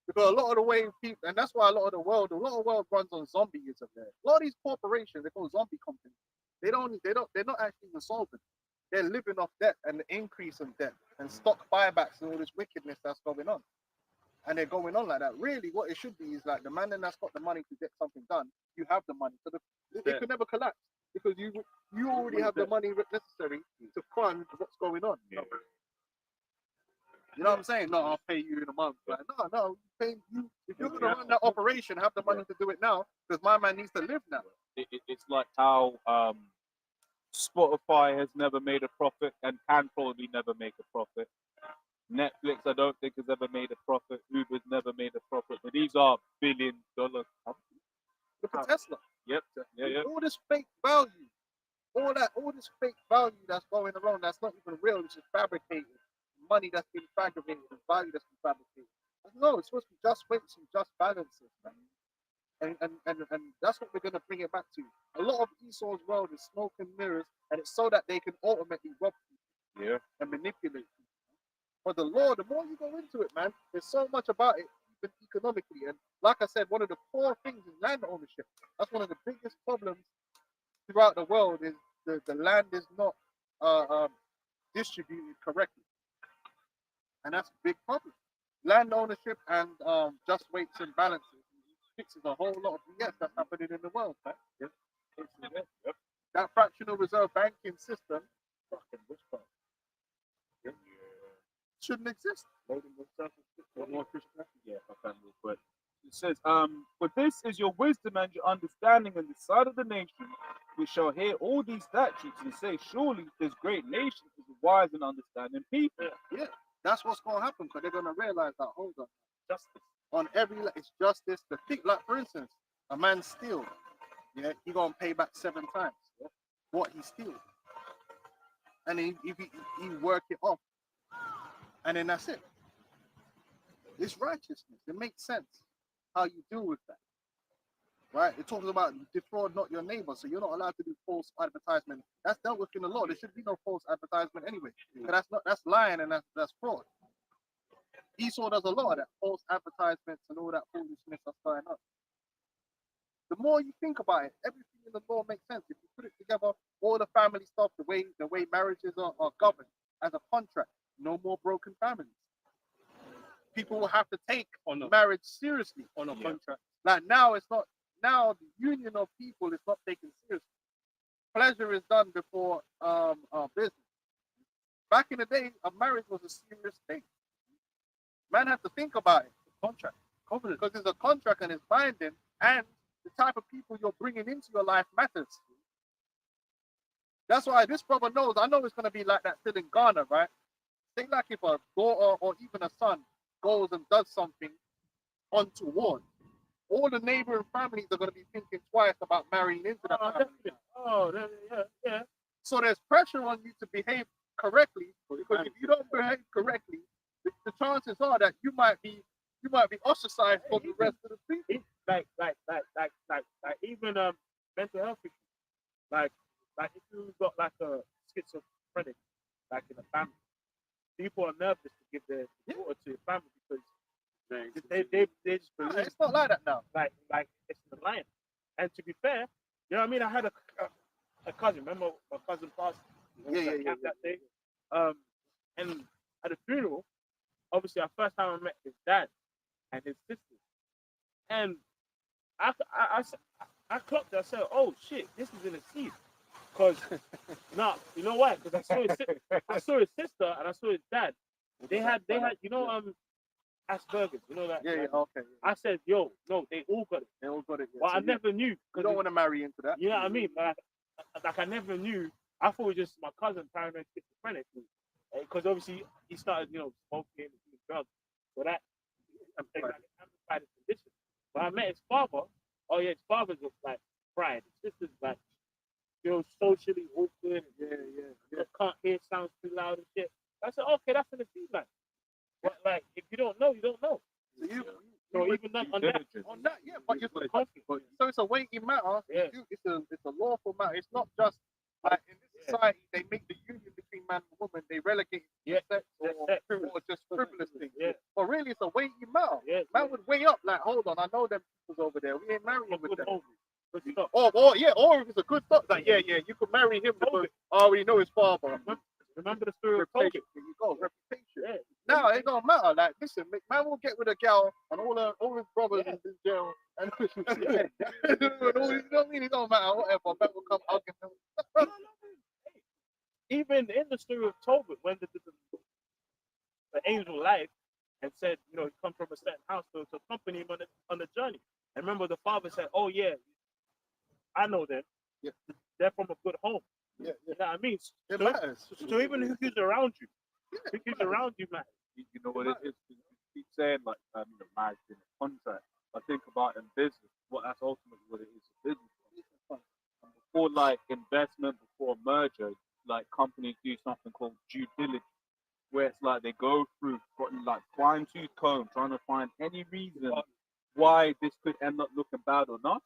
Because a lot of the way people, and that's why a lot of the world runs on zombieism there. A lot of these corporations, they call zombie companies. They're not actually even solving. They're living off debt and the increase of debt and stock buybacks and all this wickedness that's going on. And they're going on like that. Really, what it should be is like the man that's got the money to get something done, you have the money. So it could never collapse because you already have the money necessary to fund what's going on. Yeah. You know what I'm saying? No, I'll pay you in a month. Like, no, pay you. If you're gonna run that operation, have the money to do it now, because my man needs to live now. It's like how Spotify has never made a profit and can probably never make a profit. Netflix, I don't think, has ever made a profit. Uber's never made a profit. But these are $1 billion companies. Look at Tesla. Yep. Yeah. All this fake all this fake value that's going around that's not even real, it's just fabricated. Money that's been fabricated, and value that's been fabricated. No, it's supposed to be just weights and just balances, man. And that's what we're gonna bring it back to. A lot of Esau's world is smoke and mirrors, and it's so that they can ultimately rob people, Yeah. and manipulate people. But the law, the more you go into it, man, there's so much about it, even economically. And like I said, one of the core things is land ownership. That's one of the biggest problems throughout the world is the land is not distributed correctly, and that's a big problem. Land ownership and just weights and balances fixes a whole lot of BS that's happening in the world, man. Yep. That fractional reserve banking system, Fucking witchcraft. Yeah. shouldn't exist. Loading yourself with more Christian. Yeah, I can real quick. It says, "For this is your wisdom and your understanding in the sight of the nation, which shall hear all these statutes and say, surely this great nation is a wise and understanding people." Yeah, that's what's gonna happen because they're gonna realize that hold on, Justice. on every it's justice. The thing, like for instance, a man steal, yeah, he gonna pay back 7 times what he steals, and then if he work it off, and then that's it. It's righteousness. It makes sense how you deal with that, right? It talks about defraud not your neighbor, so you're not allowed to do false advertisement. That's dealt with in the law. There should be no false advertisement anyway. But that's lying and that's fraud. Esau does a lot of that, false advertisements and all that foolishness that's going on. The more you think about it, everything in the law makes sense. If you put it together, all the family stuff, the way marriages are governed as a contract, no more broken families. People will have to take On a marriage seriously. on a Yeah. contract. Like now, it's not. Now the union of people is not taken seriously. Pleasure is done before business. Back in the day, a marriage was a serious thing. Man had to think about it. Contract, covenant, because it's a contract and it's binding, and the type of people you're bringing into your life matters. That's why this brother knows. I know it's gonna be like that still in Ghana, right? Think like if a daughter or even a son goes and does something untoward, all the neighboring families are going to be thinking twice about marrying into that family. Definitely. Oh, yeah. So there's pressure on you to behave correctly, because if you don't behave correctly, the chances are that you might be ostracized from the rest of the people. Like even mental health issues. Like if you got like a schizophrenic, like in a family, people are nervous to give their daughter to your family because they just Nah, believe it's not like that now. like it's the lion. And to be fair, you know what I mean? I had a cousin. Remember my cousin passed? Yeah. That day. And at the funeral, obviously, the first time I met his dad and his sister, and I clocked it. I said, "Oh shit, this is in a seed." Cause you know why? Because I saw his sister and I saw his dad. They had Asperger's. You know that? Yeah, okay. I said, "Yo, no, they all got it." They all got it. Yeah. But So I never knew. you don't want to marry into that. You know what I mean? Like I never knew. I thought it was just my cousin paranoid schizophrenic. Because obviously he started, smoking and doing drugs. So that amplified his condition. But I met his father. Oh yeah, his father's just like pride. His sister's like, socially awkward. Yeah. Can't hear sounds too loud and shit. I said, okay, that's in the feedback. But like, if you don't know, you don't know. So So even that, on that, yeah, but you're But- confident. So it's a weighty matter. Yeah. It's a lawful matter. It's not just like in this society they make the union between man and woman, they relegate it to Yeah. sex Sex. or just frivolous things. Yeah. But really it's a weighty matter. Yeah. Man would weigh up like, hold on, I know them people over there. We ain't marrying with Good them. over. Good stuff. Or if it's a good thought, like you could marry him because I already know his father. Remember the story of Reputation. Tobit? There you go, reputation. Yeah. No, it don't matter. Like, listen, man will get with a gal and all his brothers Yeah. in jail and and all, you know what I mean? It don't matter, whatever. Man will come hugging them. Even in the story of Tobit, when the angel lied and said, he come from a certain house to accompany him on the journey. And remember, the father said, "Oh yeah, I know them. Yeah. They're from a good home." Yeah. You know what I mean? It So, matters. so even who's around you, who's around you, man. You know what it is? You keep saying like marriage in a contract. I think about in business, that's ultimately what it is. Business. And before like investment, before merger, like companies do something called due diligence, where it's like they go through like fine tooth comb trying to find any reason why this could end up looking bad on us,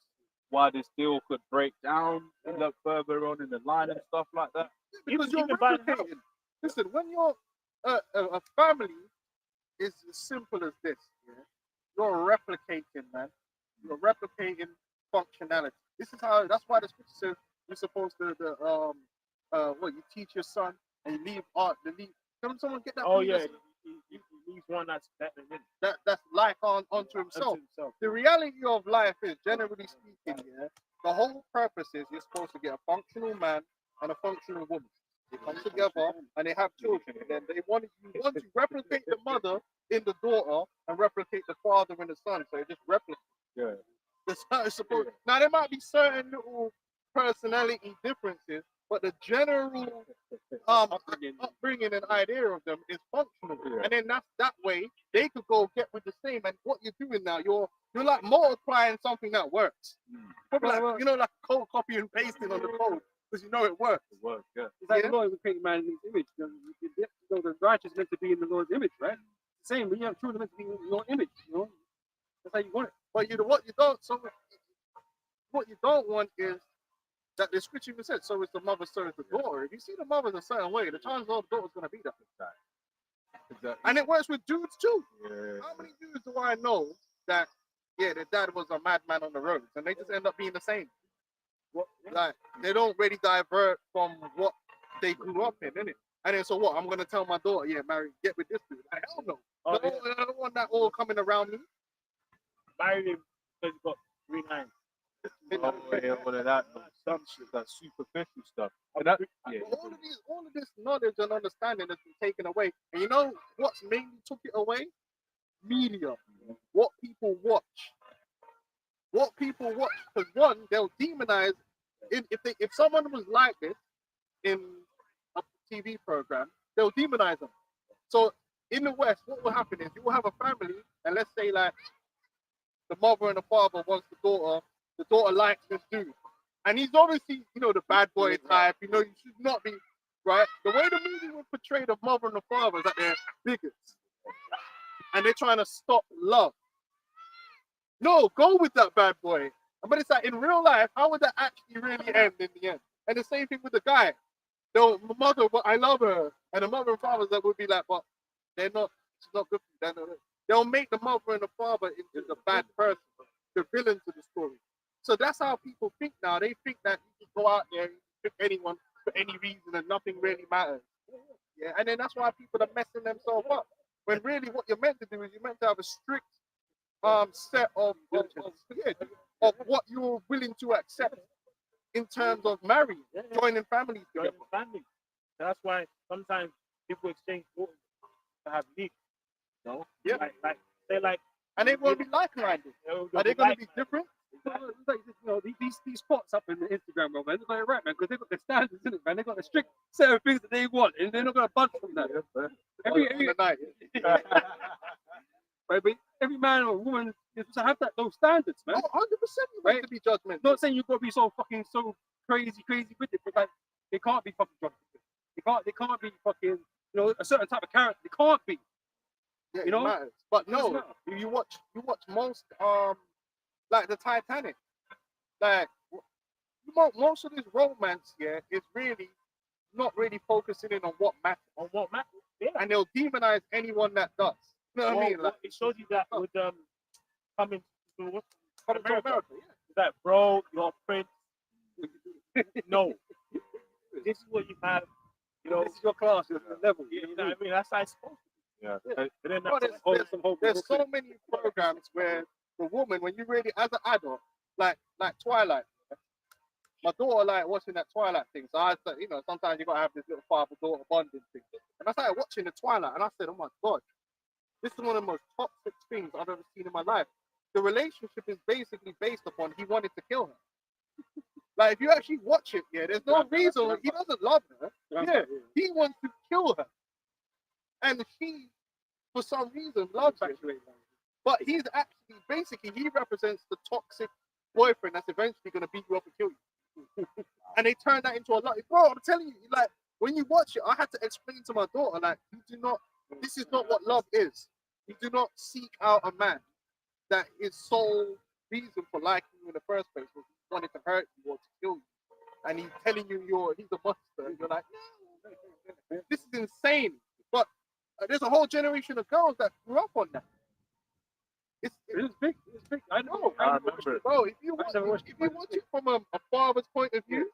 why this deal could break down look further on in the line and stuff like that. Because you're even buying a house. replicating. Listen, when you're a family is as simple as this. Yeah? You're replicating, man. You're replicating functionality. This is how. That's why the scripture says you're supposed to what you teach your son and you leave art. Can someone get that? Oh please? yeah, he's one that's That's life onto himself. The reality of life is, generally speaking, yeah, the whole purpose is you're supposed to get a functional man and a functional woman. They come together and they have children, and then you want to replicate the mother in the daughter and replicate the father in the son. So it just replicates. Yeah. That's how it's supposed. Now there might be certain little personality differences, but the general upbringing and idea of them is functional. Yeah. And then that way they could go get with the same. And what you're doing now, you're like multiplying something that works. Probably like, like code copy and pasting on the code because you know it works. It works, yeah. It's like the Lord created man in his image. The righteous meant to be in the Lord's image, right? Same, when you have children meant to be in your image, That's how you want it. But what you don't want is that the scripture even said, so is the mother, so is the daughter. If you see the mother's a certain way, the chances of the daughter's going to be that. Exactly. And it works with dudes too. Yeah. How many dudes do I know that, their dad was a madman on the roads and they just end up being the same? Like, they don't really divert from what they grew up in, innit? And then, so what? I'm going to tell my daughter, marry, get with this dude. Like, hell no. Oh, I don't want that all coming around me. married him because he got 3 9. Oh, yeah, all of that, some shit, that superficial stuff. And that, yeah. All of this knowledge and understanding has been taken away. And you know what's mainly took it away? Media. What people watch. What people watch. Because one, they'll demonize. If someone was like this in a TV program, they'll demonize them. So in the West, what will happen is you will have a family, and let's say like the mother and the father wants the daughter likes this dude. And he's obviously, the bad boy type, you should not be, right? The way the movie would portray the mother and the father is that they're bigots. And they're trying to stop love. No, go with that bad boy. But it's like, in real life, how would that actually really end in the end? And the same thing with the guy. The mother, but I love her. And the mother and father that would be like, but she's not good for you. They'll make the mother and the father into the bad person, the villains of the story. So that's how people think now. They think that you can go out there and pick anyone for any reason and nothing really matters. Yeah, and then that's why people are messing themselves up. When really what you're meant to do is you're meant to have a strict set of what you're willing to accept in terms of marrying, joining families together. Family. That's why sometimes people exchange daughters to have leaks. Yeah. Like they're like, and they won't be like-minded. Are they going to be different? These spots up in the Instagram, man, they're like, right, man, because they've got the standards, in it, man. They've got a strict set of things that they want, and they're not going to budge from that. Right, but every man or woman is supposed to have those standards, man. 100% you right? To be judgmental. Not saying you've got to be so fucking crazy with it, but like they can't be fucking judgmental. They can't be fucking a certain type of character. They can't be. Yeah, it matters. But no, you watch most like the Titanic. Like most of this romance, is really not really focusing in on what matters. Yeah. And they'll demonize anyone that does. You know what I mean? Like, it shows you that with coming to America. Yeah. It's like, bro, you're prince. No. This is what you have. This is your class, your level. You know what I mean? That's how it's supposed to be. Yeah. And then there's so many programs where the woman, when you really, as an adult, like Twilight, my daughter like watching that Twilight thing. So I said, sometimes you gotta have this little father-daughter bonding thing. And I started watching the Twilight, and I said, oh my God, this is one of the most toxic things I've ever seen in my life. The relationship is basically based upon he wanted to kill her. Like, if you actually watch it, there's no reason. He doesn't love her. Yeah, he wants to kill her. And she, for some reason, loves her. But he's actually, basically, he represents the toxic boyfriend that's eventually going to beat you up and kill you. and they turned that into a lot. Bro, I'm telling you, like when you watch it, I had to explain to my daughter, like, you do not. This is not what love is. You do not seek out a man that his sole reason for liking you in the first place was he wanted to hurt you or to kill you, and he's telling you he's a monster. And you're like, no, this is insane. But there's a whole generation of girls that grew up on that. It's big. It's big. I know. I remember it. bro. If you watch it from a father's point of view,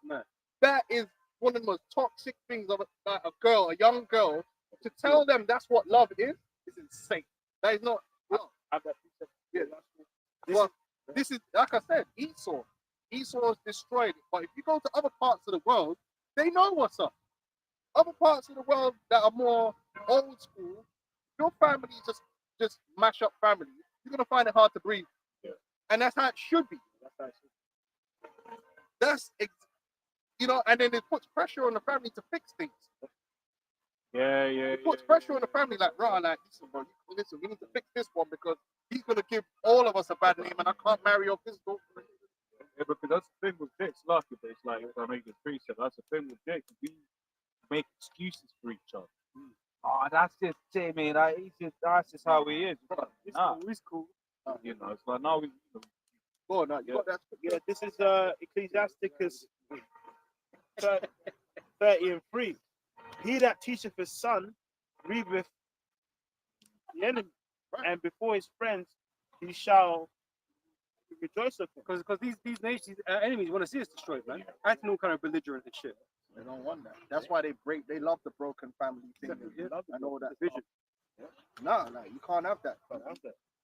that is one of the most toxic things of a young girl, to tell them that's what love is insane. That is not love. Yeah. Well, this is, like I said, Esau. Esau's destroyed it. But if you go to other parts of the world, they know what's up. Other parts of the world that are more old school, your family just mash up families, you're gonna find it hard to breathe. Yeah. And that's how it should be. And then it puts pressure on the family to fix things. It puts pressure on the family, like, right, like, listen, we need to fix this one because he's gonna give all of us a bad name, and I can't marry off this daughter. Yeah, because that's the thing with dicks, lucky, but it's like, I know you can appreciate, that's the thing with dicks. We make excuses for each other. Oh, that's just it, man. That's just how he is. It's cool. You know, it's like, now we. Go on, you got that? Yeah, this is Ecclesiasticus 30:3. He that teacheth his son grieveth the enemy, and before his friends he shall rejoice of him. Because these nations, enemies, want to see us destroyed, man. Acting all kind of belligerent and shit. They don't want that. That's why they love the broken family thing. I know that vision. No, like, you can't have that.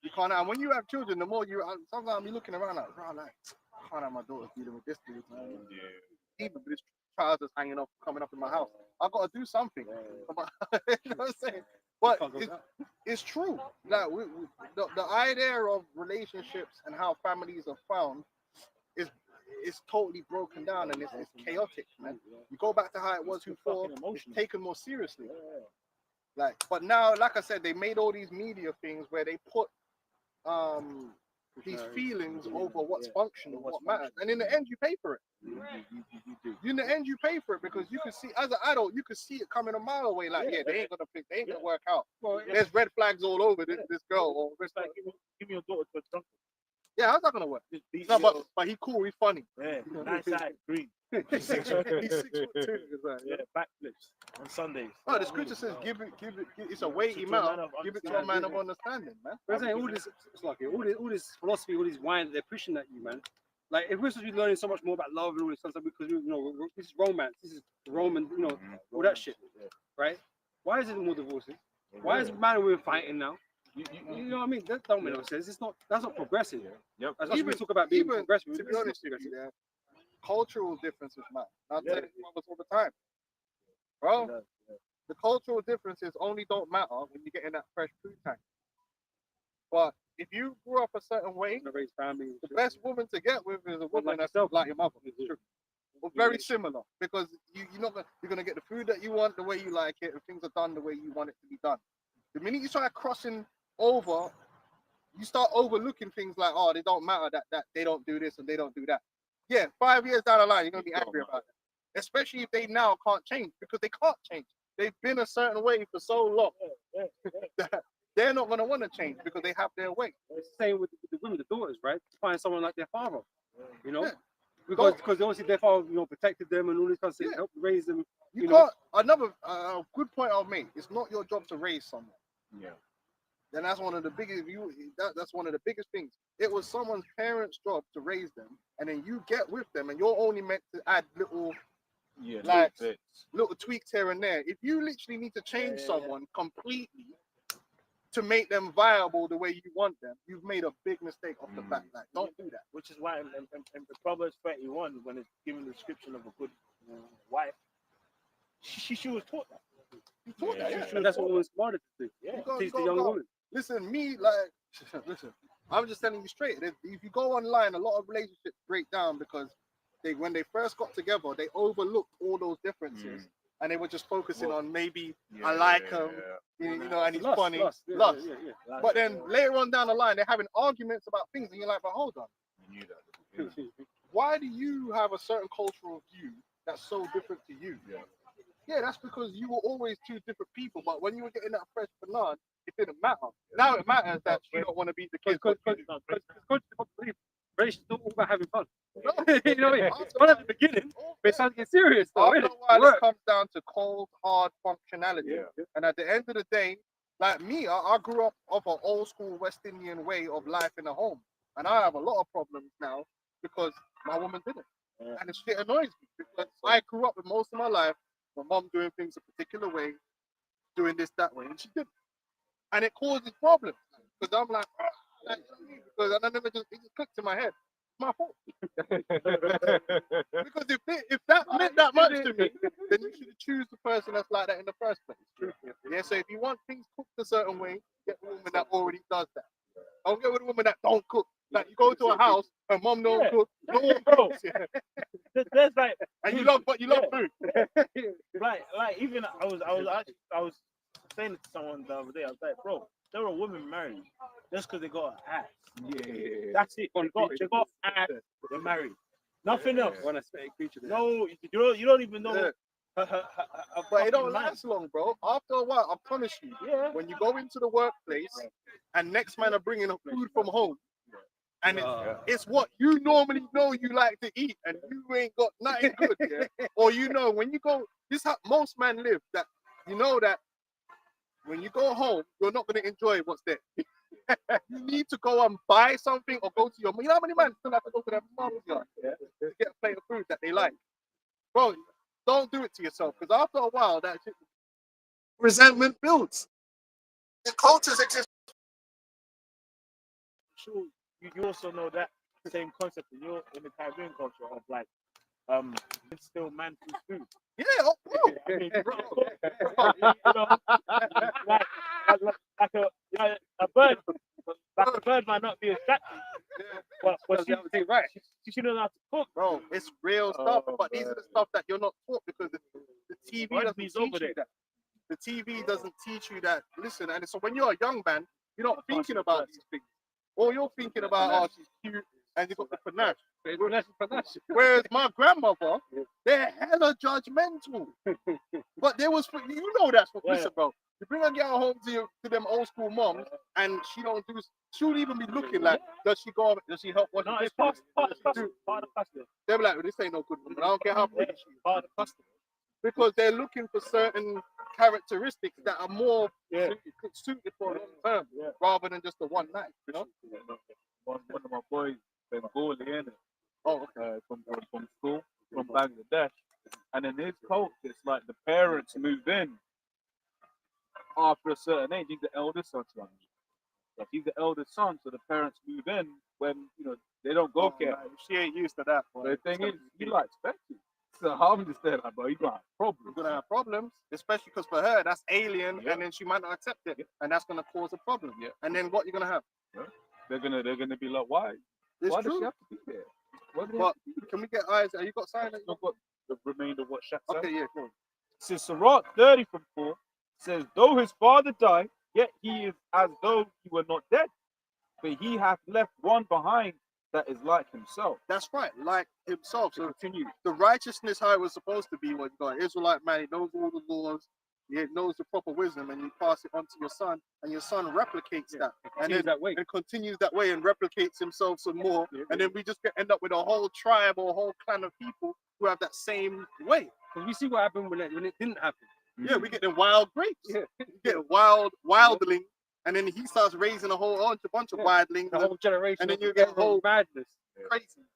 You can't. And when you have children, the more sometimes you're looking around like, I can't have my daughter dealing with this dude. Even with this trousers hanging up, coming up in my house, I got to do something. You know what I'm saying? But it's true. Like the idea of relationships and how families are found is totally broken down, and it's chaotic, man. You go back to how it was before, it's taken more seriously. Like, but now, like I said, they made all these media things where they put these feelings over what's functional, what matters, and in the end, you pay for it. In the end, you pay for it because you can see, as an adult, you can see it coming a mile away. Like, they ain't gonna work out. There's red flags all over this girl. Or It's like give me your daughter to a drunk. yeah, how's that gonna work? No, but he cool, he's funny. Yeah, nice eye, green. He's 6'2". Yeah, backflips on Sundays. Oh, the scripture says, give it. It's a weighty matter. Give it to a man of understanding, man. But I'm saying all this philosophy, all this wine that they're pushing at you, man. Like, if we're supposed to be learning so much more about love and all this stuff, because this is romance, this is Roman, all that shit, right? Why is it more divorces? Why is man and women fighting now? You know what I mean? That don't make no sense. That's not progressive. Yep. As much as we talk about being progressive, to be honest with you, cultural differences matter. I tell you all the time, bro. The cultural differences only don't matter when you get in that fresh food tank. But if you grew up a certain way, the best woman to get with is a woman that's like your mother. Or very similar, because you're gonna get the food that you want the way you like it, and things are done the way you want it to be done. The minute you start crossing over, you start overlooking things like, oh, they don't matter that they don't do this and they don't do that. Yeah, 5 years down the line, you're gonna be angry about it. Especially if they now can't change, because they can't change. They've been a certain way for so long that they're not gonna want to change because they have their way. It's the same with the women, the daughters, right? Find someone like their father, because obviously their father, protected them and all this kind of stuff, helped raise them. You can't. Another good point I'll make. It's not your job to raise someone. Yeah. Then that's one of the biggest. That's one of the biggest things. It was someone's parents' job to raise them, and then you get with them, and you're only meant to add little tweaks here and there. If you literally need to change someone completely to make them viable the way you want them, you've made a big mistake off the bat. Like, don't do that. Which is why in Proverbs 31, when it's given the description of a good wife, she was taught that. You taught that, And that's what was smarter to do. Teach the young woman. Listen, listen. I'm just telling you straight. If you go online, a lot of relationships break down because when they first got together, they overlooked all those differences, and they were just focusing on maybe I like him, and he's funny. Lust. But then later on down the line, they're having arguments about things, and you're like, but hold on. You knew that. why do you have a certain cultural view that's so different to you? Yeah, that's because you were always two different people. But when you were getting that fresh banana, it didn't matter. Now it matters that you don't want to beat the kids. Because relationships not all about having fun. You know what I mean? After Fun at the beginning, but it's starting to get serious though, After isn't a it? while, Work. it comes down to cold, hard functionality. Yeah. And at the end of the day, like me, I grew up of an old school West Indian way of life in the home. And I have a lot of problems now because my woman didn't. Yeah. And it shit annoys me because I grew up with most of my life, my mom doing things a particular way, doing this that way, and she didn't. And it causes problems because I'm like, because I never just, it just clicked in my head. It's my fault. Because if that meant that much to me, then you should choose the person that's like that in the first place. Yeah, so if you want things cooked a certain way, get a woman that already does that. Don't get with a woman that don't cook. Like you go to a house, her mom don't cook, no one Bro. cooks, yeah. There's like, And you love food. like even I was saying it to someone the other day. I was like, bro, there are women married just because they got an ass. Yeah. That's it. They got ass. They're married. Nothing else. One aesthetic creature. No, you don't even know. Yeah. Her But it don't fucking man. last long, bro. After a while, I promise you, Yeah. when you go into the workplace and next man are bringing up food from home, and it's what you normally know you like to eat, and you ain't got nothing good, yeah? Or you know, when you go, this how most men live, that you know that when you go home, you're not going to enjoy what's there. You need to go and buy something or go to your, you know how many men still have to go to their mom's yard to get a plate of food that they like? Bro, don't do it to yourself, because after a while, that shit, resentment builds. The cultures exist. Sure, you also know that same concept in the Caribbean culture of like still man through food. Yeah, oh, bro. I mean, bro, you know, like a bird, like a bird might not be attractive, but she knows how to cook. Bro, it's real stuff, Oh, but these are the stuff that you're not taught because the TV doesn't Rugby's teach over you there. that. The TV doesn't teach you that. Listen, and so when you're a young man, you're not thinking about these things. All you're thinking about, oh, she's cute, and you got the panache. Whereas my grandmother, they're hella judgmental. But there was, you know, that's what. Yeah. Listen, bro. You bring a girl home to them old school moms, and she don't do. She won't even be looking like. Does she go? Does she help? What? No, it's part of the custom. Part of the custom. They're like, well, this ain't no good woman. I don't care how pretty she is. Part of the custom. Because they're looking for certain characteristics that are more Yeah. suited for a long term, Yeah. rather than just a one night. You know? One of my boys, Bengali, innit? Oh, okay. From school, from Bangladesh. And in his culture, it's like the parents move in after a certain age. He's the eldest son. Like he's the eldest son, so the parents move in when, you know, they don't go care. Man, she ain't used to that. Bro. The thing is, he like expected. So I'm just there, like, bro, you got You're problems. gonna have problems, especially because for her that's alien, Yeah. and then she might not accept it, Yeah. and that's gonna cause a problem. Yeah. And then what you're gonna have? They're gonna be like, why? It's Why does true. she have to be there? Why do they But can we get eyes? Have you got sign? I've got the remainder of what Shaq said. Okay, yeah, cool. So Sirach 30 from 4 says, though his father died, yet he is as though he were not dead. But he hath left one behind that is like himself. That's right, like himself. So Continue. the righteousness how it was supposed to be, when you got an Israelite man, he knows all the laws, he knows the proper wisdom, and you pass it on to your son, and your son replicates that, and then that way. it continues that way and replicates himself some more, and then we just end up with a whole tribe or a whole clan of people who have that same way. Because we see what happened when it didn't happen. Yeah, we get the wild grapes. Yeah. We get wildling, and then he starts raising a whole bunch of wildlings The whole generation. And then of you get whole- madness. and craziness.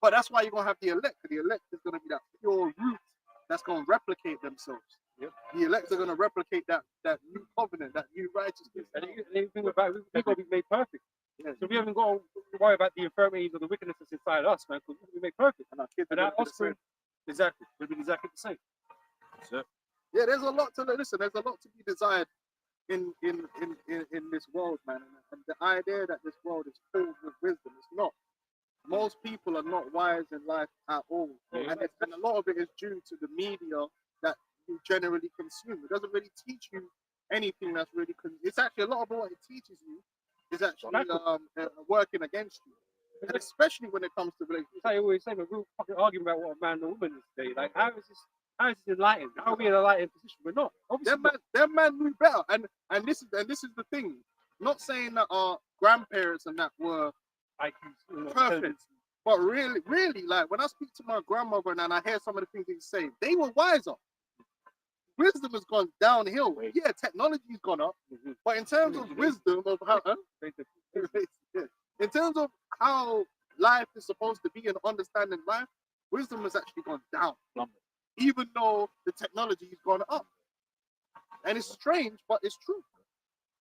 But that's why you're gonna have the elect. The elect is gonna be that pure root that's gonna replicate themselves. Yep. The elects are gonna replicate that new covenant, that new righteousness. And the thing about we've got to be made perfect. Yeah. So we haven't got to worry about the infirmities or the wickedness that's inside us, man, because we made perfect. And our kids are And our gonna be the same. offspring, exactly, will be exactly the same. Yeah, there's a lot to listen. There's a lot to be desired in this world, man. And the idea that this world is filled with wisdom, it's not. Most people are not wise in life at all, Yeah. and a lot of it is due to the media that you generally consume. It doesn't really teach you anything that's really. It's actually a lot of what it teaches you is actually working against you. and especially when it comes to relationships. I always say, we're fucking arguing about what a man and a woman is today. Like, how is this enlightened? How are we in an enlightened position? We're not. Obviously, Them man knew better, and this is the thing. Not saying that our grandparents and that were like, perfect, but really, like when I speak to my grandmother and I hear some of the things they say, they were wiser. Wisdom has gone downhill. Yeah, technology's gone up, but in terms of wisdom of how, in terms of how life is supposed to be and understanding life, wisdom has actually gone down, even though the technology has gone up. And it's strange, but it's true.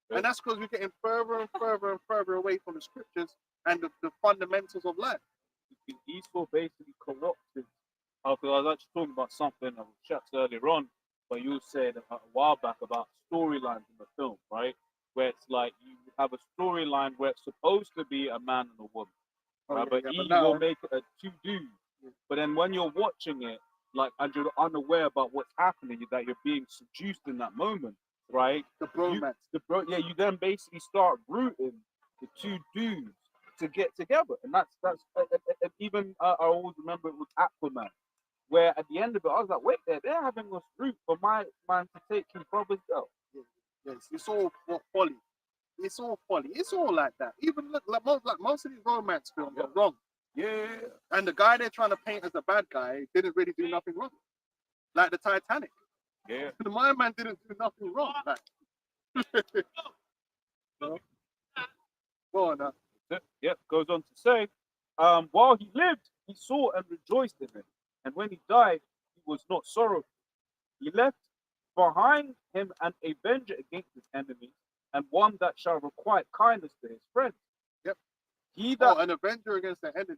And that's because we're getting further and further and further away from the scriptures and the fundamentals of life. Esau basically co-opted. Because I was actually talking about something that was chat earlier on, but you said a while back about storylines in the film, right? Where it's like you have a storyline where it's supposed to be a man and a woman, right? But he will make it a two dudes. But then when you're watching it, like, and you're unaware about what's happening, that you're being seduced in that moment, right? The bromance. You then basically start rooting the two dudes to get together, and that's even I always remember it was Aquaman, where at the end of it I was like, wait, they're having us root for my man to take his brother's girl. Yes, it's all folly. It's all folly. It's all like that. Even look, like most of these romance films are wrong. Yeah. And the guy they're trying to paint as a bad guy didn't really do nothing wrong. Like the Titanic. Yeah. The Mayan Man didn't do nothing wrong. Like, no? Go on now. Yep, goes on to say, while he lived, he saw and rejoiced in it. And when he died, he was not sorrowful. He left behind him an avenger against his enemies, and one that shall requite kindness to his friends. Yep. He that an avenger against the enemy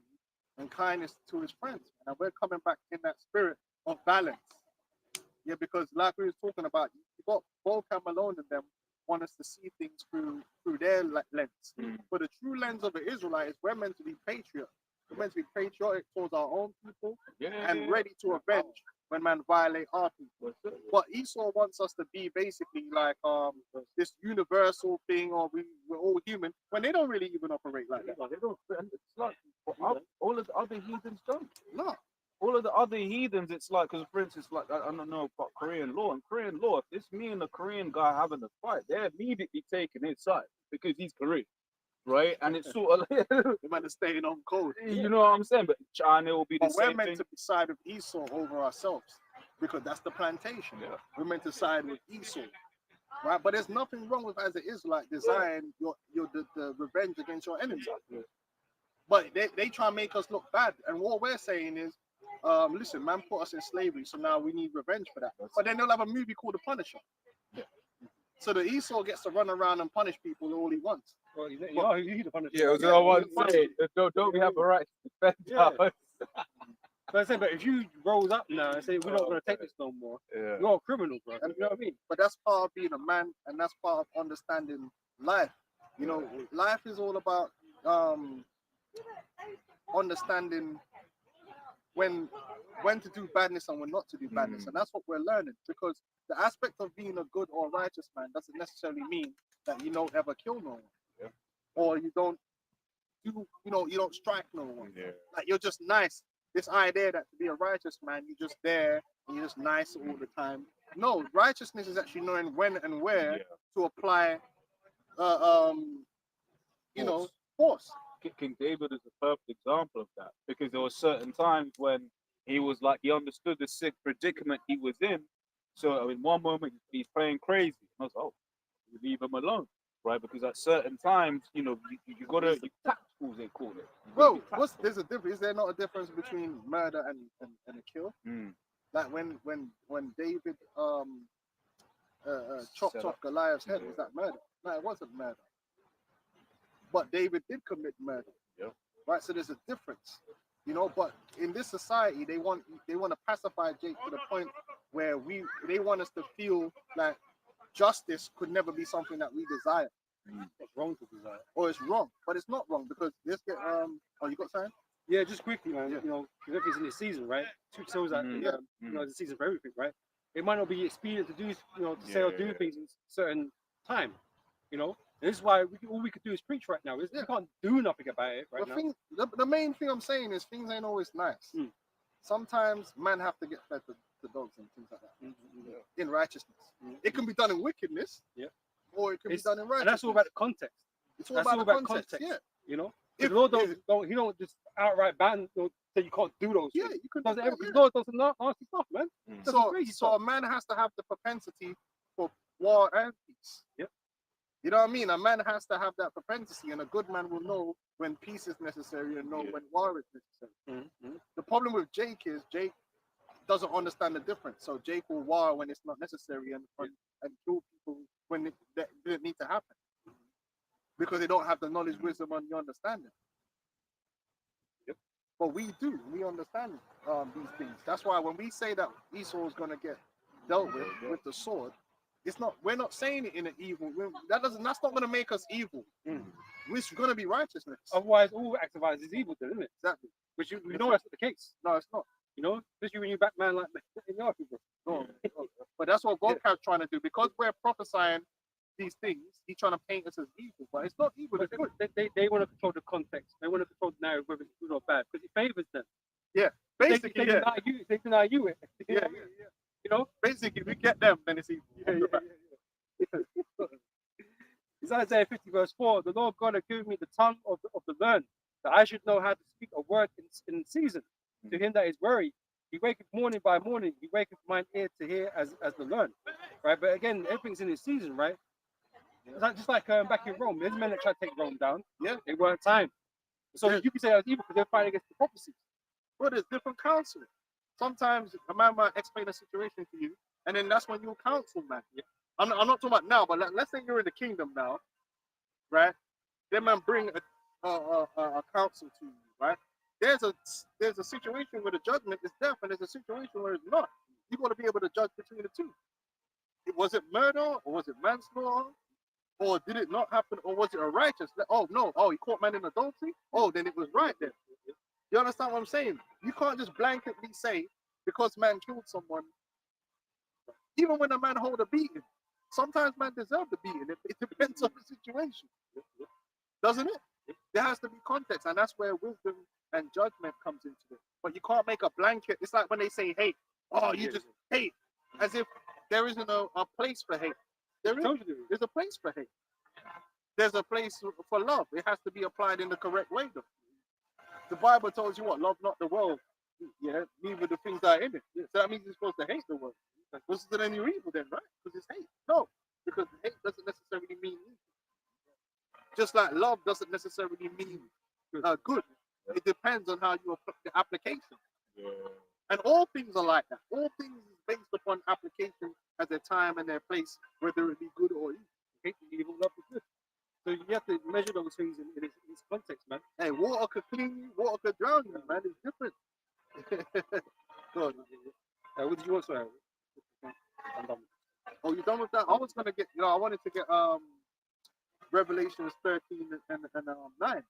and kindness to his friends. And we're coming back in that spirit of balance. Yeah, because like we were talking about, you got Volcam Malone and them want us to see things through their lens. But the true lens of the Israelite is we're meant to be patriots. We're meant to be patriotic towards our own people and ready to avenge when man violate our people. But Esau wants us to be basically like this universal thing, or we're all human, when they don't really even operate like that. They don't, and it's like all of the other heathens don't. No. All of the other heathens, it's like, because for instance, like I don't know about Korean law. And Korean law, if it's me and the Korean guy having a fight, they're immediately taking his side because he's Korean, right? And it's sort of like, they might have staying on code. You know what I'm saying? But China will be the we're same meant thing. to be side of Esau over ourselves because that's the plantation. Yeah. We're meant to side with Esau, right? But there's nothing wrong with, as it is, like design the revenge against your enemies. But they try and make us look bad, and what we're saying is, listen, man put us in slavery, so now we need revenge for that. But then they'll have a movie called The Punisher. Yeah. So the Esau gets to run around and punish people all he wants. Well, you the Punisher. Yeah, that's what I want to say. Don't we have a right to defend us? But I say, but if you rose up now and say we're not going to take this no more, you're a criminal, bro. You know what I mean? But that's part of being a man, and that's part of understanding life. You know, life is all about understanding when to do badness and when not to do badness, and that's what we're learning. Because the aspect of being a good or righteous man doesn't necessarily mean that you don't ever kill no one, or you don't you don't strike no one. Like you're just nice. This idea that to be a righteous man, you're just there and you're just nice all the time. No, righteousness is actually knowing when and where to apply, force. King David is a perfect example of that, because there were certain times when he was like, he understood the sick predicament he was in. So in one moment he's playing crazy. And I was like, oh, you leave him alone, right? Because at certain times, you gotta tacticals, they call it. Well, there's a difference? Is there not a difference between murder and a kill? Like when David chopped off Goliath's head, was that murder? No, it wasn't murder. But David did commit murder. Yeah. Right. So there's a difference, But in this society, they want to pacify Jake to the point where they want us to feel like justice could never be something that we desire. It's wrong to desire. Or it's wrong, but it's not wrong because this get Oh, you got something? Yeah, just quickly, man. Yeah. Everything's in the season, right? Two shows that it's a season for everything, right? It might not be expedient to do, to say or do things in a certain time, This is why all we could do is preach right now. We Yeah. can't do nothing about it right The now. thing, the main thing I'm saying is things ain't always nice. Mm. Sometimes men have to get fed to dogs and things like that Mm. in righteousness. Mm. It can be done in wickedness, Yeah. or it can It's- be done in righteousness. And that's all about the context. It's all that's about all the about context. context. Yeah, You know, If- the Lord if- don't he don't just outright ban or say you can't do those yeah, things. you can. Does do it ever? that, yeah. The Lord does some nasty stuff, man. Does some So, crazy so a stuff. man has to have the propensity for war and peace. Yep. You know what I mean? A man has to have that propensity, and a good man will know when peace is necessary and know Yeah. when war is necessary. Mm-hmm. The problem with Jake is Jake doesn't understand the difference. So Jake will war when it's not necessary and kill people when that didn't need to happen because they don't have the knowledge, wisdom, and the understanding. Yep. But we do. We understand these things. That's why when we say that Esau is going to get dealt with the sword, it's not. We're not saying it in an evil. That's not going to make us evil. Mm. It's going to be righteousness. Otherwise, all acts of violence is evil, then, isn't it? Exactly. Which we know that's not the case. No, it's not. You know, especially when you back man like in your people. No. But that's what Vocab's trying to do. Because we're prophesying these things, he's trying to paint us as evil. But it's not evil. But It's good. they want to control the context. They want to control the narrative, whether it's good or bad, because it favors them. Basically, they deny you. They deny you it. Yeah. You know. Basically, we get them, then it's evil. It's Isaiah 50 verse 4. The Lord God had given me the tongue of the learned, that I should know how to speak a word in season. To him that is weary, he waketh morning by morning. He waketh mine ear to hear as the learned. Right. But again, everything's in its season, right? It's like, just like back in Rome, there's men that tried to take Rome down. Yeah. They weren't time. So Yeah. you can say that was evil because they're fighting against the prophecies. But there's different counsel. Sometimes a man might explain a situation to you, and then that's when you'll counsel, man. Yeah. I'm not talking about now, but let's say you're in the kingdom now, right? Then man bring a counsel to you, right? There's a situation where the judgment is death, and there's a situation where it's not. You got to be able to judge between the two. Was it murder, or was it manslaughter, or did it not happen, or was it a righteous? Oh no, oh he caught man in adultery. Oh, then it was right then. You understand what I'm saying? You can't just blanketly say because man killed someone. Even when a man hold a beating, sometimes man deserve the beating. It depends on the situation, doesn't it? There has to be context, and that's where wisdom and judgment comes into it. But you can't make a blanket. It's like when they say hate. Oh, you just hate, as if there isn't a place for hate. There is. There's a place for hate. There's a place for love. It has to be applied in the correct way, though. The Bible tells you what, love not the world, yeah, neither the things that are in it. So that means you're supposed to hate the world. Was it any evil then, right? Because it's hate. No, because hate doesn't necessarily mean evil. Just like love doesn't necessarily mean good. It depends on how you apply the application. Yeah. And all things are like that. All things is based upon application at their time and their place, whether it be good or evil. Hate the evil, love the good. So you have to measure those things in its context, man. Hey, water could clean you, water could drown you, man. It's different. Go on. What did you want, sorry? I'm done. Oh, you done with that? I was gonna get, I wanted to get Revelations 13 and 9,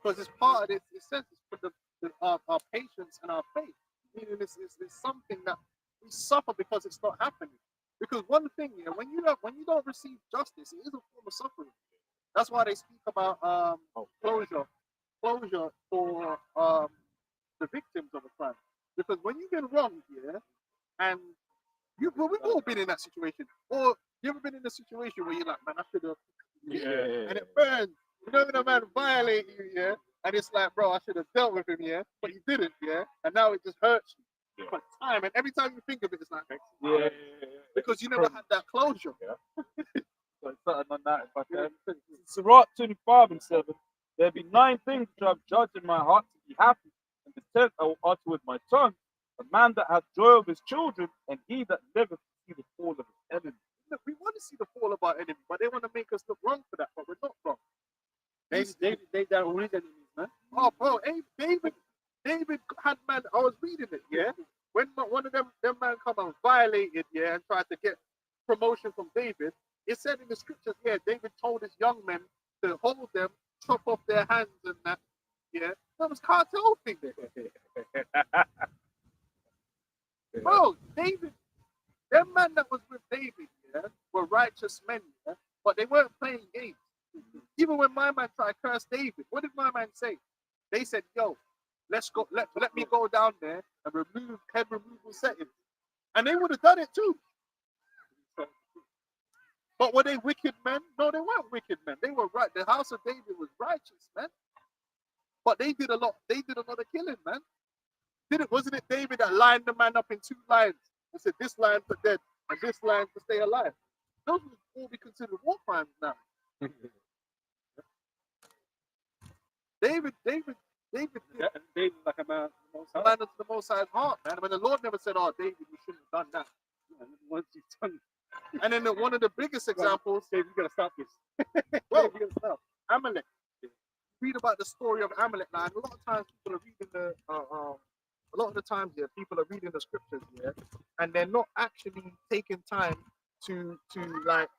because it's part of this. It says it's for our patience and our faith. Meaning it's something that we suffer because it's not happening. Because one thing, when you don't receive justice, it is a form of suffering. That's why they speak about closure for the victims of a crime. Because when you've been wronged, and we've all been in that situation. Or you ever been in a situation where you're like, man, I should have, and it burns. You know when a man violates you, and it's like, bro, I should have dealt with him, but you didn't, and now it just hurts you for time. And every time you think of it, it's like, because you never had that closure. So something on that, if I can. Sirach 25 and 7. There be 9 things which I have judged in my heart to be happy, and the 10th I will utter with my tongue. A man that hath joy of his children, and he that liveth to see the fall of his enemy. Look, we want to see the fall of our enemy, but they want to make us look wrong for that, but we're not wrong. They down all his enemies, man. Oh, bro, hey, David had man. I was reading it, When one of them man come and violated, and tried to get promotion from David, it said in the scriptures, David told his young men to hold them, chop off their hands and that, That was cartel thing there. Bro, David, them man that was with David, were righteous men, but they weren't playing games. Even when my man tried to curse David, what did my man say? They said, yo, let's go, let me go down there and remove head removal settings. And they would have done it too. But were they wicked men? No, they weren't wicked men. They were right. The house of David was righteous, man. But they did a lot of killing, man. Wasn't it David that lined the man up in 2 lines and said this line for dead and this line to stay alive? Those would all be considered war crimes now. David Yeah, and David like a man. a man of the Most High's heart, man. When the Lord never said, "Oh, David, you shouldn't have done that." And once he's done, And then one of the biggest examples, David, you gotta stop this. well, You gotta stop. Amalek. Read about the story of Amalek now. And a lot of times people are reading a lot of the times, yeah, people are reading the scriptures, yeah, and they're not actually taking time to like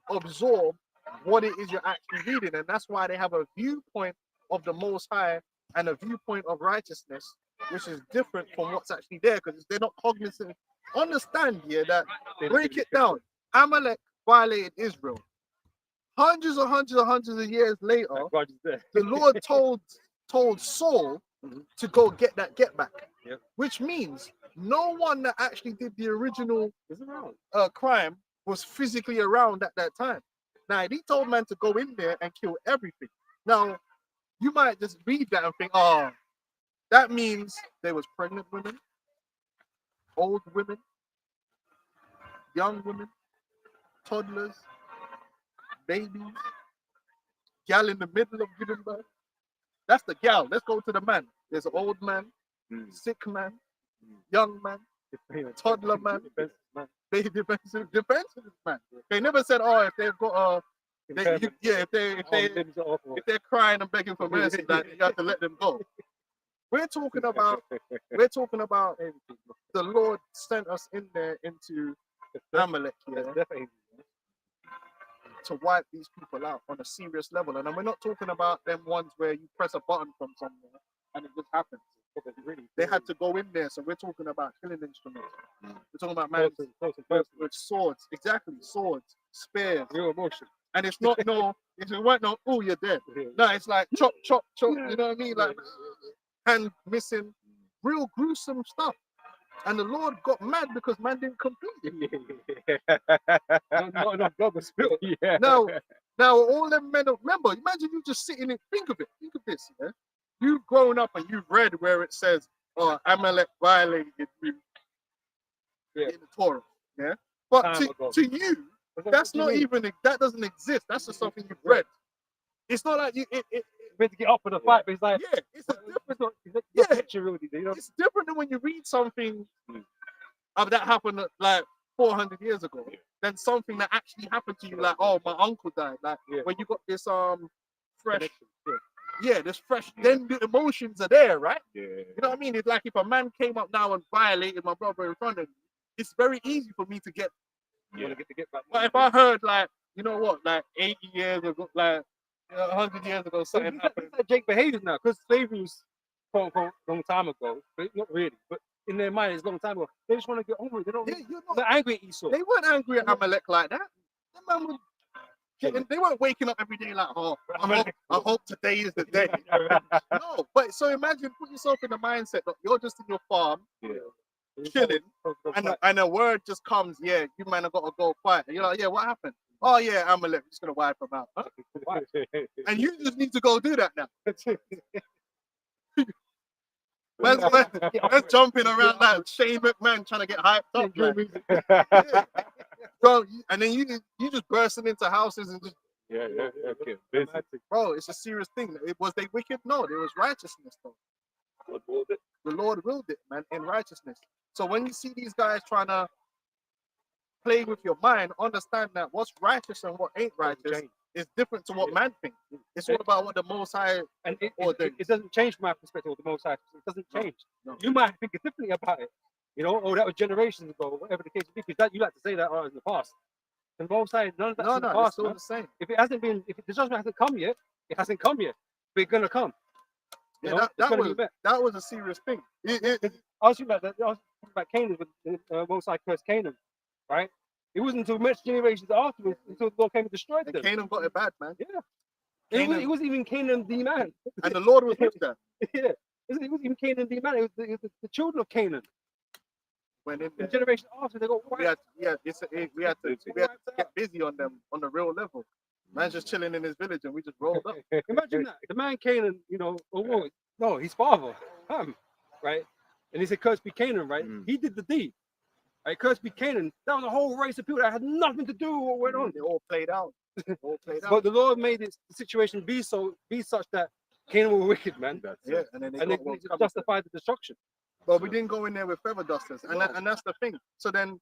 absorb what it is you're actually reading, and that's why they have a viewpoint of the Most High and a viewpoint of righteousness, which is different from what's actually there, because they're not cognizant. Understand, yeah, that break it down. Amalek violated Israel. Hundreds of years later, God is there. the Lord told Saul to go get that get back. Yeah. Which means no one that actually did the original It's around. crime was physically around at that time. Now he told man to go in there and kill everything. Now you might just read that and think, oh, that means there was pregnant women, old women, young women, toddlers, babies, gal in the middle of giving birth. That's the gal. Let's go to the man. There's an old man, sick man, young man, toddler man, baby defensive man. They never said, oh, if they've got if they're crying and begging for mercy, that you have to let them go. We're talking about the Lord sent us in there into Amalek here to wipe these people out on a serious level. And then we're not talking about them ones where you press a button from somewhere and it just happens. They had to go in there, so we're talking about killing instruments. We're talking about man with swords, exactly, swords, spears, Real emotion. and it's not it weren't no, oh, you're dead. No, it's like chop, chop, chop. You know what I mean? Like hand missing, real gruesome stuff. And the Lord got mad because man didn't complete it. Not enough blood was spilled. Yeah. Now all them men, remember, imagine you just sitting and think of this, yeah? You've grown up and you've read where it says, oh, Amalek violated me in the Torah, yeah? But to you, that's not even, that doesn't exist. That's just something you've read. It's not like you, meant to get up for the fight, but it's like, yeah, it's a different, yeah, picture really, you know? it's different than when you read something of that happened like 400 years ago, than something that actually happened to you, like, oh, my uncle died, like when you got this fresh, this fresh, then the emotions are there, right? Yeah. You know what I mean? It's like if a man came up now and violated my brother in front of me, it's very easy for me to get. Get back. But if I heard, like, you know what, like 80 years ago, like 100 years ago, something happened. It's like Jake behaviors now, because slavery was quote unquote long time ago, but not really. But in their mind, it's a long time ago. They just want to get over it. They don't. Yeah, you're They're not, angry at Esau. they weren't angry at Amalek like that. Them man would they weren't waking up every day like, oh, I hope today is the day. No, but so imagine, put yourself in the mindset that you're just in your farm, chilling, and a word just comes, yeah, you man have got to go quiet. And you're like, yeah, what happened? Oh yeah, Amalek, just gonna wipe them out. Huh? And you just need to go do that now. Man's jumping around like Shane McMahon trying to get hyped up. Like. Yeah. Bro, and then you just bursting into houses and just bro, it's a serious thing. Was they wicked? No, there was righteousness though. The Lord willed it, man, in righteousness. So when you see these guys trying to play with your mind, understand that what's righteous and what ain't righteous is different to what man thinks. It's all about what the Most High and it doesn't change from my perspective of the Most High. It doesn't change. No. You might think differently about it, you know, or that was generations ago, whatever the case may be, because that you like to say that in the past. And the Most High, none of that's in the it's past. still Man. the same. If the judgment hasn't come yet, it hasn't come yet. But it's gonna come. You Yeah, know? that was a serious thing. I was thinking about that. I was thinking about Canaan when Most High cursed Canaan, right? It wasn't until much generations afterwards until the Lord came and destroyed And them. Canaan got it bad, man. It wasn't even Canaan the man. And the Lord was with them. Yeah. It wasn't even Canaan the man. It was the children of Canaan. When in The there, generation after, they got we wiped. we had to get busy on them on the real level. Man's just chilling in his village and we just rolled up. Imagine that. The man Canaan, no, his father, Ham, right? And he said, "Cursed be Canaan," right? He did the deed. Right? Cursed be Canaan. That was a whole race of people that had nothing to do with what went on. It all played out. But the Lord made the situation be such that Canaan were wicked, man. Yeah, and then And they justified the destruction. But we didn't go in there with feather dusters, and that's the thing. So then,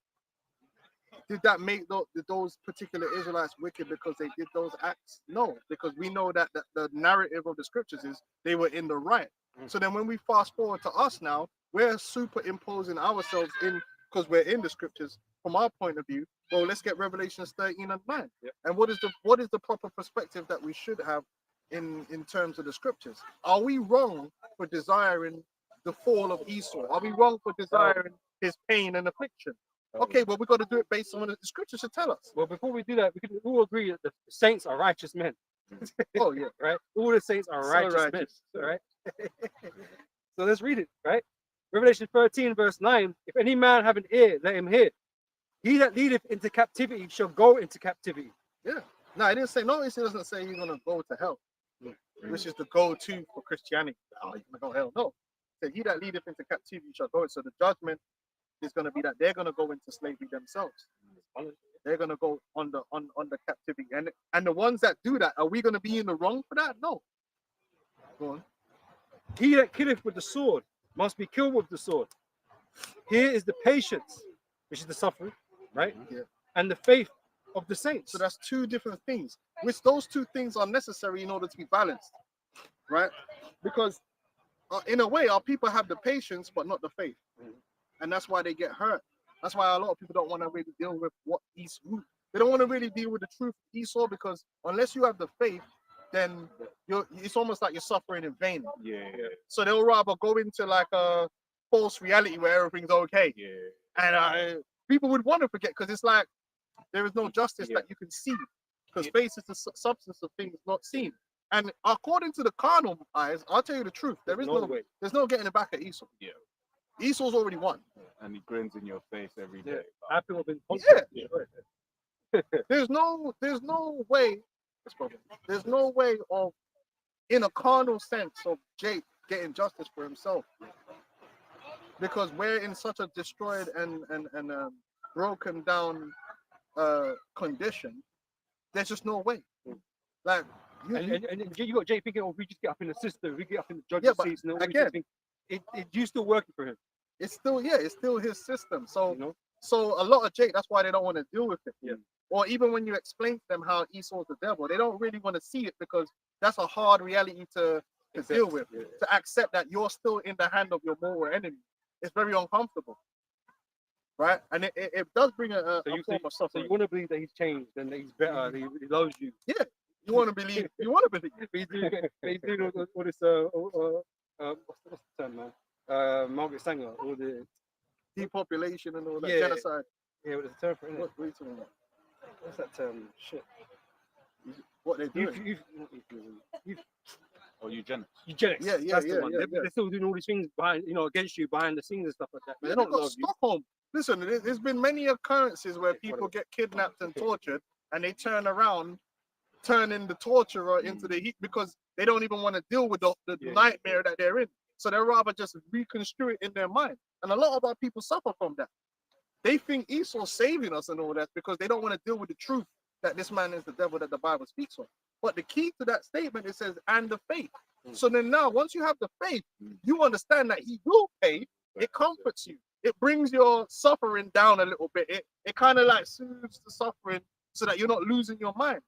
did that make those particular Israelites wicked because they did those acts? No, because we know that the narrative of the scriptures is they were in the right. So then, when we fast forward to us now, we're superimposing ourselves in because we're in the scriptures from our point of view. Well, let's get Revelations 13 and 9. Yep. And what is the proper perspective that we should have in terms of the scriptures? Are we wrong for desiring the fall of Esau? Are we wrong for desiring his pain and affliction? Okay, well, we've got to do it based on what the scripture should tell us. Well, before we do that, we can all agree that the saints are righteous men. Oh, yeah. Right? All the saints are So righteous men. righteous. Right? So let's read it, right? Revelation 13, verse 9. If any man have an ear, let him hear. He that leadeth into captivity shall go into captivity. Yeah. No, I didn't say, notice it doesn't say you're going to go to hell, which is the go-to for Christianity. Oh, you're going to go hell. No. It said, he that leadeth into captivity shall go. So the judgment is going to be that they're going to go into slavery themselves. They're going to go on the captivity. And the ones that do that, are we going to be in the wrong for that? No. Go on. He that killeth with the sword must be killed with the sword. Here is the patience, which is the suffering, right? Yeah. And the faith of the saints. So that's two different things, which those two things are necessary in order to be balanced, right? Because in a way, our people have the patience, but not the faith. And that's why they get hurt. That's why a lot of people don't want to really deal with what Esau. They don't want to really deal with the truth of Esau, because unless you have the faith, then it's almost like you're suffering in vain. Yeah. So they'll rather go into like a false reality where everything's okay. Yeah. And people would want to forget, because it's like there is no justice that you can see, because faith is the substance of things not seen. And according to the carnal eyes, I'll tell you the truth, there's no getting it back at Esau. Yeah. Esau's already won. And he grins in your face every day. I feel been There's no way. There's no way of, in a carnal sense, of Jake getting justice for himself, because we're in such a destroyed and broken down condition. There's just no way. Like and you got Jake thinking, oh, we just get up in the system, we get up in the judge's Yeah, but seats, and all again, it you still working for him. it's still his system. So You know? so a lot of Jake, that's why they don't want to deal with it. Yeah. Or even when you explain to them how Esau's the devil, they don't really want to see it, because that's a hard reality to deal with. Yeah. To accept that you're still in the hand of your mortal enemy. It's very uncomfortable. Right? And it does bring a form of So suffering. you want to believe that he's changed and that he's better, that he loves you. You want to believe. You want to believe. He's doing all this what's the term, man? Margaret Sanger, all the Depopulation and all that, Yeah. genocide. what's the term for it? What are you talking about? What's that term? Shit. What they're doing. Or eugenics. Eugenics. Yeah, That's the one. yeah. They're still doing all these things behind, against you, behind the scenes and stuff like that. But Yeah, they they don't got love you. Stockholm. Listen, there's been many occurrences where people get kidnapped and tortured, and they turn around, turning the torturer into the heat, because they don't even want to deal with the nightmare that they're in. So they'd rather just reconstruct it in their mind. And a lot of our people suffer from that. They think Esau's saving us and all that because they don't want to deal with the truth that this man is the devil that the Bible speaks of. But the key to that statement, it says, and the faith. So then now, once you have the faith, you understand that he will pay. It comforts you. It brings your suffering down a little bit. It kind of like soothes the suffering so that you're not losing your mind.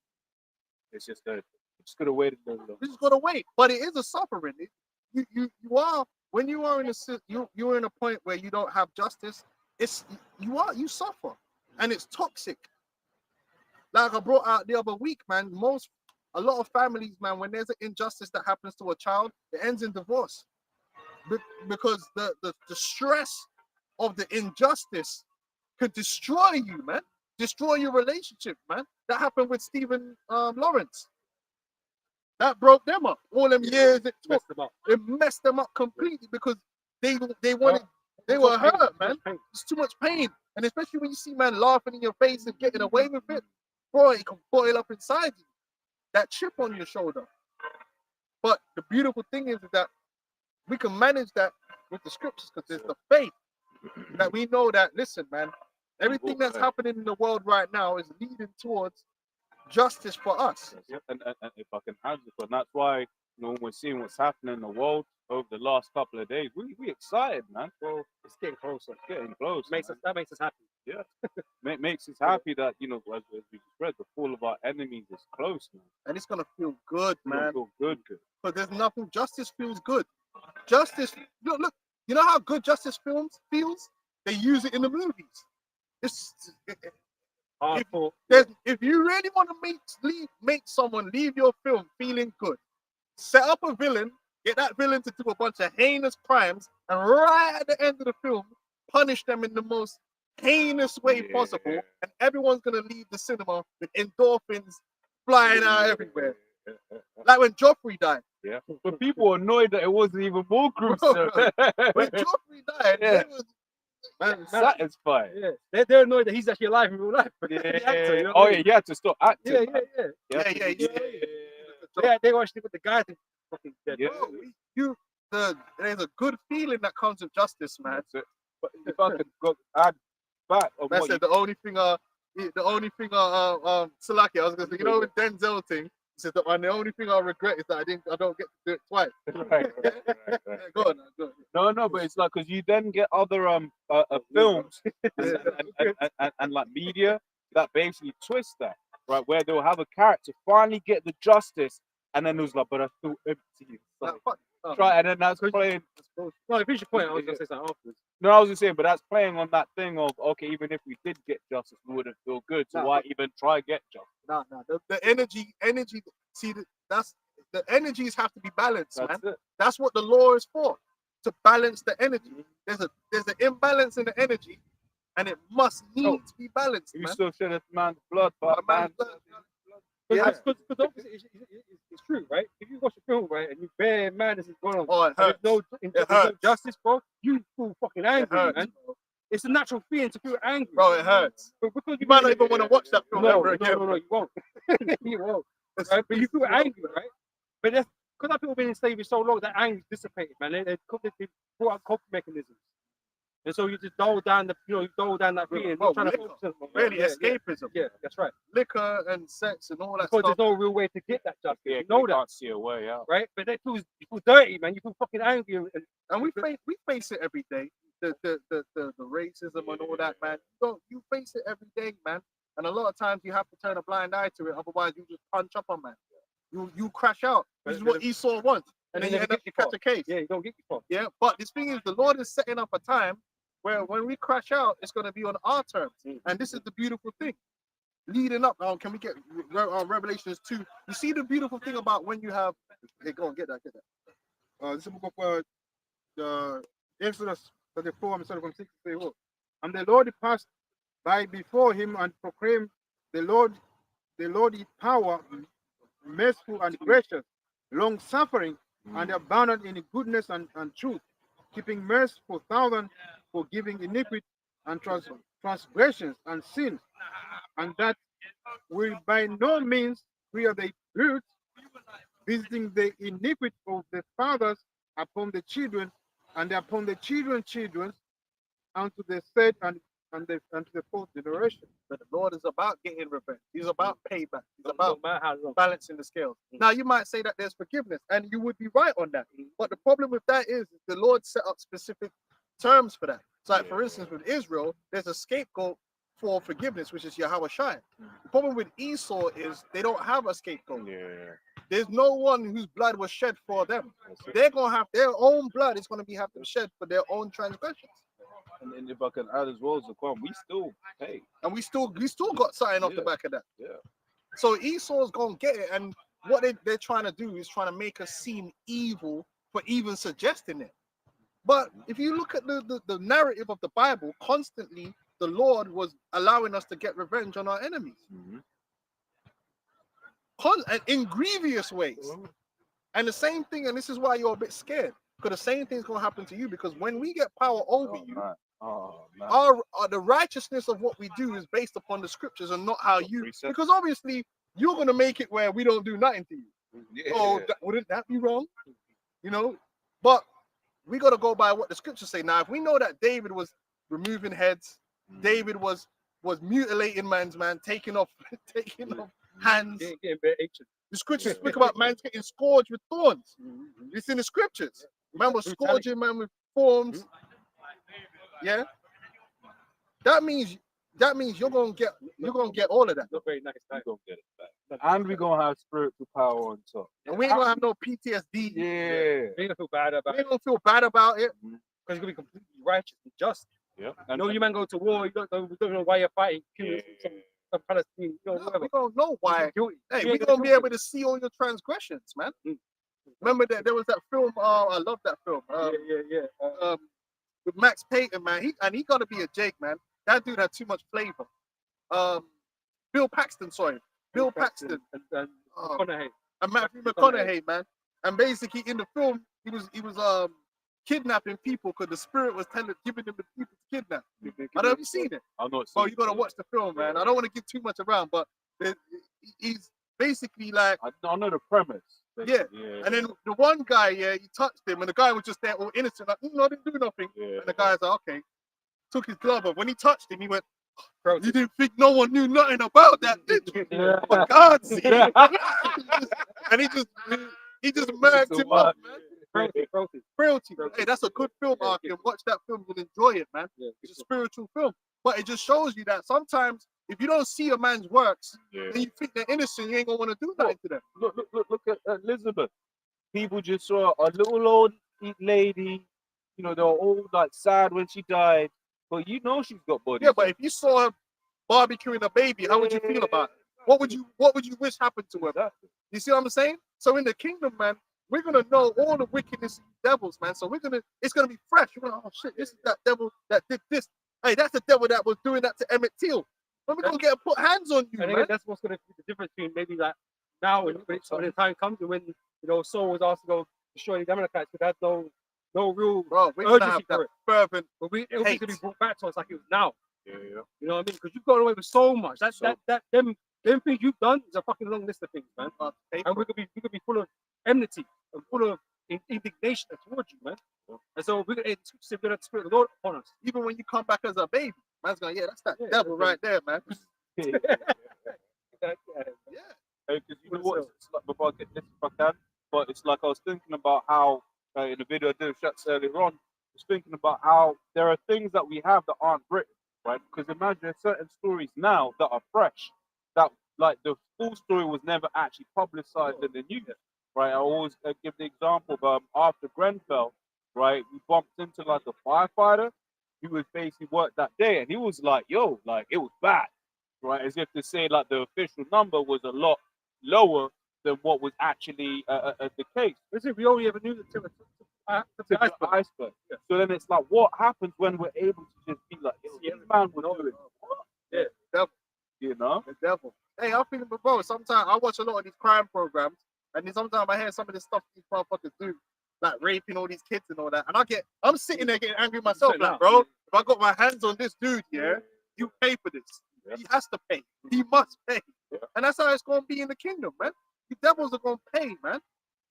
It's just that you just gotta wait. You just gotta wait. But it is a suffering. You are, when you are in you're in a point where you don't have justice. You suffer, and it's toxic. Like I brought out the other week, man. A lot of families, man, when there's an injustice that happens to a child, it ends in divorce, because the stress of the injustice could destroy you, man. destroy your relationship, man. That happened with Stephen Lawrence. That broke them up. All them years it took, Messed them up. it messed them up completely because they wanted, they were hurt, man. It's too much pain, and especially when you see man laughing in your face and getting away with it, bro, it can boil up inside you. That chip on your shoulder. But the beautiful thing is that we can manage that with the scriptures because there's the faith that we know that. Listen, man, everything that's happening in the world right now is leading towards justice for us. And if I can add this, and that's why, you know, when we're seeing what's happening in the world over the last couple of days, we excited, man. Well, it's getting closer. It's getting close. That makes us happy. Yeah, makes us happy that, you know, as we just read, the fall of our enemies is close, man. And it's gonna feel good, man. Feel good. But there's nothing. Justice feels good. Justice. Look. You know how good justice feels? They use it in the movies. If you really want to make someone leave your film feeling good, set up a villain, get that villain to do a bunch of heinous crimes, and right at the end of the film, punish them in the most heinous way possible, and everyone's gonna leave the cinema with endorphins flying out everywhere. Like when Joffrey died. Yeah, but people were annoyed that it wasn't even more gruesome. When Joffrey died, Yeah. it was Satisfied. Yeah, they're annoyed that he's actually alive in real life. Yeah. The actor, you know Oh what I yeah, mean? you had to stop acting. Yeah, they actually put the guy to fucking dead. Yeah. There's a good feeling that comes with justice, man. That's it. But if I could add back on That's what it. The only thing, Salaki, I was gonna say, you know, with Denzel thing, he said, and the only thing I regret is that I don't get to do it twice. Right. Yeah, go on. No, but it's like because you then get other films and like media that basically twist that, right, where they'll have a character finally get the justice, and then it was like, but I feel empty. Like, Right, and then that's playing. No, finish your point. I was gonna say something afterwards. No, I was just saying, but that's playing on that thing of, okay, even if we did get justice, we wouldn't feel good. So why even try get justice? No. The energy. See, that's the energies have to be balanced, That's man. it. That's what the law is for, to balance the energy. There's an imbalance in the energy, and it must needs be balanced, You man. still shed a man's blood, but man. Yeah. Because obviously it's true, right? If you watch a film, right, and you bear madness is going on, Oh, it hurts. there's no hurts. justice, bro, you feel fucking It angry, hurts, man. bro. It's a natural feeling to feel angry. Bro, it hurts. But because You might not even want to watch that film ever again. No, you won't. You won't. Right? But you feel angry, right? But that's because people have been in slavery so long that anger is dissipated, man. They brought up coping mechanisms. And so you just dull down that feeling. Bro, Not trying to liquor. focus on Really, yeah, escapism. Yeah, that's right. Liquor and sex and all that Because stuff. there's no real way to get that justice. Yeah, You know that, can't see a way out. right? But you feel dirty, man. You feel fucking angry. And we face it every day. The racism and all that, man. You face it every day, man. And a lot of times you have to turn a blind eye to it, otherwise you just punch up on man. You crash out. This is what Esau wants. And then you end up you catch a case. Yeah, you don't get your fault. Yeah, but this thing is, the Lord is setting up a time where when we crash out, it's going to be on our terms. And this is the beautiful thing. Leading up, can we get Revelations 2? You see the beautiful thing about when you have, hey, go on, get that. This is the book of the Exodus 34, I'm sorry, from 6 to 3. And the Lord passed by before him and proclaimed, the Lord is power, merciful and gracious, long suffering and abundant in goodness and truth, keeping mercy for thousands, forgiving iniquity and transgressions and sins, and that will by no means clear the guilt, visiting the iniquity of the fathers upon the children, and upon the children's children, unto the third and to the fourth generation. But the Lord is about getting revenge. He's about payback. He's about No matter how long. balancing the scales. Now you might say that there's forgiveness, and you would be right on that. But the problem with that is the Lord set up specific terms for that. So, like, for instance, with Israel, there's a scapegoat for forgiveness, which is Yahweh Shai. The problem with Esau is they don't have a scapegoat. Yeah. There's no one whose blood was shed for them. They're gonna have their own blood is gonna have to be shed for their own transgressions. And if I can add as well, Zaquan, we still pay. And we still got something off the back of that. Yeah. So Esau's gonna get it, and what they're trying to do is trying to make us seem evil for even suggesting it. But if you look at the narrative of the Bible, constantly the Lord was allowing us to get revenge on our enemies and in grievous ways. And the same thing, and this is why you're a bit scared, because the same thing's gonna happen to you. Because when we get power over you, the righteousness of what we do is based upon the scriptures and not how you. Because obviously you're gonna make it where we don't do nothing to you. Yeah. Oh, wouldn't that be wrong? You know, but we got to go by what the scriptures say. Now, if we know that David was removing heads, David was mutilating man's taking off hands. Getting very ancient. The scriptures speak about man's getting scourged with thorns. It's in the scriptures. Man was scourging man with thorns. Yeah. That means you're gonna get all of that. Not very nice. We gonna get it back. And we're gonna have spiritual power on top. And we ain't gonna have no PTSD. Yeah. We ain't gonna feel bad about We it ain't gonna feel bad about it. because it's gonna be completely righteous and just. Yeah. You know, you man go to war, you don't know why you're fighting, killing some Palestinian, you know, No, whatever. we don't know why. Guilty. Hey, You we're ain't gonna be feel able to see all your transgressions, man. Mm. Remember that there was that film. I love that film. yeah. With Max Payton, man. He got to be a Jake, man. That dude had too much flavor. Bill Paxton, sorry, Bill Paxton and McConaughey. and Matthew McConaughey, man. And basically in the film, he was kidnapping people because the spirit was giving them the people to kidnap. I don't know if you've seen it. I'm not. Oh, you gotta watch the film, man. I don't want to give too much around, but he's basically like, I know the premise. yeah. And then the one guy, yeah, he touched him, and the guy was just there all innocent, like, I didn't do nothing. Yeah. And the guy's like, okay, took his glove off. When he touched him, he went, Bro, you didn't think no one knew nothing about that, did you? Yeah. For God's sake. And he just murked him up, man. Frailty. Hey, that's a good film, Arkin. Watch that film, you'll enjoy it, man. Yeah, It's a spiritual film. But it just shows you that sometimes if you don't see a man's works and you think they're innocent, you ain't gonna want to do nothing to them. Look at Elizabeth. People just saw a little old lady. You know, they were all like sad when she died, but you know she's got body. Yeah, but if you saw her barbecuing a baby, how would you feel about it? What would you wish happened to her? You see what I'm saying? So in the kingdom, man, we're gonna know all the wickedness of the devils, man. So it's gonna be fresh. You're gonna, oh shit, this is that devil that did this. Hey, that's the devil that was doing that to Emmett Till. When we gonna put hands on you, I man? think that's what's gonna be the difference between maybe like now when the time comes and when Saul was asked to go destroy the Amalekites, but had no real Bro, we're gonna have urgency that for it. fervent. But it'll hate. be brought back to us like it was now. Yeah. You know what I mean? Because you've gone away with so much. Them things you've done is a fucking long list of things, man. And we could be full of enmity and full of indignation towards you, man. And so we're gonna the Spirit of the Lord upon us. Even when you come back as a baby, man's going, yeah, that's that Yeah, devil that's right there, man. Yeah. Yeah. Because you know what? It's like, before I get this, if I can, but it's like I was thinking about how in the video I did with Shats earlier on, I was thinking about how there are things that we have that aren't written, right? Because imagine there's certain stories now that are fresh, that like the full story was never actually publicized in the news, right? I always give the example of after Grenfell, right? We bumped into like a firefighter who was basically worked that day, and he was like, "Yo, like it was bad," right? As if to say like the official number was a lot lower than what was actually the case. Listen, we only ever knew the tip of the To the iceberg. So then it's like, what happens when we're able to just be like, "Yo, this man was doing what?" Yeah, devil. You know? The devil. Hey, I'm thinking, bro, sometimes I watch a lot of these crime programs, and then sometimes I hear some of the stuff these motherfuckers do, like raping all these kids and all that. And I'm sitting there getting angry myself, like, bro, if I got my hands on this dude, yeah, you pay for this. Yeah. He has to pay. He must pay. Yeah. And that's how it's going to be in the kingdom, man. The devils are going to pay, man.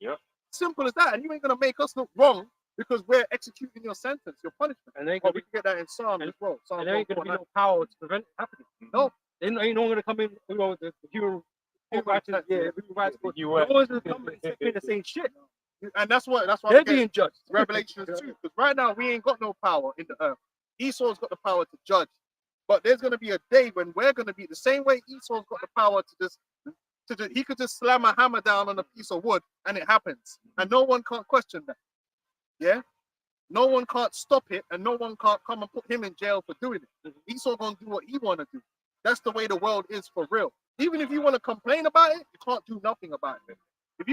Yeah. Simple as that. And you ain't going to make us look wrong because we're executing your sentence, your punishment. And they ain't Oh, gonna we be, can get that in Psalm as well. Psalm and there ain't gonna be 149. no power to prevent it happening. No. Ain't no one gonna come in, the human rights, human rights, but You no were. one's gonna come and step in and say shit. And that's why They're we get being judged. Revelations 2. Because right now we ain't got no power in the earth. Esau's got the power to judge. But there's going to be a day when we're going to be the same way Esau's got the power he could just slam a hammer down on a piece of wood and it happens. And no one can't question that. Yeah? No one can't stop it and no one can't come and put him in jail for doing it. Esau going to do what he want to do. That's the way the world is for real. Even if you want to complain about it, you can't do nothing about it. If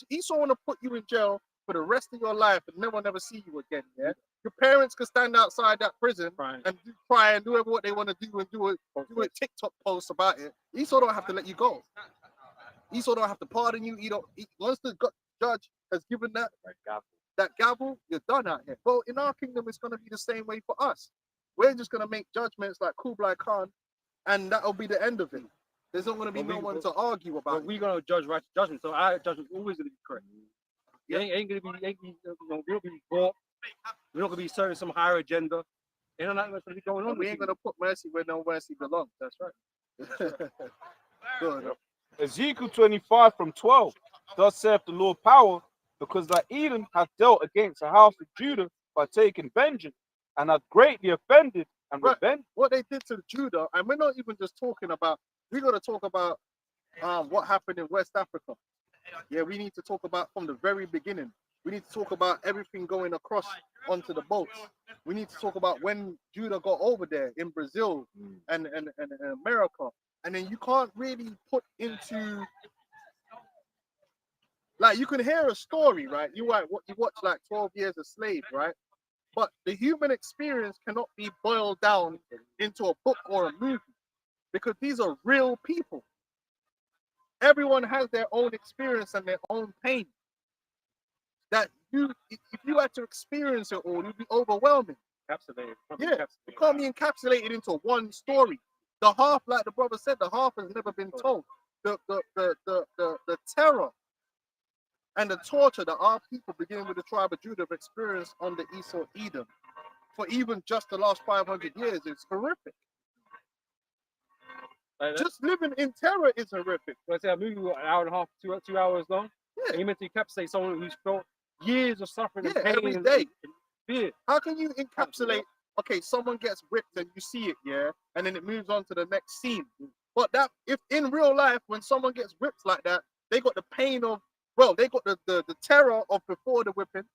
Esau want to put you in jail for the rest of your life and never see you again. Yeah, your parents can stand outside that prison Right. and cry and do what they want to do and do a TikTok post about it. Esau don't have to let you go. Esau don't have to pardon you. Once the judge has given that gavel, you're done out here. Well, in our kingdom, it's going to be the same way for us. We're just going to make judgments like Kublai Khan, and that'll be the end of it. There's not going to be no one to argue about. But we're gonna judge righteous judgment, so our judgment is always gonna be correct. Yeah. Ain't gonna be, we're not gonna be bought. We're not gonna be serving some higher agenda. Ain't nothing gonna be going on. We ain't going to put mercy where no mercy belongs. That's right. Good. Ezekiel 25 from 12. Thus saith the Lord power, because that Edom hath dealt against the house of Judah by taking vengeance, and hath greatly offended and Right. revenged. What they did to Judah, and we're not even just talking about, we're going to talk about what happened in West Africa. Yeah, we need to talk about from the very beginning. We need to talk about everything going across onto the boats. We need to talk about when Judah got over there in Brazil and America. And then you can't really put into, like, you can hear a story, right? You watch like 12 Years a Slave, right? But the human experience cannot be boiled down into a book or a movie, because these are real people. Everyone has their own experience and their own pain. That if you had to experience it all, it'd be overwhelming. Encapsulated. Yeah, it can't be encapsulated into one story. The half, like the brother said, the half has never been told. The terror and the torture that our people, beginning with the tribe of Judah, have experienced under Esau Edom for even just the last 500 years is horrific. Like that. Just living in terror is horrific. Let's say a movie was an hour and a half, 2 hours long. Yeah. And you meant to encapsulate someone who's felt years of suffering and Yeah, pain every and day. fear. How can you encapsulate? Okay, someone gets ripped and you see it, yeah, and then it moves on to the next scene. But that, if in real life, when someone gets ripped like that, they got the pain of, well, they got the terror of before the whipping.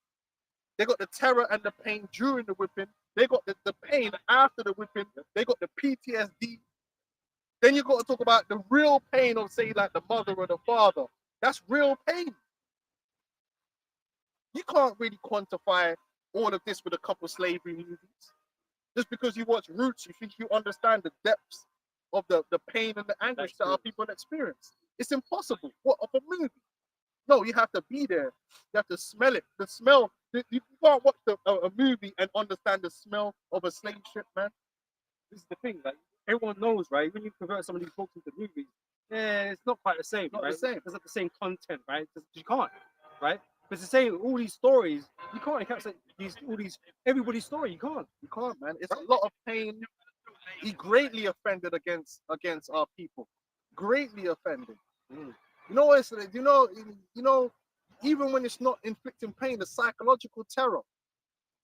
They got the terror and the pain during the whipping. They got the pain after the whipping. They got the PTSD. Then you got to talk about the real pain of, say, like the mother or the father. That's real pain. You can't really quantify all of this with a couple slavery movies. Just because you watch Roots, you think you understand the depths of the pain and the anguish that our people experience. It's impossible. What of a movie? No, you have to be there. You have to smell it. The smell. You can't watch a movie and understand the smell of a slave ship, man. This is the thing, like everyone knows, right? When you convert some of these books into movies, yeah, it's not quite the same, Not right? the same. It's not the same content, right? You can't, right? But it's the same. All these stories, you can't encapsulate everybody's story. You can't. You can't, man. It's a lot of pain. He greatly offended against our people. Greatly offended. You know what? You know, even when it's not inflicting pain, the psychological terror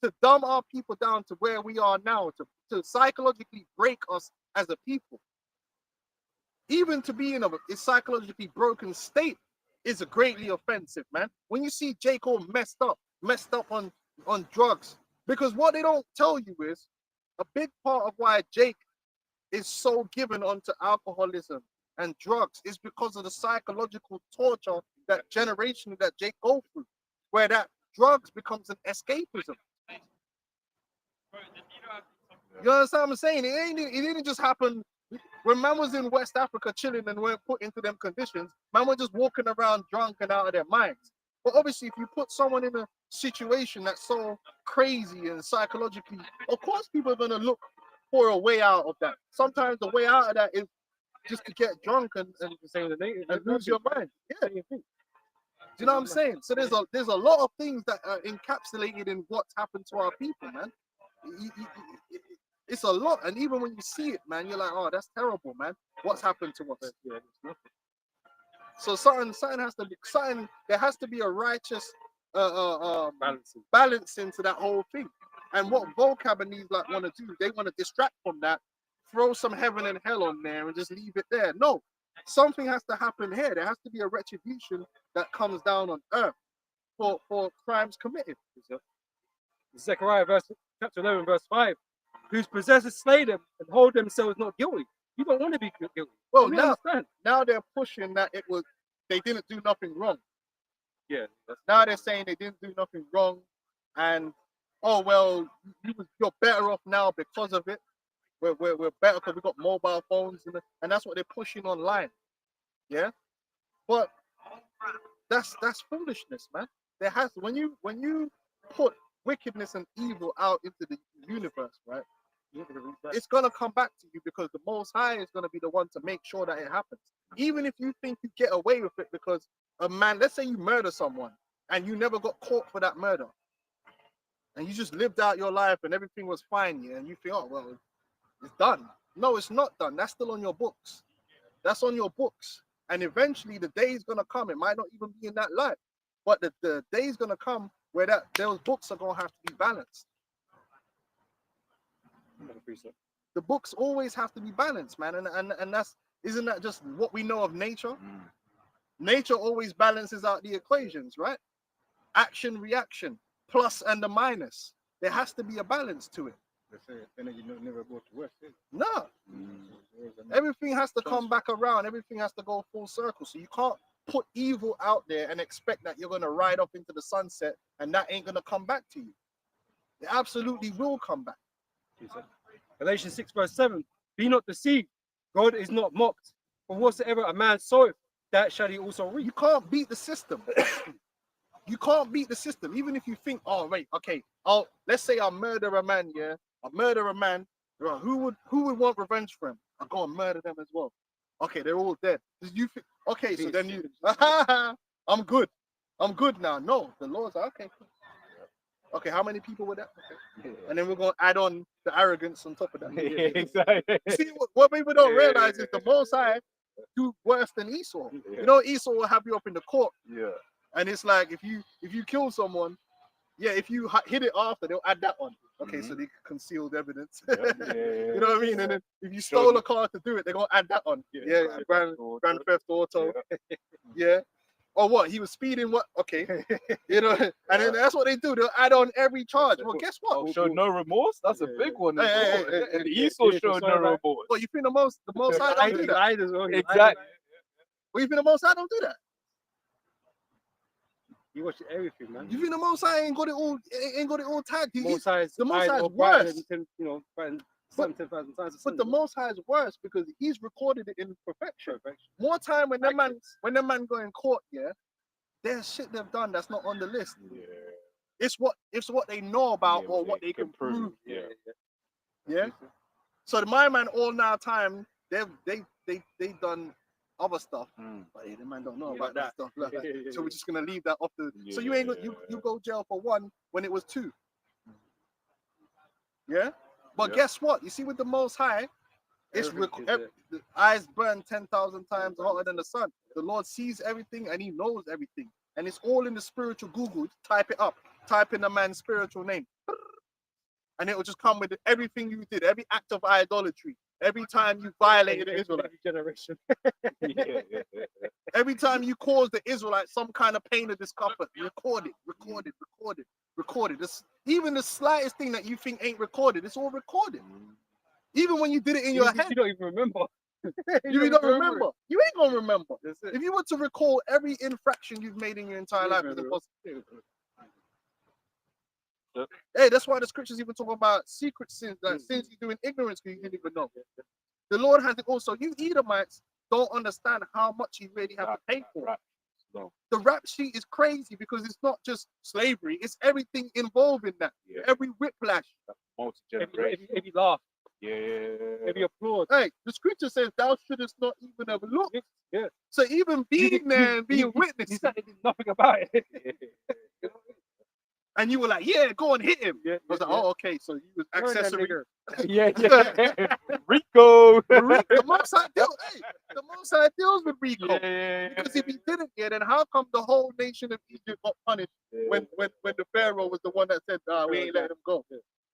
to dumb our people down to where we are now, to psychologically break us as a people. Even to be in a psychologically broken state is a greatly offensive, man. When you see Jake all messed up on drugs, because what they don't tell you is a big part of why Jake is so given onto alcoholism and drugs is because of the psychological torture that generation that Jake go through, where that drugs becomes an escapism. You understand what I'm saying? It didn't just happen when man was in West Africa chilling and weren't put into them conditions. Man was just walking around drunk and out of their minds. But obviously, if you put someone in a situation that's so crazy and psychologically, of course, people are gonna look for a way out of that. Sometimes the way out of that is just to get drunk and lose your mind. Yeah. Do you know what I'm saying? So there's a lot of things that are encapsulated in what's happened to our people, man. It's a lot, and even when you see it, man, you're like, oh, that's terrible, man. What's happened to us? Yeah, it's nothing. So something has to be something. There has to be a righteous balance into that whole thing. And what vocab and these like want to do, they want to distract from that, throw some heaven and hell on there, and just leave it there. No, something has to happen here. There has to be a retribution that comes down on earth for crimes committed. Zechariah chapter 11, verse 5. Whose possessors slay them and hold themselves not guilty. You don't want to be guilty. Well, now now they're pushing that they didn't do nothing wrong. Yeah. Now they're saying they didn't do nothing wrong, and oh well, you're better off now because of it. We're better because we got mobile phones and that's what they're pushing online. Yeah, but that's foolishness, man. There has when you put wickedness and evil out into the universe, right? It's gonna come back to you because the Most High is gonna be the one to make sure that it happens. Even if you think you get away with it because a man, let's say you murder someone and you never got caught for that murder, and you just lived out your life and everything was fine, yeah, and you think, oh well, it's done. No, it's not done. That's still on your books. That's on your books. And eventually the day is gonna come. It might not even be in that life, but the day is gonna come where those books are gonna have to be balanced. The books always have to be balanced, man. And that's isn't that just what we know of nature? Nature always balances out the equations, right? Action, reaction, plus and the minus. There has to be a balance to it. They say energy never go to waste. No. Everything has to come back around. Everything has to go full circle. So you can't put evil out there and expect that you're going to ride off into the sunset and that ain't going to come back to you. It absolutely will come back. Galatians 6 verse 7. Be not deceived. God is not mocked. For whatsoever a man soweth, that shall he also reap. You can't beat the system. You can't beat the system. Even if you think, oh, wait, okay, let's say I murder a man, yeah? I murder a man. Right, who would want revenge for him? I go and murder them as well. Okay, they're all dead. You think, okay, so then you, I'm good. I'm good now. No, the Lord's like, okay. Okay, how many people were that? Okay. And then we're going to add on the arrogance on top of that. Exactly. See, what people don't realize is the Most High do worse than Esau. You know, Esau will have you up in the court. Yeah. And it's like, if you kill someone, yeah, if you hit it after, they'll add that on. Okay, so they concealed evidence. You know what I mean? And then if you stole a car to do it, they're going to add that on. Yeah, Grand Theft Auto. Yeah. Or what? He was speeding. What? Okay. You know, and then that's what they do. They'll add on every charge. Well, guess what? Oh, showed no remorse. That's a big one. Hey, And Esau showed no remorse. Well, you think the most High don't do that? Exactly. Well, you think the Most High don't do that? You watch everything, man. You think the Most High ain't got it all tagged? The Most High is worse. 10,000 times. But the Most High is worse because he's recorded it in perfection. More time when that man go in court, yeah, there's shit they've done that's not on the list. Yeah. It's what they know about or what they can prove. Yeah. So my man all now time they've done other stuff, but the man don't know about that stuff. Like, so we're just gonna leave that off the. So you ain't you go jail for 1 when it was 2. Yeah. But guess what? You see, with the Most High, the eyes burn 10,000 times hotter than the sun. The Lord sees everything and He knows everything, and it's all in the spiritual Google. Type it up. Type in a man's spiritual name, and it will just come with everything you did, every act of idolatry, every time you violated the Israelite generation. Every time you caused the Israelites some kind of pain or discomfort, record it. Even the slightest thing that you think ain't recorded, it's all recorded. Even when you did it in your head. You don't even remember. You don't remember. You ain't gonna remember. If you were to recall every infraction you've made in your entire life, hey, that's why the scriptures even talk about secret sins, like sins you do in ignorance because you didn't even know. The Lord has it also. You Edomites don't understand how much you really have to pay for. The rap sheet is crazy because it's not just slavery, it's everything involved in that. Every whiplash. Every laugh. Every applause. Hey, the scripture says thou shouldest not even have looked. Yeah. So even being there and being witness. He said nothing about it. And you were like, yeah, go and hit him. I was like, oh, okay, so you was accessory. Rico. The Most High deals with Rico. Because if he didn't, then how come the whole nation of Egypt got punished when the Pharaoh was the one that said, we ain't letting him go?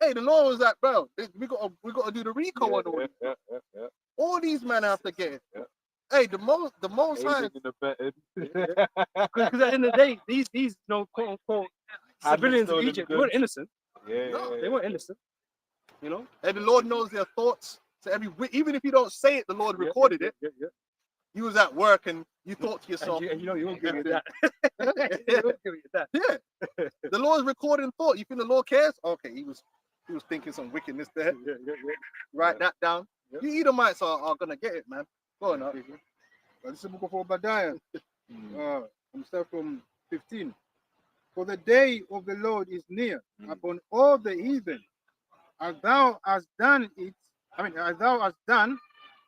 Hey, the Lord was like, bro, we gotta do the Rico on all these. All these men have to get it. Hey, the most High. Because at the end of the day, these quote unquote civilians in Egypt, they weren't innocent. They weren't innocent. You know? And the Lord knows their thoughts. So even if you don't say it, the Lord recorded it. You was at work and you thought to yourself, And you know you won't give me that. yeah, You won't give me that. the Lord is recording thought. You think the Lord cares? Okay, he was thinking some wickedness there. Yeah. Write that down. Yep. You Edomites are gonna get it, man. Go on, This is the book of Obadiah. I'm start from 15. For the day of the Lord is near upon all the heathen. As thou hast done it, as thou hast done,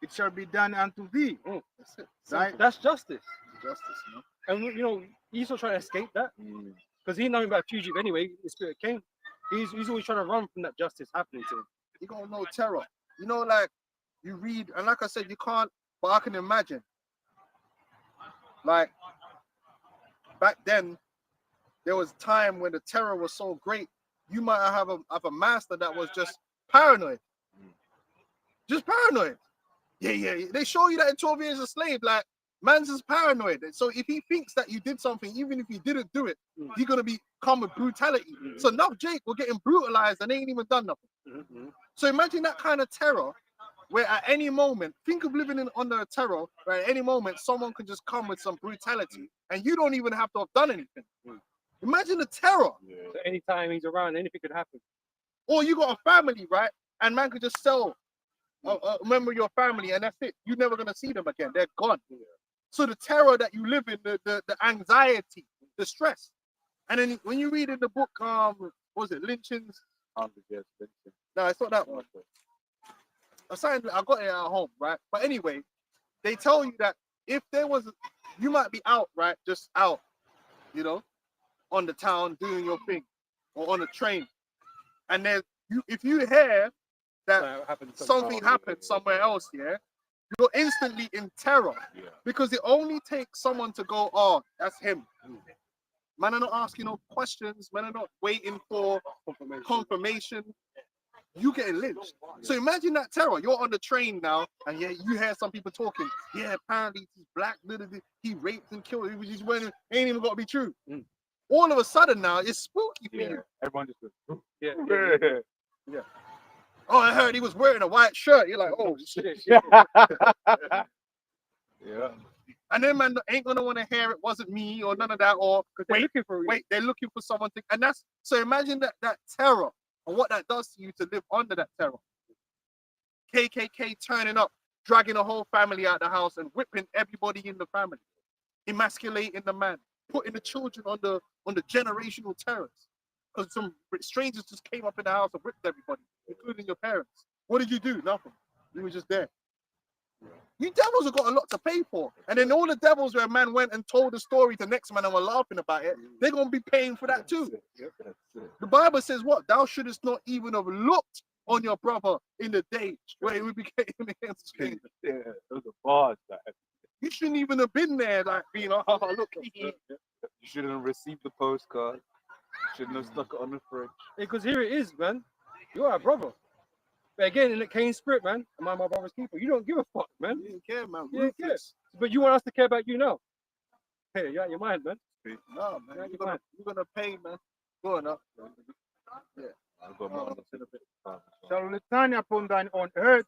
it shall be done unto thee. That's it. Right? That's justice. Justice, man. And you know, Esau trying to escape that because he's nothing but a fugitive anyway. The spirit came. He's always trying to run from that justice happening to him. You gonna know terror. You know, like you read, and like I said, you can't, but I can imagine. Like back then, there was time when the terror was so great. You might have a master that was just paranoid. Just paranoid. Yeah. They show you that in 12 Years a Slave. Like, man's just paranoid. So if he thinks that you did something, even if you didn't do it, he's gonna come with brutality. So now Jake will getting brutalized and they ain't even done nothing. So imagine that kind of terror where at any moment, think of living under a terror where at any moment someone can just come with some brutality and you don't even have to have done anything. Imagine the terror. So anytime he's around, anything could happen. Or you got a family, right? And man could just sell a member of your family and that's it. You're never gonna see them again. They're gone. So the terror that you live in, the anxiety, the stress. And then when you read in the book, what was it, Lynchings? 100 years. Lynching. No, it's not that one. I got it at home, right? But anyway, they tell you that if there was, you might be out, right? Just out, you know, on the town doing your thing, or on a train, and then if you hear that something happened somewhere else, yeah, you're instantly in terror because it only takes someone to go, oh, that's him. Man are not asking no questions. Man are not waiting for confirmation. You getting lynched. So imagine that terror. You're on the train now, and yeah, you hear some people talking. Yeah, apparently he's black. He raped and killed. He just went. Ain't even got to be true. All of a sudden now, it's spooky for you. Everyone just goes, Yeah. Oh, I heard he was wearing a white shirt. You're like, oh shit. yeah. And then man ain't gonna want to hear it wasn't me or none of that. Or They're looking for they're looking for someone to. And that's so. Imagine that terror and what that does to you to live under that terror. KKK turning up, dragging a whole family out the house and whipping everybody in the family, emasculating the man, putting the children on the generational terrors. Because some strangers just came up in the house and whipped everybody, including your parents. What did you do? Nothing. You were just there. You devils have got a lot to pay for. And then all the devils where man went and told the story to the next man and were laughing about it, they're going to be paying for that too. The Bible says what? Thou shouldest not even have looked on your brother in the day where he became against stranger. Yeah, those are bars, man. You shouldn't even have been there, like being like, oh, look. You shouldn't have received the postcard. Shouldn't have stuck it on the fridge. Because here it is, man. You're our brother. But again, in the Cain spirit, man, am I my brother's keeper? You don't give a fuck, man. You didn't care, man. You didn't care. Ruthless. But you want us to care about you now. Hey, you're out your mind, man. No, man. You're gonna pay, man. Go on up. Yeah. I've got more on the Shall return upon thine own earth,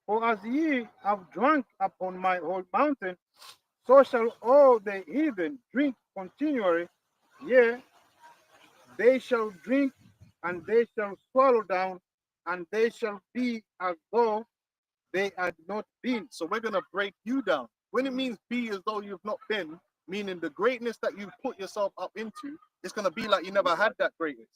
for as ye have drunk upon my whole mountain, so shall all the heathen drink continually. Yea, they shall drink, and they shall swallow down, and they shall be as though they had not been. So we're gonna break you down. When it means be as though you've not been, meaning the greatness that you've put yourself up into, it's gonna be like you never had that greatness.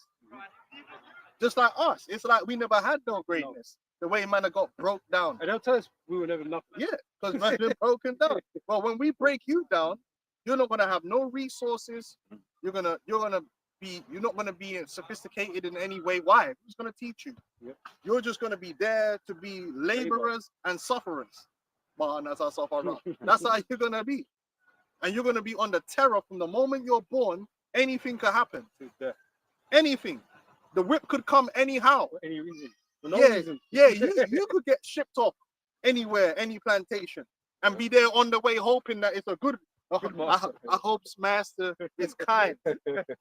Just like us, it's like we never had no greatness. The way man got broke down. And they'll tell us we were never nothing. Yeah, because man's been broken down. Well, when we break you down, you're not gonna have no resources. You're not gonna be sophisticated in any way. Why? Who's gonna teach you? Yep. You're just gonna be there to be laborers and sufferers. Man, that's how sufferer. That's how you're gonna be. And you're gonna be on the terror from the moment you're born. Anything could happen. Anything. The whip could come anyhow. For any reason. For no reason. Yeah, you could get shipped off anywhere, any plantation, and be there on the way hoping that it's a good master. I hope this master is kind. Yeah,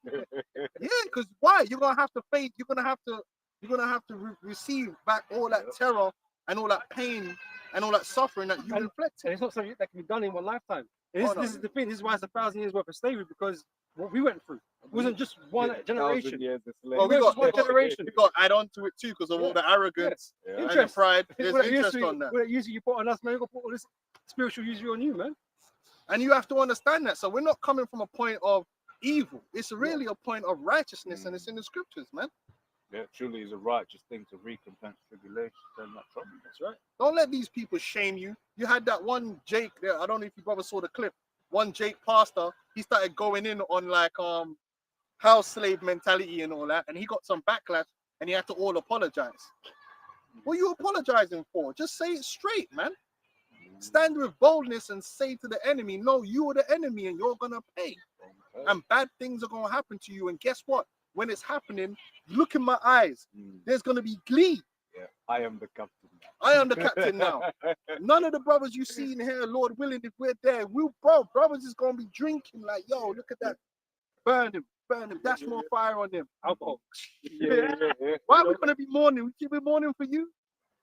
because why? You're gonna have to face. You're gonna have to receive back all that terror and all that pain and all that suffering that you And- inflicted. And it's not something that can be done in one lifetime. And Oh, no. this is the thing. This is why it's 1,000 years worth of slavery, because what we went through wasn't just one generation. Years of Well, slavery. we Just got, one generation. we got to add on to it too because of all the arrogance Yeah. and the Interest. pride. There's What that interest usury- on that. what that usury you put on us, man, you got to put all this spiritual usury on you, man. And you have to understand that. So we're not coming from a point of evil. It's really a point of righteousness, and it's in the scriptures, man. Yeah, truly is a righteous thing to recompense tribulation and not trouble. That's right. Don't let these people shame you. You had that one Jake there. I don't know if you brother saw the clip. One Jake pastor, he started going in on like house slave mentality and all that, and he got some backlash, and he had to all apologize. What are you apologizing for? Just say it straight, man. Stand with boldness and say to the enemy, no, you are the enemy and you're gonna pay. And bad things are gonna happen to you. And guess what? When it's happening, look in my eyes. There's gonna be glee. Yeah, I am the captain. I am the captain now. None of the brothers you see in here, Lord willing, if we're there, brothers is gonna be drinking like, yo, look at that. Burn him, dash more fire on them. Alcohol. Yeah. Why are we gonna be mourning? We keep it mourning for you.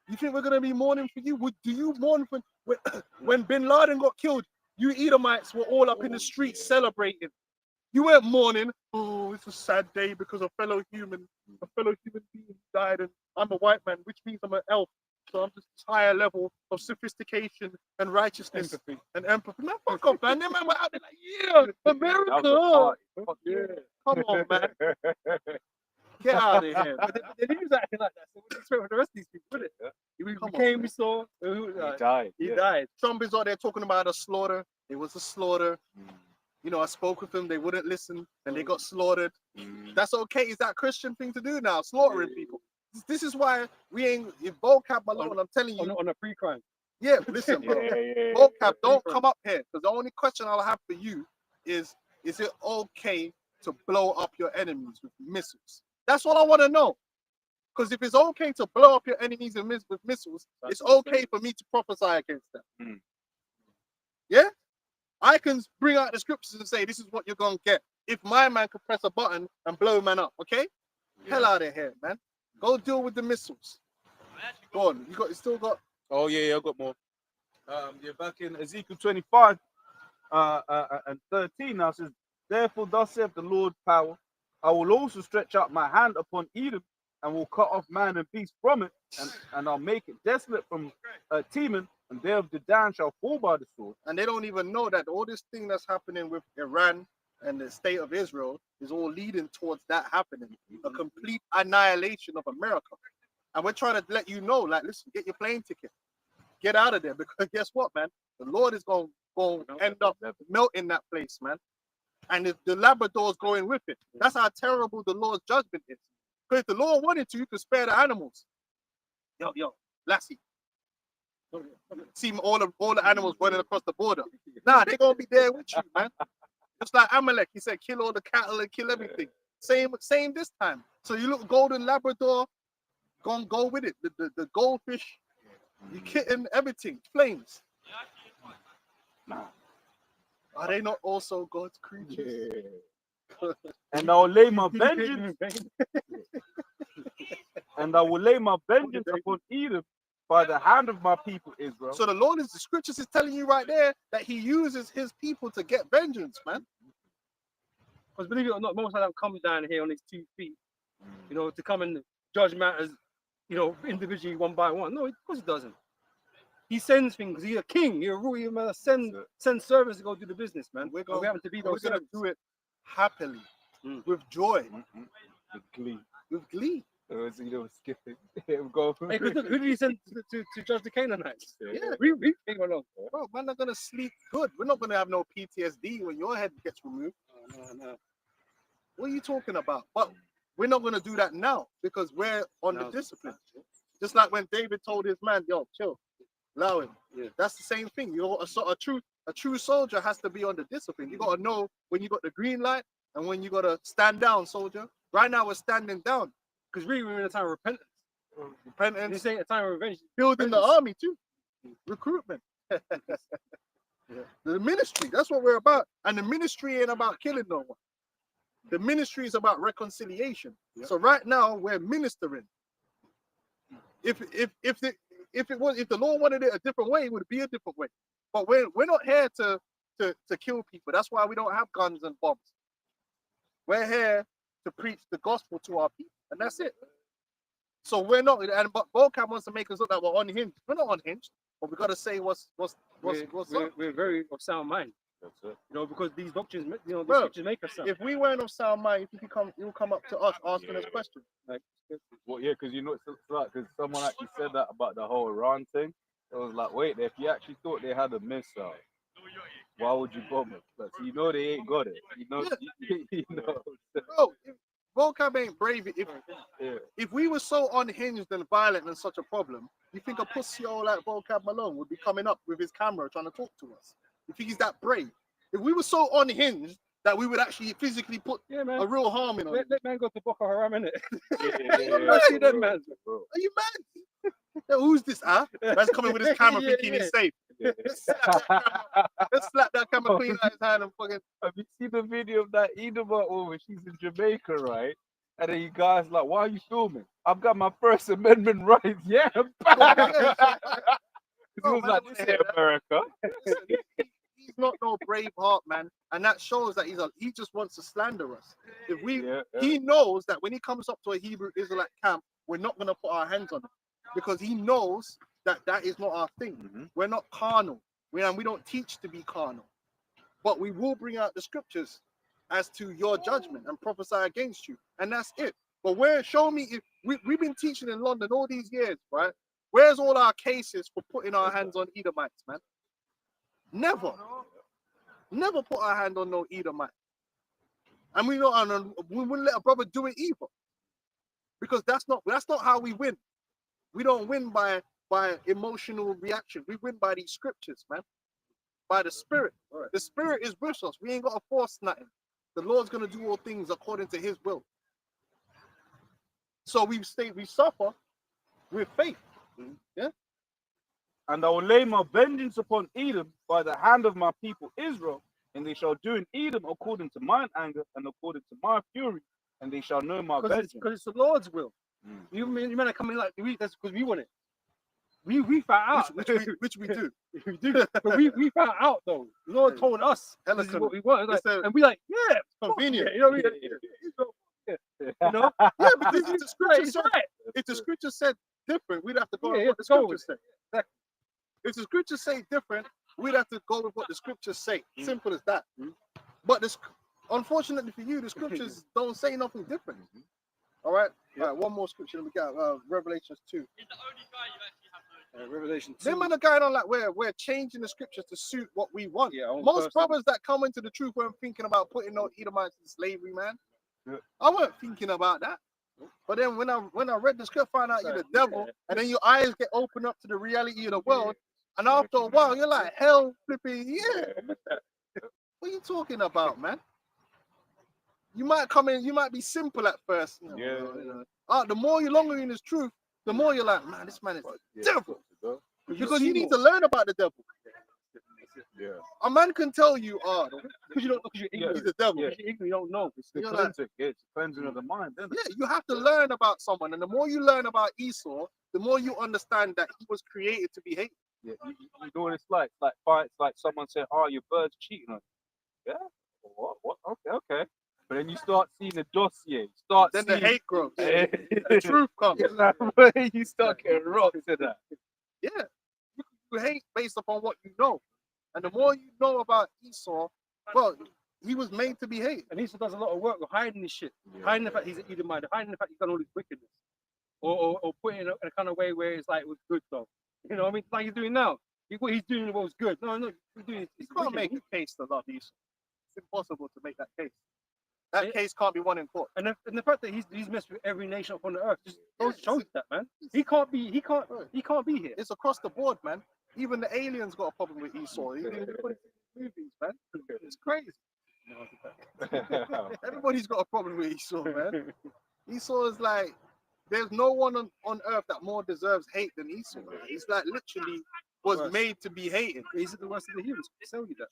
You think we're gonna be mourning for you? Do you mourn for when Bin Laden got killed? You Edomites were all up in the streets celebrating. You weren't mourning. Oh, it's a sad day because a fellow human being died, and I'm a white man, which means I'm an elf. So I'm just this higher level of sophistication and righteousness and empathy. Man, fuck off, man. Them man were out there like, yeah, America. That was Come on, man. Get out of here. But they was acting like that. So what do you expect from the rest of these people, wouldn't it? We Come on, came, man. we saw, He died. he yeah. died. Trump is out there talking about a slaughter. It was a slaughter. You know, I spoke with them. They wouldn't listen, and they got slaughtered. That's okay. Is that a Christian thing to do now? Slaughtering people. This is why we ain't. If vocab alone, I'm telling you. On a pre-crime. Yeah, listen, bro. Yeah. Vocab, don't come up here. Because the only question I'll have for you is it okay to blow up your enemies with missiles? That's all I want to know. Because if it's okay to blow up your enemies with missiles, it's okay for me to prophesy against them. Yeah? I can bring out the scriptures and say, this is what you're going to get. If my man could press a button and blow a man up, okay? Hell out of here, man. Go deal with the missiles. Go on. You still got. Oh yeah, I got more. Yeah, back in Ezekiel 25 and 13 now says, therefore thus saith the Lord power, I will also stretch out my hand upon Edom and will cut off man and beast from it, and I'll make it desolate from Teman, and there of Dedan shall fall by the sword. And they don't even know that all this thing that's happening with Iran and the state of Israel is all leading towards that happening. A complete annihilation of America. And we're trying to let you know, like, listen, get your plane ticket. Get out of there, because guess what, man? The Lord is going to end up melting that place, man. And if the Labrador's going with it, that's how terrible the Lord's judgment is. Because if the Lord wanted to, you could spare the animals. Yo, Lassie. See all the animals running across the border. Nah, they're gonna be there with you, man. Just like Amalek, he said, kill all the cattle and kill everything. Same this time. So you look golden Labrador, gonna go with it. The goldfish, you kitten, everything, flames. Are they not also God's creatures? And I will lay my vengeance, and I will lay my vengeance upon Edom by the hand of my people Israel. So the Lord the scriptures is telling you right there that he uses his people to get vengeance, man. Because believe it or not, most of them come down here on his 2 feet, you know, to come and judge matters, you know, individually one by one. No, of course he doesn't. He sends things. He's a king. You're a ruler. You must send servants to go do the business, man. We're And going we happen to be those to servants. do it happily, with joy, With glee. with glee. Skipping. Go. Hey, 'cause look, who did he send to judge the Canaanites? Yeah. We came along. Bro, man, not gonna sleep good. We're not gonna have no PTSD when your head gets removed. No. What are you talking about? But we're not gonna do that now because we're on the No. discipline. Just like when David told his man, "Yo, chill, allow him." Yeah. That's the same thing. You're a true soldier has to be on the discipline. You gotta know when you got the green light and when you gotta stand down, soldier. Right now we're standing down. Because really, we're in a time of repentance. Repentance, This ain't a time of revenge. building the army too. Recruitment. The ministry, that's what we're about. And the ministry ain't about killing no one. The ministry is about reconciliation. So right now we're ministering. If if the Lord wanted it a different way, it would be a different way. But we're not here to kill people. That's why we don't have guns and bombs. We're here to preach the gospel to our people, and that's it. So we're not, but vocab wants to make us look like we're unhinged. We're not unhinged, but we got to say what's up. We're very of sound mind. That's it. You know, because these doctrines, you know, the Bro, scriptures make us sound. If we weren't of sound mind, you think you'll come up to us asking us Yeah. questions. Like, Well, yeah, because you know, it's like, because someone actually said that about the whole Iran thing. It was like, wait, if you actually thought they had a missile, why would you bomb it? But you know they ain't got it. You know, you know. Bro, if vocab ain't brave. Yeah. If we were so unhinged and violent and such a problem, you think a pussy old like vocab Malone would be coming up with his camera trying to talk to us? You think he's that brave? If we were so unhinged that we would actually physically put yeah, man. a real harm in on him, Let man go to Boko Haram, innit? Yeah, See them, man. bro. are you mad? Yo, who's this? Man's coming with his camera Yeah, thinking yeah. he's safe. Yeah. Let's slap that camera clean out his hand and fucking. Have you seen the video of that Edomite woman? She's in Jamaica, right? And then you guys like, why are you filming? I've got my First Amendment rights. Yeah. He Oh, was man, like, don't this say ain't that. America. Listen, he's not no brave heart, man, and that shows that he just wants to slander us. If we, Yeah, he knows that when he comes up to a Hebrew Israelite camp, we're not gonna put our hands on him because he knows that that is not our thing. Mhm. We're not carnal. We don't teach to be carnal, but we will bring out the scriptures as to your judgment and prophesy against you, and that's it. But show me if we've been teaching in London all these years, right? Where's all our cases for putting our hands on Edomites, man? Never put our hand on no Edomite. And we wouldn't let a brother do it either. Because that's not how we win. We don't win by emotional reaction. We win by these scriptures, man. By the spirit. The spirit is with us. We ain't got to force nothing. The Lord's gonna do all things according to his will. So we suffer with faith. Yeah. And I will lay my vengeance upon Edom by the hand of my people Israel, and they shall do in Edom according to mine anger and according to my fury, and they shall know my vengeance. Because it's the Lord's will. Mm. You men are coming like that's because we want it. We found out. Which we do. we do. But we found out though. The Lord told us Hella this is what we want. Like, it's a- and we like, yeah, Convenient. yeah, you know what I mean? You know? Yeah, because if the scripture It's said, right. if the scripture said different, we'd have to go Yeah, with yeah, what the go scripture with said. Exactly. If the scriptures say different, we'd have to go with what the scriptures say. Mm. Simple as that. But unfortunately for you, the scriptures don't say nothing different. All right? All right, one more scripture that we got, Revelations 2. Revelation 2. Them man are going on like we're changing the scriptures to suit what we want. Yeah, own Most person. brothers that come into the truth weren't thinking about putting no Edomites in slavery, man. Yeah. I weren't thinking about that. But then when I read the script, find out you're the devil, Yeah. and then your eyes get opened up to the reality of the world, and after a while you're like, hell flipping yeah. What are you talking about, man? You might come in, you might be simple at first. Yeah. The more you're longer in this truth, the more you're like, man, this man is Yeah. devil. Because you see need more. to learn about the devil. Yeah. A man can tell you, Because you don't because you're Yeah. ignorant. he's the devil. Yeah. Because you're ignorant, you don't know. It's the You're like- cleansing. It's cleansing of the mind, isn't it? Yeah, you have to learn about someone, and the more you learn about Esau, the more you understand that he was created to be hated. Yeah. You know what it's like? Like fights, like someone said, "Oh, your bird's cheating on you." Yeah. What? Okay. But then you start seeing the dossier. Start Then seeing the hate grows. Yeah. The truth comes. You start getting rocked to that. Yeah, you hate based upon what you know, and the more you know about Esau, well, he was made to be hated. And Esau does a lot of work with hiding this shit. Hiding the fact he's an Edomite, hiding the fact he's done all this wickedness. Or put it in a kind of way where it's like it was good though. You know what I mean? Like he's doing now. What he's doing was good. No, he's doing You can't make a case to love Esau. It's impossible to make that case. That case can't be won in court. And the fact that he's messed with every nation upon the earth just shows that, man. He can't be here. It's across the board, man. Even the aliens got a problem with Esau. Even in the movies, man. It's crazy. Everybody's got a problem with Esau, man. Esau is like, there's no one on earth that more deserves hate than Esau. Man. He's like literally was Worse. made to be hated. He's the worst of the humans. I tell you that.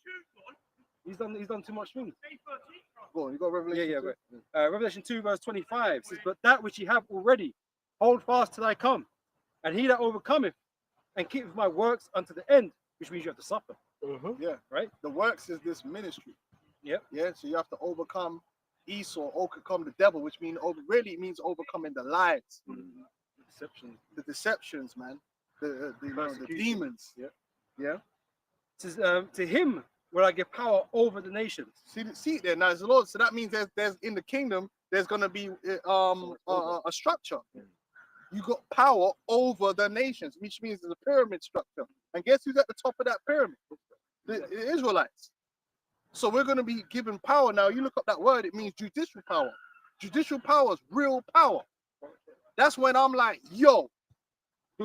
He's done too much things. Go on, you got Revelation. Yeah, 2? right. Revelation 2 verse 25 says, "But that which ye have already, hold fast till I come, and he that overcometh, and keep my works unto the end, which means you have to suffer. Yeah, Right. The works is this ministry. Yep. Yeah, so you have to overcome Esau, overcome the devil, which really it means overcoming the lies, Deception. the deceptions, man, the Persecution. demons. Yep. Yeah. It says, to him will I give power over the nations. See it there now, the Lord. So that means there's in the kingdom there's gonna be a structure. You got power over the nations, which means there's a pyramid structure. And guess who's at the top of that pyramid? The Israelites. So we're gonna be given power now. You look up that word; it means judicial power. Judicial power is real power. That's when I'm like, yo,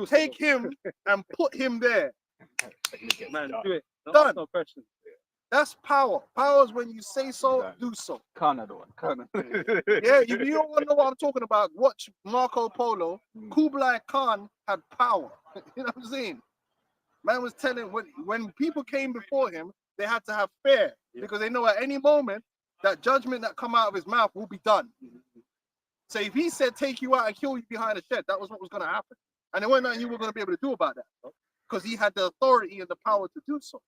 take him and put him there. Man, do it. No, Done. no question. That's power. Power is when you say so, do so. Canada one. Canada. Yeah, if you don't want to know what I'm talking about, watch Marco Polo. Kublai Khan had power. You know what I'm saying? Man was telling when people came before him, they had to have fear because they know at any moment that judgment that come out of his mouth will be done. So if he said take you out and kill you behind a shed, that was what was going to happen. And there wasn't nothing you were going to be able to do about that because he had the authority and the power to do so.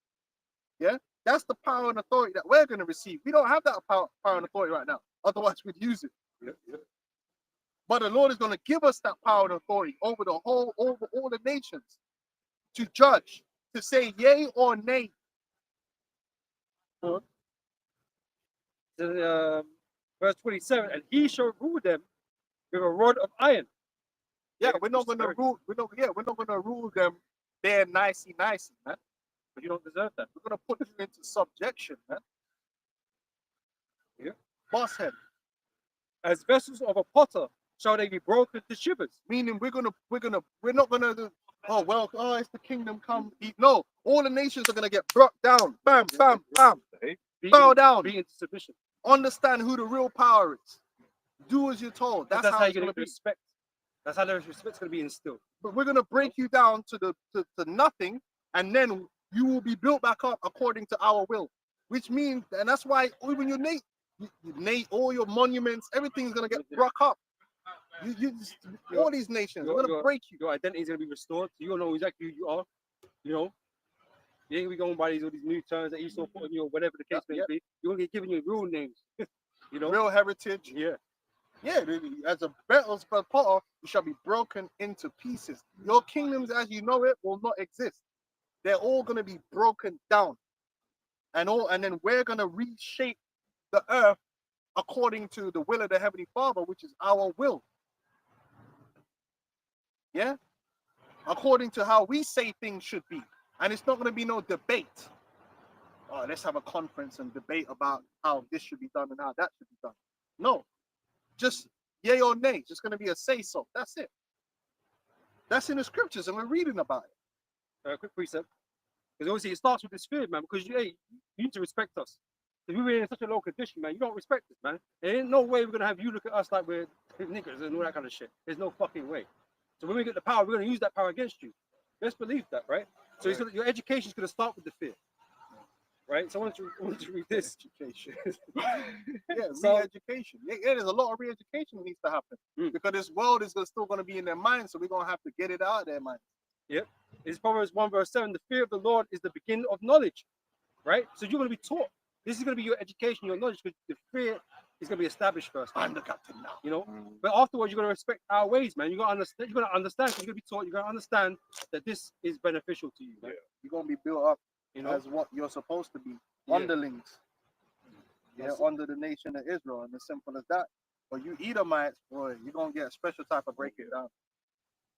Yeah, that's the power and authority that we're going to receive. We don't have that power and authority right now. Otherwise, we'd use it. But the Lord is going to give us that power and authority over all the nations to judge, to say yay or nay. Verse 27, and he shall rule them with a rod of iron. Yeah, we're not going to rule. We're not going to rule them there nicey, man. But you don't deserve that. We're going to put you into subjection, man. Yeah. Boss head. As vessels of a potter shall they be broken to shivers. Meaning we're not gonna do, it's the kingdom come. No, all the nations are gonna get brought down. Bam, bam, bam. Bow down. Be into submission. Understand who the real power is. Do as you're told. That's how you're it's gonna be. respect. That's how the respect's gonna be instilled. But we're gonna break you down to nothing, and then you will be built back up according to our will. Which means, and that's why even your all your monuments, everything's gonna get broke up. All these nations are gonna break you. Your identity is gonna be restored. So you'll know exactly who you are. You know, you ain't gonna be going by all these new terms that Esau put on you or whatever the case may be. You're gonna get given your real names. You know, real heritage. Yeah. Yeah, as a battle potter, you shall be broken into pieces. Your kingdoms as you know it will not exist. They're all gonna be broken down. And then we're gonna reshape the earth according to the will of the Heavenly Father, which is our will. Yeah? According to how we say things should be. And it's not going to be no debate. Oh, let's have a conference and debate about how this should be done and how that should be done. No. Just yay or nay. It's just going to be a say-so. That's it. That's in the scriptures and we're reading about it. Quick precept. Because obviously it starts with this fear, man, because you need to respect us. If we're in such a low condition, man, you don't respect us, man. There ain't no way we're gonna have you look at us like we're niggas and all that kind of shit. There's no fucking way. So when we get the power, we're gonna use that power against you. Best believe that, right? So your education is gonna start with the fear, right? So I want to read this. Education. Re-education. Yeah, there's a lot of re-education that needs to happen because this world is still gonna be in their minds, so we're gonna have to get it out of their minds. Yep. It's Proverbs 1 verse 7. The fear of the Lord is the beginning of knowledge, right? So you're gonna be taught. This is going to be your education, your knowledge, because the fear is going to be established first. I'm the captain now. You know, but afterwards you're going to respect our ways, man. You're going to understand. You're going to understand. You're going to be taught. You're going to understand that this is beneficial to you. Man. Yeah. You're going to be built up, as what you're supposed to be, underlings. Yeah, under the nation of Israel, and as simple as that. But you Edomites, boy, you're going to get a special type of break it down.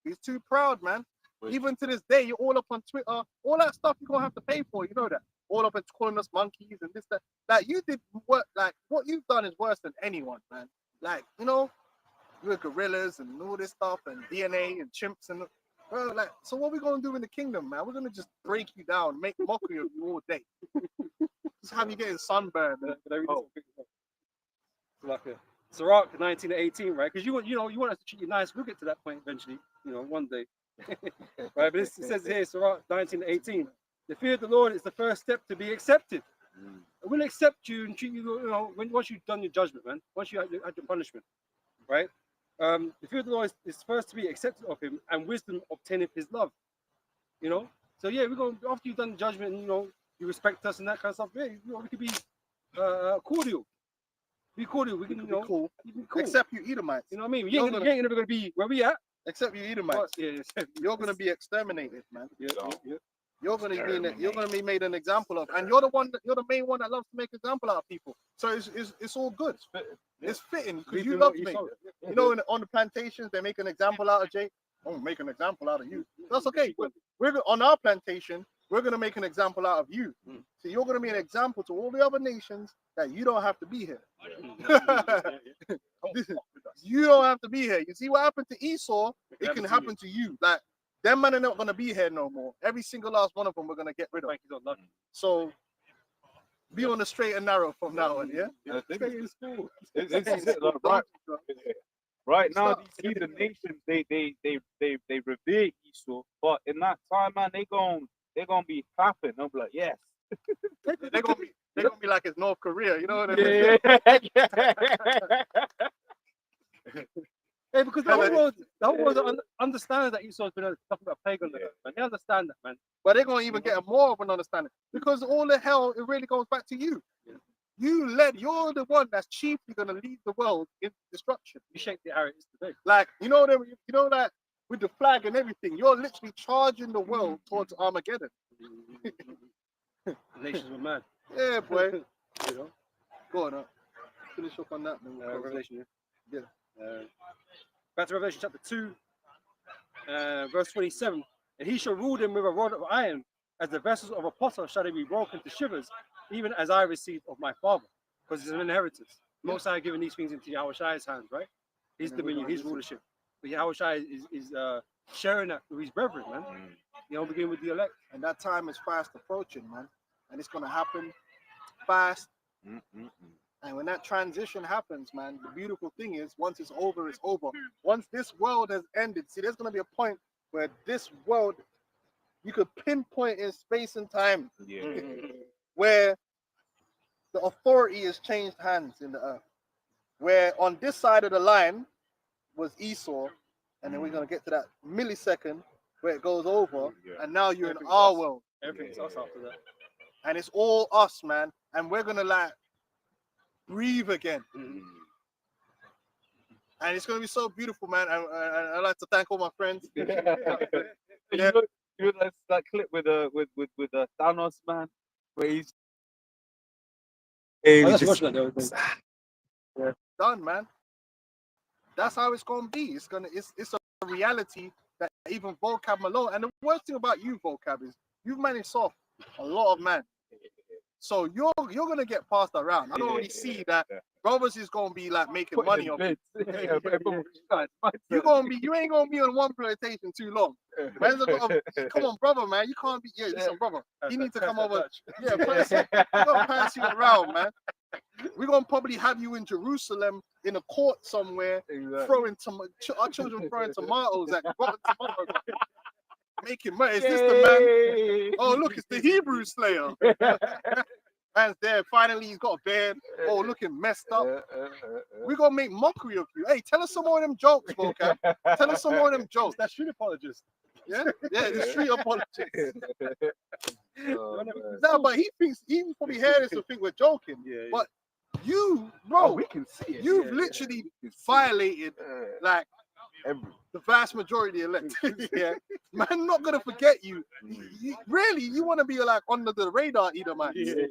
He's too proud, man. Even to this day, you're all up on Twitter. All that stuff you're going to have to pay for. You know that. All up and calling us monkeys and this, that. Like, you did what, like, what you've done is worse than anyone, man. Like, you know, you're gorillas and all this stuff and DNA and chimps and, bro, like, so what we going to do in the kingdom, man? We're going to just break you down, make mockery of you all day. Just have you getting sunburned. Like a Sirach 19:18, right? Because you want us to treat you nice. We'll get to that point eventually, one day. Right, but it says here, Sirach 19:18. The fear of the Lord is the first step to be accepted. We'll accept you and treat you, once you've done your judgment, man. Once you had your punishment, right? The fear of the Lord is first to be accepted of Him, and wisdom obtaineth His love. You know. So yeah, we're going after you've done the judgment, and, you know, you respect us and that kind of stuff. Yeah, you know, we could be cordial. Be cordial. We We can, could you be know, cool. we can be cool. Except you Edomites. You know what I mean? You You're ain't, you ain't never gonna be where we at. Except you But, Edomites. yeah, You're gonna be exterminated, man. yeah, yeah. You're gonna be made an example of, and you're the main one that loves to make example out of people. So it's all good. It's fitting because you love to make. You know, on the plantations they make an example out of Jake. I'm gonna make an example out of you. That's okay. On our plantation, we're gonna make an example out of you. So you're gonna be an example to all the other nations that you don't have to be here. You don't have to be here. You see what happened to Esau? It can happen to you. Like, them men are not gonna be here no more. Every single last one of them we're gonna get rid of. So be on the straight and narrow from now on, yeah? Stay in school. Right now, these heathen nations, they revere Esau, but in that time, man, they gonna be clapping. They'll be like, yes. They're gonna be like it's North Korea, you know what I mean? Yeah, because the whole world understands that Esau's been nothing but a pagan, man. They understand that, man. But they're gonna even get more of an understanding because all the hell it really goes back to you. You're the one that's chiefly gonna lead the world in destruction. You shake the arrow, it's today. Like you know that with the flag and everything, you're literally charging the world towards Armageddon. The nations were mad. Yeah, boy. You know. Go on, finish up on that. Then Revelation. Yeah. Back to Revelation chapter 2, verse 27. And he shall rule them with a rod of iron, as the vessels of a potter shall they be broken to shivers, even as I received of my father. Because it's an inheritance. Most High giving these things into Yahushai's hands, right? His dominion, his rulership. But Yahushai is sharing that with his brethren, man. You know, beginning with the elect. And that time is fast approaching, man. And it's gonna happen fast. And when that transition happens, man, the beautiful thing is once it's over, it's over. Once this world has ended, see, there's gonna be a point where this world, you could pinpoint in space and time, where the authority has changed hands in the earth. Where on this side of the line was Esau, and then we're gonna get to that millisecond where it goes over, and now you're in our world. Everything's us after that. And it's all us, man. And we're gonna like breathe again. And it's gonna be so beautiful, man. And I'd like to thank all my friends. You know that clip with Thanos, man, where he's Done, man. That's how it's gonna be. It's a reality that even Vocab Malone. And the worst thing about you, Vocab, is you've managed off a lot of man. So you're gonna get passed around. I already see that brothers is gonna be like making money off it. You ain't gonna be on one plantation too long. Come on, brother, man. You can't be. Yeah, listen, brother. You need to come over. Yeah, you gotta pass you around, man. We're gonna probably have you in Jerusalem in a court somewhere, throwing our children throwing tomatoes at rotten tomatoes. Making money. Is this the man? Oh, look, it's the Hebrew Slayer. Man's there. Finally, he's got a beard. Oh, looking messed up. We're gonna make mockery of you. Hey, tell us some more of them jokes, Vocab. Tell us some more of them jokes. That street apologist. Yeah, the street apologist. No, but he probably heard this and think we're joking. But you, bro, we can see it. You've literally violated like the vast majority of elected. Yeah, man, not gonna forget you. Really, you want to be like under the radar, Edomites. You know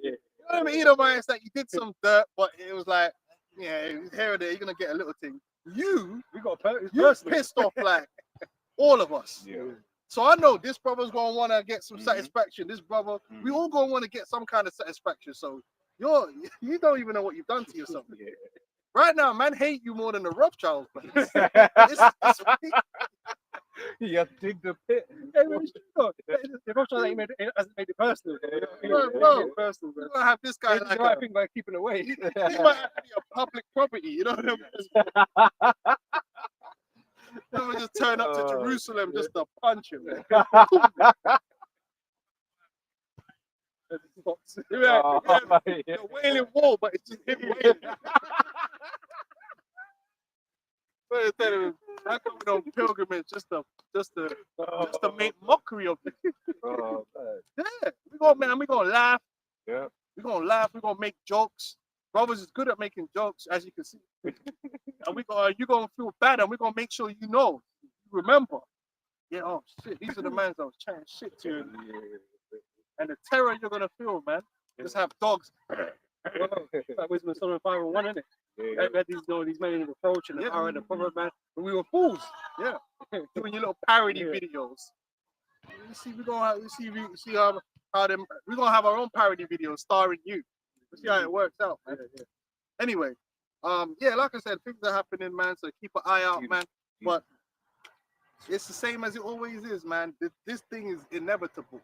what I mean? Edomites that you did some dirt, but it was like, yeah, here or there, you're gonna get a little thing. You pissed off like all of us. So I know this brother's gonna want to get some satisfaction. This brother, we all gonna want to get some kind of satisfaction. So you don't even know what you've done to yourself. Right now, man, hate you more than the Rothschilds. You have to dig the pit. The Rothschild hasn't made it personal. Bro, personal, bro. You gotta have this guy It's like the right thing by keeping away. he might have to be a public property. You know what I mean? Never just turn up to Jerusalem just to punch him. The Wailing Wall, but it's just him wailing. Well, I come on pilgrimage just to make mockery of it. Oh, man. Yeah, we gonna laugh. Yeah. We're gonna laugh. We're gonna make jokes. Brothers is good at making jokes, as you can see. And you're gonna feel bad, and we're gonna make sure you know, you remember. Yeah, oh shit, these are the mans I was chatting shit to. And the terror you're gonna feel, man. Just have dogs. Like Wisdom of Solomon 5 and 1, isn't it? Yeah. Had these men in approach and the power and the proverb, man. But we were fools. Doing your little parody Yeah. videos. You see, we're gonna have our own parody videos starring you. We'll see how it works out, man. Anyway, like I said, things are happening, man. So keep an eye out, man. But it's the same as it always is, man. This thing is inevitable.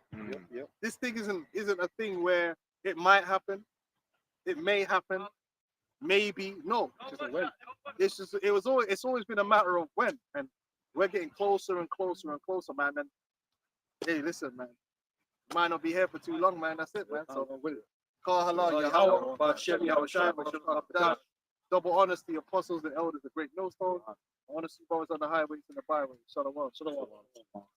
This thing isn't a thing where it might happen, it may happen, maybe. No, it's just a when. It's always been a matter of when, and we're getting closer and closer and closer, man. And hey, listen, man, might not be here for too long, man. That's it, man. So call halal, Yahweh, Bashem, Yahweh Shai, double honors to the apostles and elders, the great millstone. Honestly, brothers on the highways and the byways. Shalom.